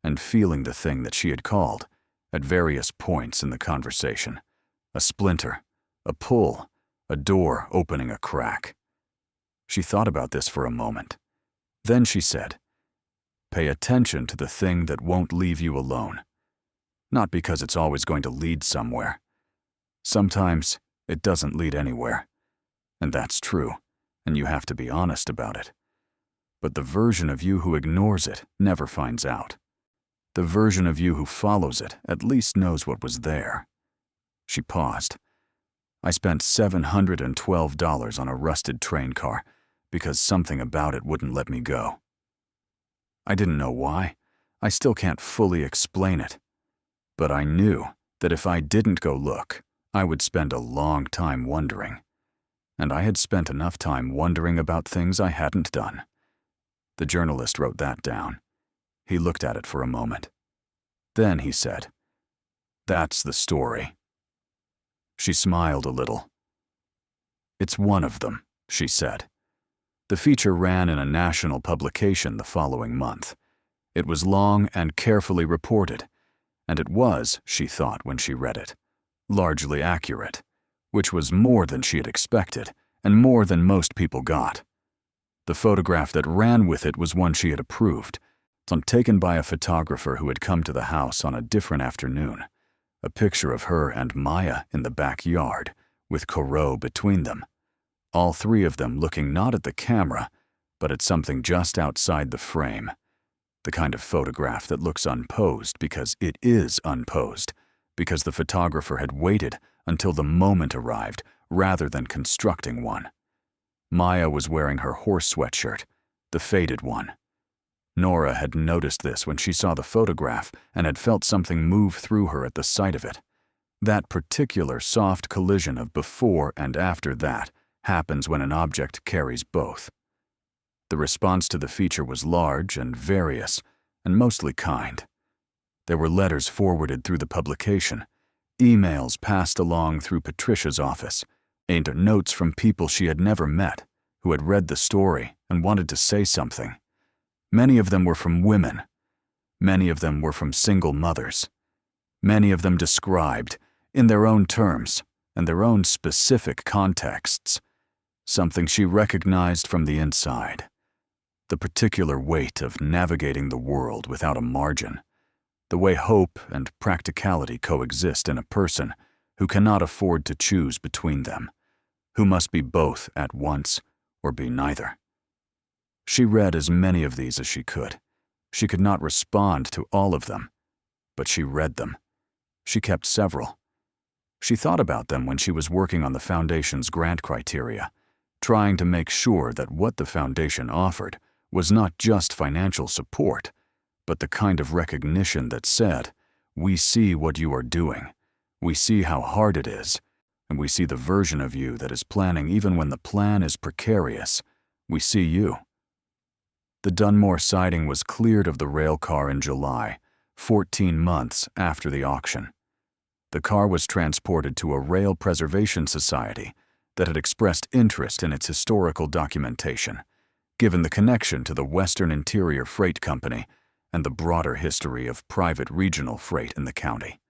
and feeling the thing that she had called, at various points in the conversation, a splinter, a pull, a door opening a crack. She thought about this for a moment. Then she said, "Pay attention to the thing that won't leave you alone. Not because it's always going to lead somewhere. Sometimes it doesn't lead anywhere. And that's true, and you have to be honest about it. But the version of you who ignores it never finds out. The version of you who follows it at least knows what was there." She paused. "I spent $712 on a rusted train car because something about it wouldn't let me go. I didn't know why. I still can't fully explain it. But I knew that if I didn't go look, I would spend a long time wondering. And I had spent enough time wondering about things I hadn't done." The journalist wrote that down. He looked at it for a moment. Then he said, "That's the story." She smiled a little. "It's one of them," she said. The feature ran in a national publication the following month. It was long and carefully reported, and it was, she thought when she read it, largely accurate, which was more than she had expected and more than most people got. The photograph that ran with it was one she had approved, taken by a photographer who had come to the house on a different afternoon, a picture of her and Maya in the backyard, with Corot between them, all three of them looking not at the camera, but at something just outside the frame, the kind of photograph that looks unposed because it is unposed, because the photographer had waited until the moment arrived rather than constructing one. Maya was wearing her horse sweatshirt, the faded one. Nora had noticed this when she saw the photograph and had felt something move through her at the sight of it. That particular soft collision of before and after that happens when an object carries both. The response to the feature was large and various, and mostly kind. There were letters forwarded through the publication, emails passed along through Patricia's office, and notes from people she had never met, who had read the story and wanted to say something. Many of them were from women. Many of them were from single mothers. Many of them described, in their own terms and their own specific contexts, something she recognized from the inside. The particular weight of navigating the world without a margin. The way hope and practicality coexist in a person who cannot afford to choose between them, who must be both at once or be neither. She read as many of these as she could. She could not respond to all of them, but she read them. She kept several. She thought about them when she was working on the Foundation's grant criteria, trying to make sure that what the Foundation offered was not just financial support, but the kind of recognition that said, "We see what you are doing. We see how hard it is, and we see the version of you that is planning even when the plan is precarious. We see you." The Dunmore siding was cleared of the rail car in July, 14 months after the auction. The car was transported to a rail preservation society that had expressed interest in its historical documentation, given the connection to the Western Interior Freight Company and the broader history of private regional freight in the county.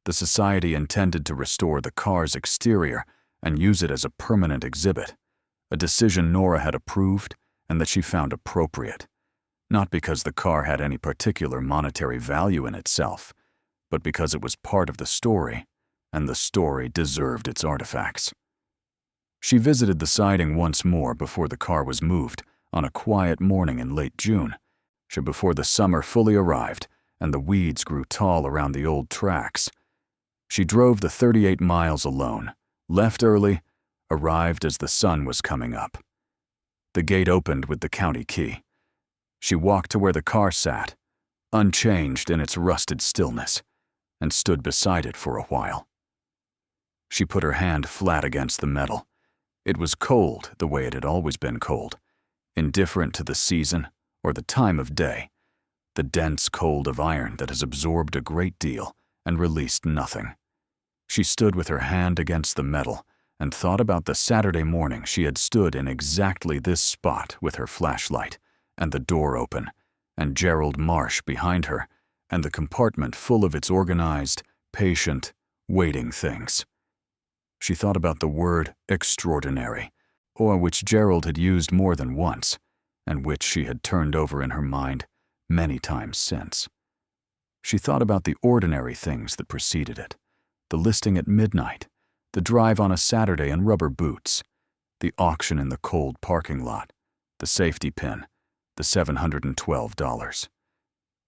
The society intended to restore the car's exterior and use it as a permanent exhibit, a decision Nora had approved and that she found appropriate, not because the car had any particular monetary value in itself, but because it was part of the story, and the story deserved its artifacts. She visited the siding once more before the car was moved, on a quiet morning in late June, before the summer fully arrived and the weeds grew tall around the old tracks. She drove the 38 miles alone, left early, arrived as the sun was coming up. The gate opened with the county key. She walked to where the car sat, unchanged in its rusted stillness, and stood beside it for a while. She put her hand flat against the metal. It was cold the way it had always been cold, indifferent to the season or the time of day, the dense cold of iron that has absorbed a great deal and released nothing. She stood with her hand against the metal and thought about the Saturday morning she had stood in exactly this spot with her flashlight and the door open, and Gerald Marsh behind her, and the compartment full of its organized, patient, waiting things. She thought about the word extraordinary, or which Gerald had used more than once, and which she had turned over in her mind many times since. She thought about the ordinary things that preceded it, the listing at midnight, the drive on a Saturday in rubber boots, the auction in the cold parking lot, the safety pin, the $712.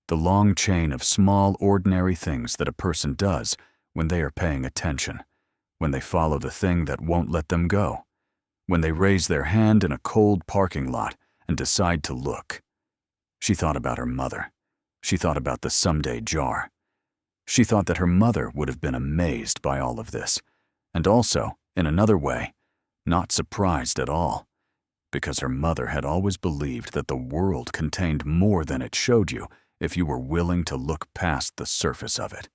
The long chain of small, ordinary things that a person does when they are paying attention, when they follow the thing that won't let them go, when they raise their hand in a cold parking lot and decide to look. She thought about her mother. She thought about the someday jar. She thought that her mother would have been amazed by all of this, and also, in another way, not surprised at all, because her mother had always believed that the world contained more than it showed you if you were willing to look past the surface of it.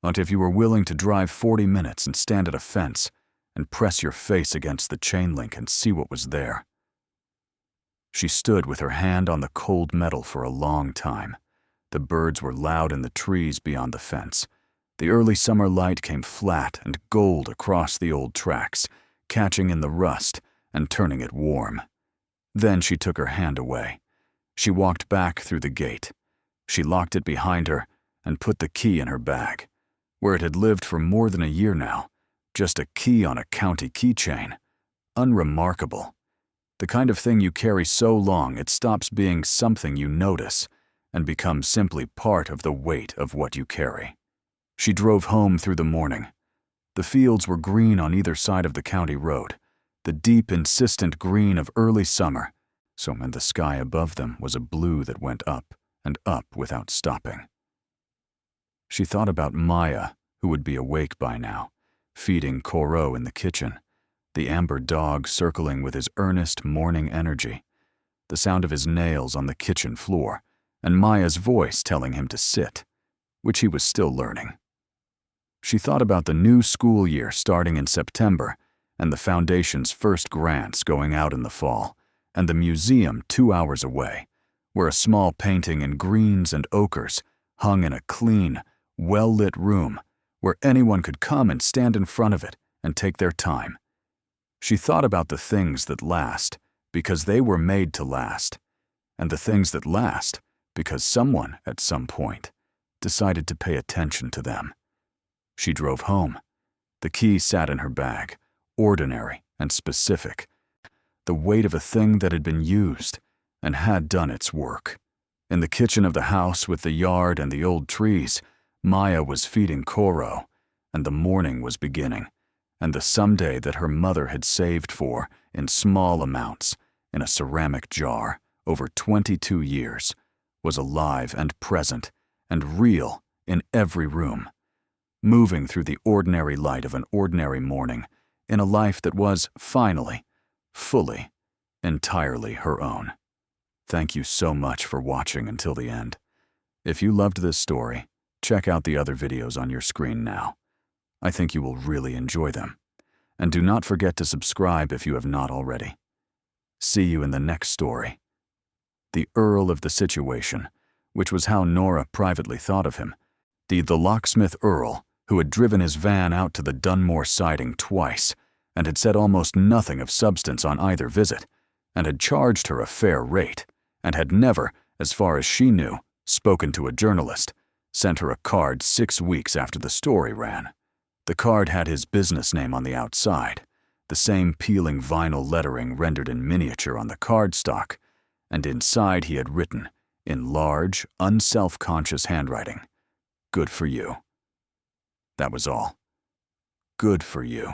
Not if you were willing to drive 40 minutes and stand at a fence and press your face against the chain link and see what was there. She stood with her hand on the cold metal for a long time. The birds were loud in the trees beyond the fence. The early summer light came flat and gold across the old tracks, catching in the rust and turning it warm. Then she took her hand away. She walked back through the gate. She locked it behind her and put the key in her bag, where it had lived for more than a year now, just a key on a county keychain. Unremarkable. The kind of thing you carry so long it stops being something you notice and becomes simply part of the weight of what you carry. She drove home through the morning. The fields were green on either side of the county road, the deep, insistent green of early summer, and the sky above them was a blue that went up and up without stopping. She thought about Maya, who would be awake by now, feeding Corot in the kitchen, the amber dog circling with his earnest morning energy, the sound of his nails on the kitchen floor, and Maya's voice telling him to sit, which he was still learning. She thought about the new school year starting in September, and the Foundation's first grants going out in the fall, and the museum 2 hours away, where a small painting in greens and ochres hung in a clean, well-lit room where anyone could come and stand in front of it and take their time. She thought about the things that last because they were made to last, and the things that last because someone, at some point, decided to pay attention to them. She drove home. The key sat in her bag, ordinary and specific, the weight of a thing that had been used and had done its work. In the kitchen of the house with the yard and the old trees, Maya was feeding Koro, and the morning was beginning, and the someday that her mother had saved for in small amounts in a ceramic jar over 22 years was alive and present and real in every room, moving through the ordinary light of an ordinary morning in a life that was finally, fully, entirely her own. Thank you so much for watching until the end. If you loved this story, check out the other videos on your screen now. I think you will really enjoy them. And do not forget to subscribe if you have not already. See you in the next story. The Earl of the Situation, which was how Nora privately thought of him. The locksmith Earl, who had driven his van out to the Dunmore siding twice, and had said almost nothing of substance on either visit, and had charged her a fair rate, and had never, as far as she knew, spoken to a journalist, sent her a card 6 weeks after the story ran. The card had his business name on the outside, the same peeling vinyl lettering rendered in miniature on the cardstock, and inside he had written, in large, unself-conscious handwriting, "Good for you." That was all. Good for you.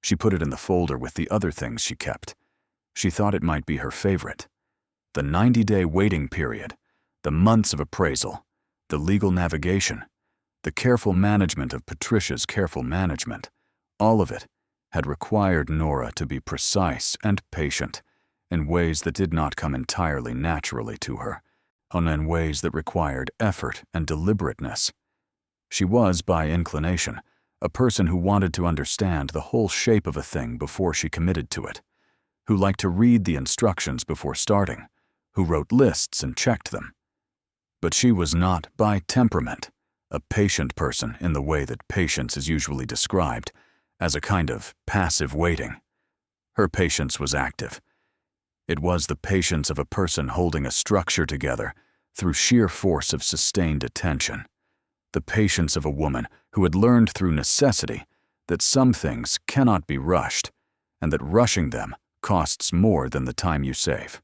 She put it in the folder with the other things she kept. She thought it might be her favorite. The 90-day waiting period, the months of appraisal, the legal navigation, the careful management of Patricia's careful management, all of it had required Nora to be precise and patient in ways that did not come entirely naturally to her, and in ways that required effort and deliberateness. She was, by inclination, a person who wanted to understand the whole shape of a thing before she committed to it, who liked to read the instructions before starting, who wrote lists and checked them. But she was not, by temperament, a patient person in the way that patience is usually described, as a kind of passive waiting. Her patience was active. It was the patience of a person holding a structure together through sheer force of sustained attention. The patience of a woman who had learned through necessity that some things cannot be rushed, and that rushing them costs more than the time you save.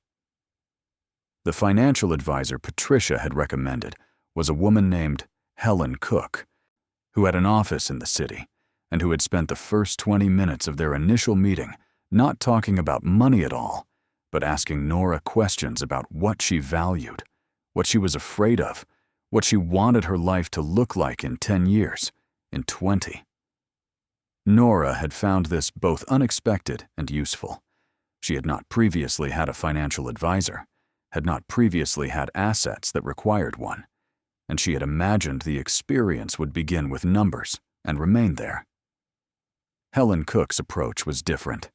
The financial advisor Patricia had recommended was a woman named Helen Cook, who had an office in the city, and who had spent the first 20 minutes of their initial meeting not talking about money at all, but asking Nora questions about what she valued, what she was afraid of, what she wanted her life to look like in 10 years, in 20. Nora had found this both unexpected and useful. She had not previously had a financial advisor, had not previously had assets that required one, and she had imagined the experience would begin with numbers and remain there. Helen Cook's approach was different.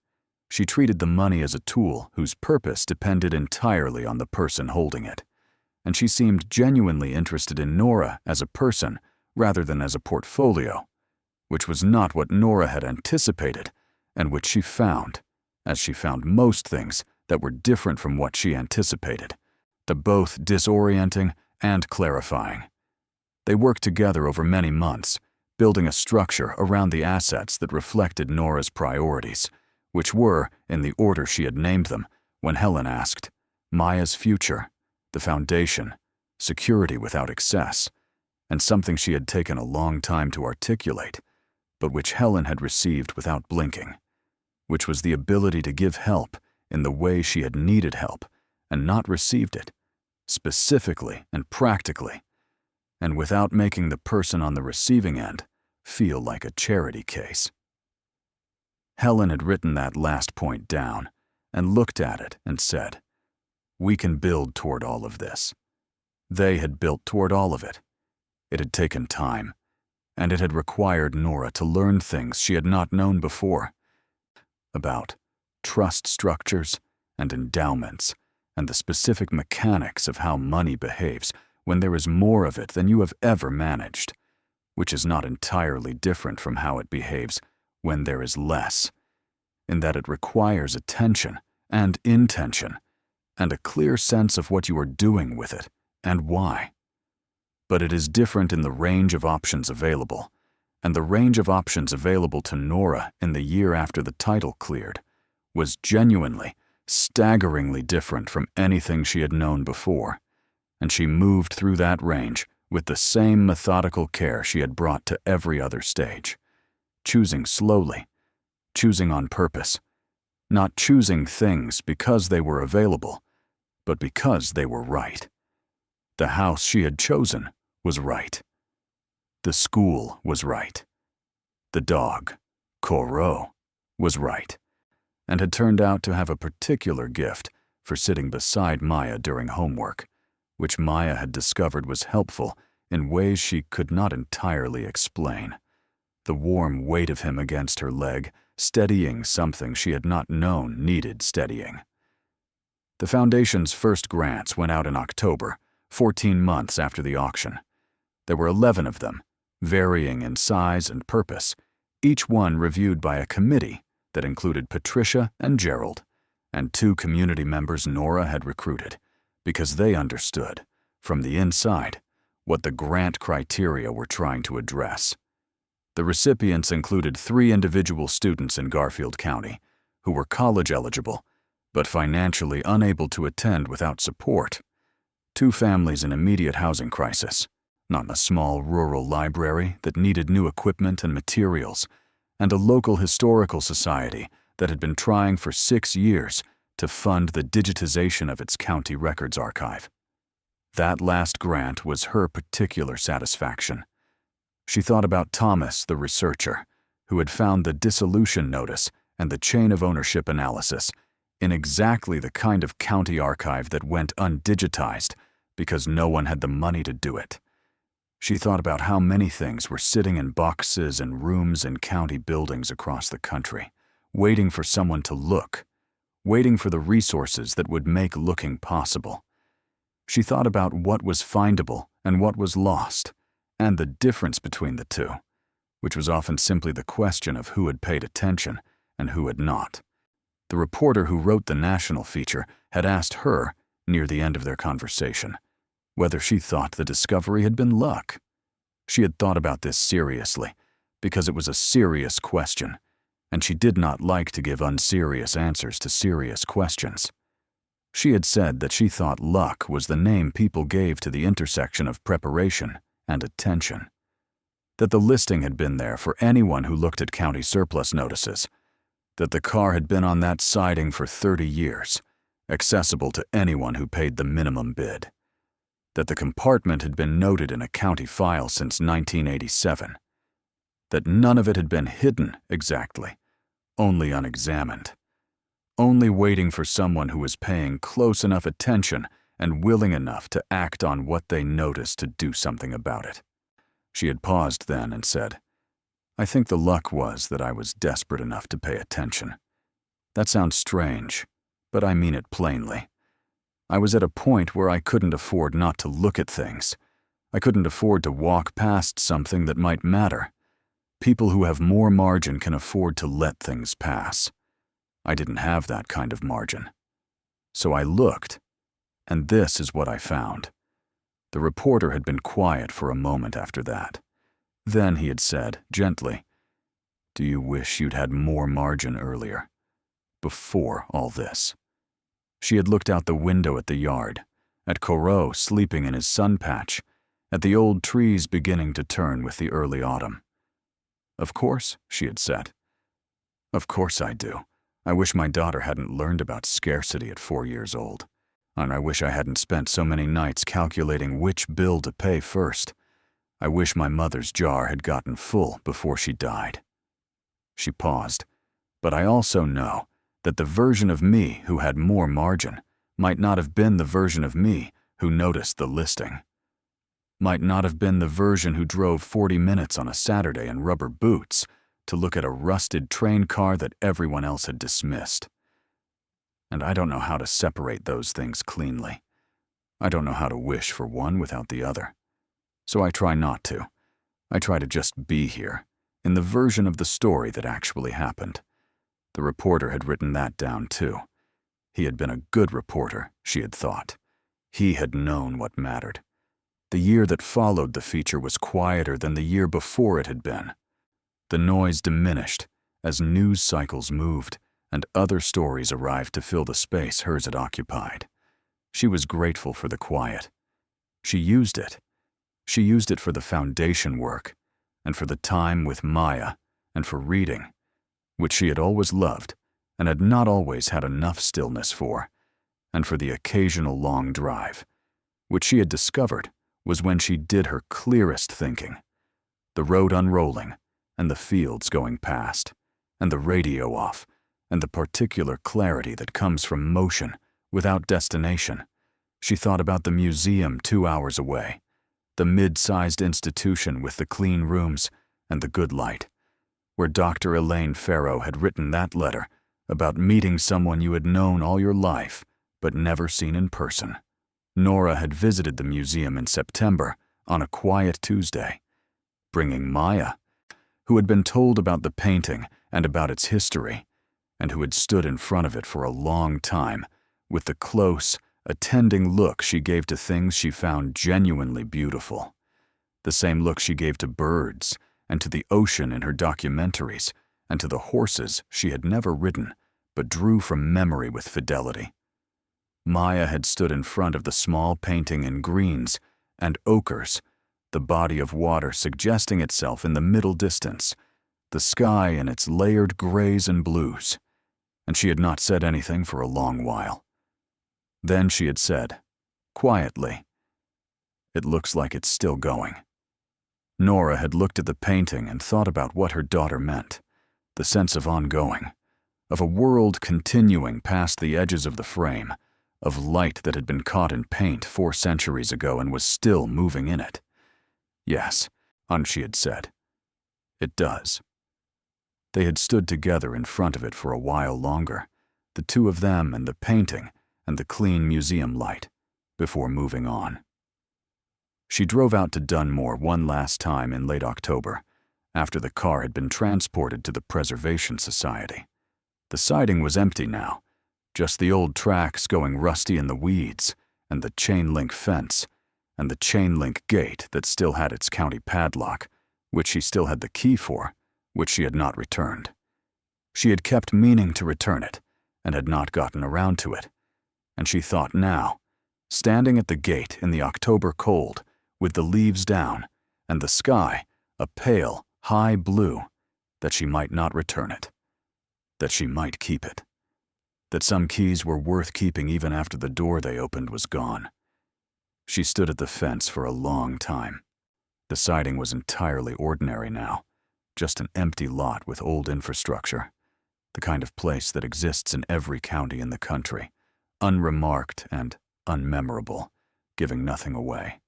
She treated the money as a tool whose purpose depended entirely on the person holding it, and she seemed genuinely interested in Nora as a person rather than as a portfolio, which was not what Nora had anticipated and which she found, as she found most things that were different from what she anticipated, to both disorienting and clarifying. They worked together over many months, building a structure around the assets that reflected Nora's priorities, which were, in the order she had named them when Helen asked, Maya's future, the foundation, security without excess, and something she had taken a long time to articulate, but which Helen had received without blinking, which was the ability to give help in the way she had needed help and not received it, specifically and practically, and without making the person on the receiving end feel like a charity case. Helen had written that last point down and looked at it and said, "We can build toward all of this." They had built toward all of it. It had taken time, and it had required Nora to learn things she had not known before about trust structures and endowments and the specific mechanics of how money behaves when there is more of it than you have ever managed, which is not entirely different from how it behaves when there is less, in that it requires attention and intention and a clear sense of what you are doing with it and why. But it is different in the range of options available, and the range of options available to Nora in the year after the title cleared was genuinely, staggeringly different from anything she had known before, and she moved through that range with the same methodical care she had brought to every other stage, choosing slowly, choosing on purpose, not choosing things because they were available, but because they were right. The house she had chosen was right. The school was right. The dog, Corot, was right, and had turned out to have a particular gift for sitting beside Maya during homework, which Maya had discovered was helpful in ways she could not entirely explain. The warm weight of him against her leg, steadying something she had not known needed steadying. The Foundation's first grants went out in October, 14 months after the auction. There were 11 of them, varying in size and purpose, each one reviewed by a committee that included Patricia and Gerald, and 2 community members Nora had recruited, because they understood, from the inside, what the grant criteria were trying to address. The recipients included 3 individual students in Garfield County who were college eligible, but financially unable to attend without support, 2 families in immediate housing crisis, not in a small rural library that needed new equipment and materials, and a local historical society that had been trying for 6 years to fund the digitization of its county records archive. That last grant was her particular satisfaction. She thought about Thomas, the researcher, who had found the dissolution notice and the chain of ownership analysis in exactly the kind of county archive that went undigitized because no one had the money to do it. She thought about how many things were sitting in boxes and rooms in county buildings across the country, waiting for someone to look, waiting for the resources that would make looking possible. She thought about what was findable and what was lost, and the difference between the two, which was often simply the question of who had paid attention and who had not. The reporter who wrote the national feature had asked her, near the end of their conversation, whether she thought the discovery had been luck. She had thought about this seriously, because it was a serious question, and she did not like to give unserious answers to serious questions. She had said that she thought luck was the name people gave to the intersection of preparation and attention, that the listing had been there for anyone who looked at county surplus notices, that the car had been on that siding for 30 years, accessible to anyone who paid the minimum bid, that the compartment had been noted in a county file since 1987, that none of it had been hidden exactly, only unexamined, only waiting for someone who was paying close enough attention and willing enough to act on what they noticed to do something about it. She had paused then and said, "I think the luck was that I was desperate enough to pay attention. That sounds strange, but I mean it plainly. I was at a point where I couldn't afford not to look at things. I couldn't afford to walk past something that might matter. People who have more margin can afford to let things pass. I didn't have that kind of margin. So I looked, and this is what I found." The reporter had been quiet for a moment after that. Then he had said, gently, "Do you wish you'd had more margin earlier? Before all this?" She had looked out the window at the yard, at Corot sleeping in his sun patch, at the old trees beginning to turn with the early autumn. "Of course," she had said. "Of course I do. I wish my daughter hadn't learned about scarcity at 4 years old. And I wish I hadn't spent so many nights calculating which bill to pay first. I wish my mother's jar had gotten full before she died." She paused. "But I also know that the version of me who had more margin might not have been the version of me who noticed the listing. Might not have been the version who drove 40 minutes on a Saturday in rubber boots to look at a rusted train car that everyone else had dismissed. and I don't know how to separate those things cleanly. I don't know how to wish for one without the other. So I try not to. I try to just be here, in the version of the story that actually happened. The reporter had written that down too. He had been a good reporter, she had thought. He had known what mattered. The year that followed the feature was quieter than the year before it had been. The noise diminished as news cycles moved and other stories arrived to fill the space hers had occupied. She was grateful for the quiet. She used it. She used it for the foundation work, and for the time with Maya, and for reading, which she had always loved and had not always had enough stillness for, and for the occasional long drive, which she had discovered was when she did her clearest thinking. The road unrolling, and the fields going past, and the radio off, and the particular clarity that comes from motion without destination. She thought about the museum 2 hours away, the mid-sized institution with the clean rooms and the good light, where Dr. Elaine Farrow had written that letter about meeting someone you had known all your life but never seen in person. Nora had visited the museum in September on a quiet Tuesday, bringing Maya, who had been told about the painting and about its history, and who had stood in front of it for a long time with the close, attending look she gave to things she found genuinely beautiful, the same look she gave to birds and to the ocean in her documentaries and to the horses she had never ridden but drew from memory with fidelity. Maya had stood in front of the small painting in greens and ochres, the body of water suggesting itself in the middle distance, the sky in its layered grays and blues, and she had not said anything for a long while. Then she had said, quietly, "It looks like it's still going." Nora had looked at the painting and thought about what her daughter meant, the sense of ongoing, of a world continuing past the edges of the frame, of light that had been caught in paint 4 centuries ago and was still moving in it. Yes, she had said. It does. They had stood together in front of it for a while longer, the two of them and the painting and the clean museum light, before moving on. She drove out to Dunmore one last time in late October, after the car had been transported to the Preservation Society. The siding was empty now, just the old tracks going rusty in the weeds, and the chain-link fence, and the chain-link gate that still had its county padlock, which she still had the key for, which she had not returned. She had kept meaning to return it, and had not gotten around to it. And she thought now, standing at the gate in the October cold, with the leaves down, and the sky a pale, high blue, that she might not return it, that she might keep it, that some keys were worth keeping even after the door they opened was gone. She stood at the fence for a long time. The siding was entirely ordinary now, just an empty lot with old infrastructure, the kind of place that exists in every county in the country, unremarked and unmemorable, giving nothing away.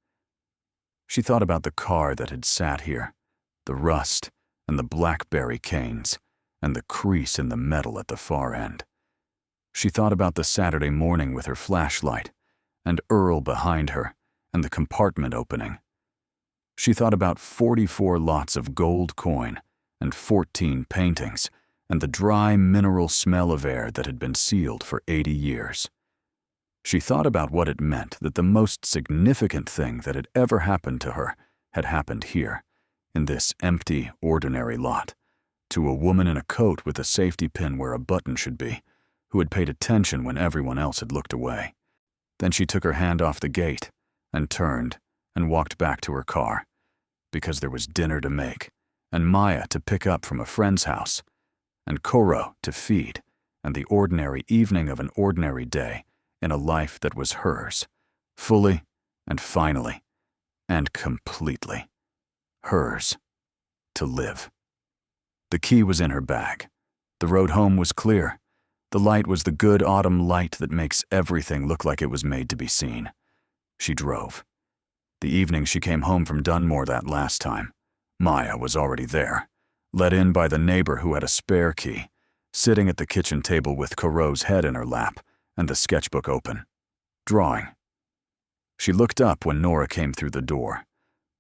She thought about the car that had sat here, the rust and the blackberry canes, and the crease in the metal at the far end. She thought about the Saturday morning with her flashlight, and Earl behind her, and the compartment opening. She thought about 44 lots of gold coin, and 14 paintings, and the dry mineral smell of air that had been sealed for 80 years. She thought about what it meant that the most significant thing that had ever happened to her had happened here, in this empty, ordinary lot, to a woman in a coat with a safety pin where a button should be, who had paid attention when everyone else had looked away. Then she took her hand off the gate, and turned, and walked back to her car, because there was dinner to make, and Maya to pick up from a friend's house, and Koro to feed, and the ordinary evening of an ordinary day in a life that was hers, fully and finally and completely hers, to live. The key was in her bag. The road home was clear. The light was the good autumn light that makes everything look like it was made to be seen. She drove. The evening she came home from Dunmore that last time, Maya was already there, let in by the neighbor who had a spare key, sitting at the kitchen table with Koro's head in her lap and the sketchbook open. Drawing. She looked up when Nora came through the door.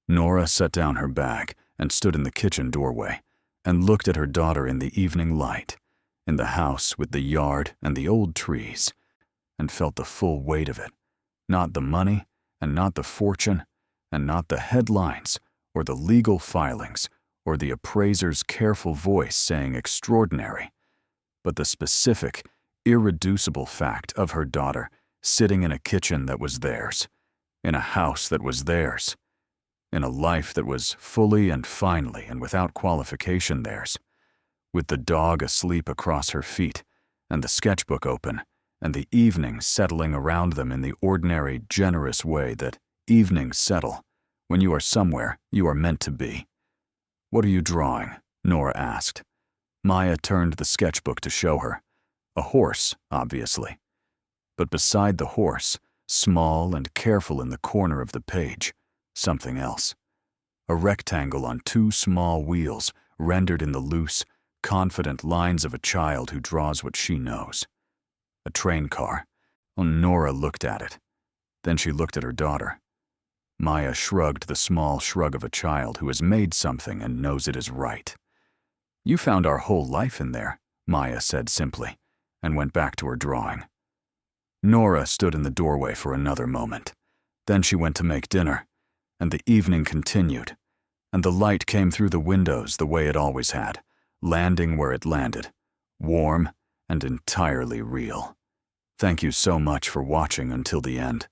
Nora set down her bag and stood in the kitchen doorway and looked at her daughter in the evening light, in the house with the yard and the old trees, and felt the full weight of it. Not the money, and not the fortune, and not the headlines, or the legal filings, or the appraiser's careful voice saying extraordinary, but the specific, irreducible fact of her daughter sitting in a kitchen that was theirs, in a house that was theirs, in a life that was fully and finally and without qualification theirs, with the dog asleep across her feet, and the sketchbook open, and the evenings settling around them in the ordinary, generous way that evenings settle. When you are somewhere, you are meant to be. "What are you drawing?" Nora asked. Maya turned the sketchbook to show her. A horse, obviously. But beside the horse, small and careful in the corner of the page, something else. A rectangle on two small wheels, rendered in the loose, confident lines of a child who draws what she knows. A train car. Nora looked at it. Then she looked at her daughter. Maya shrugged the small shrug of a child who has made something and knows it is right. "You found our whole life in there," Maya said simply, and went back to her drawing. Nora stood in the doorway for another moment. Then she went to make dinner, and the evening continued, and the light came through the windows the way it always had, landing where it landed, warm and entirely real. Thank you so much for watching until the end.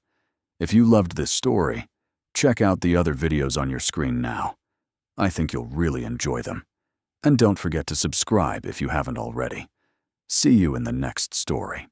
If you loved this story, check out the other videos on your screen now. I think you'll really enjoy them. And don't forget to subscribe if you haven't already. See you in the next story.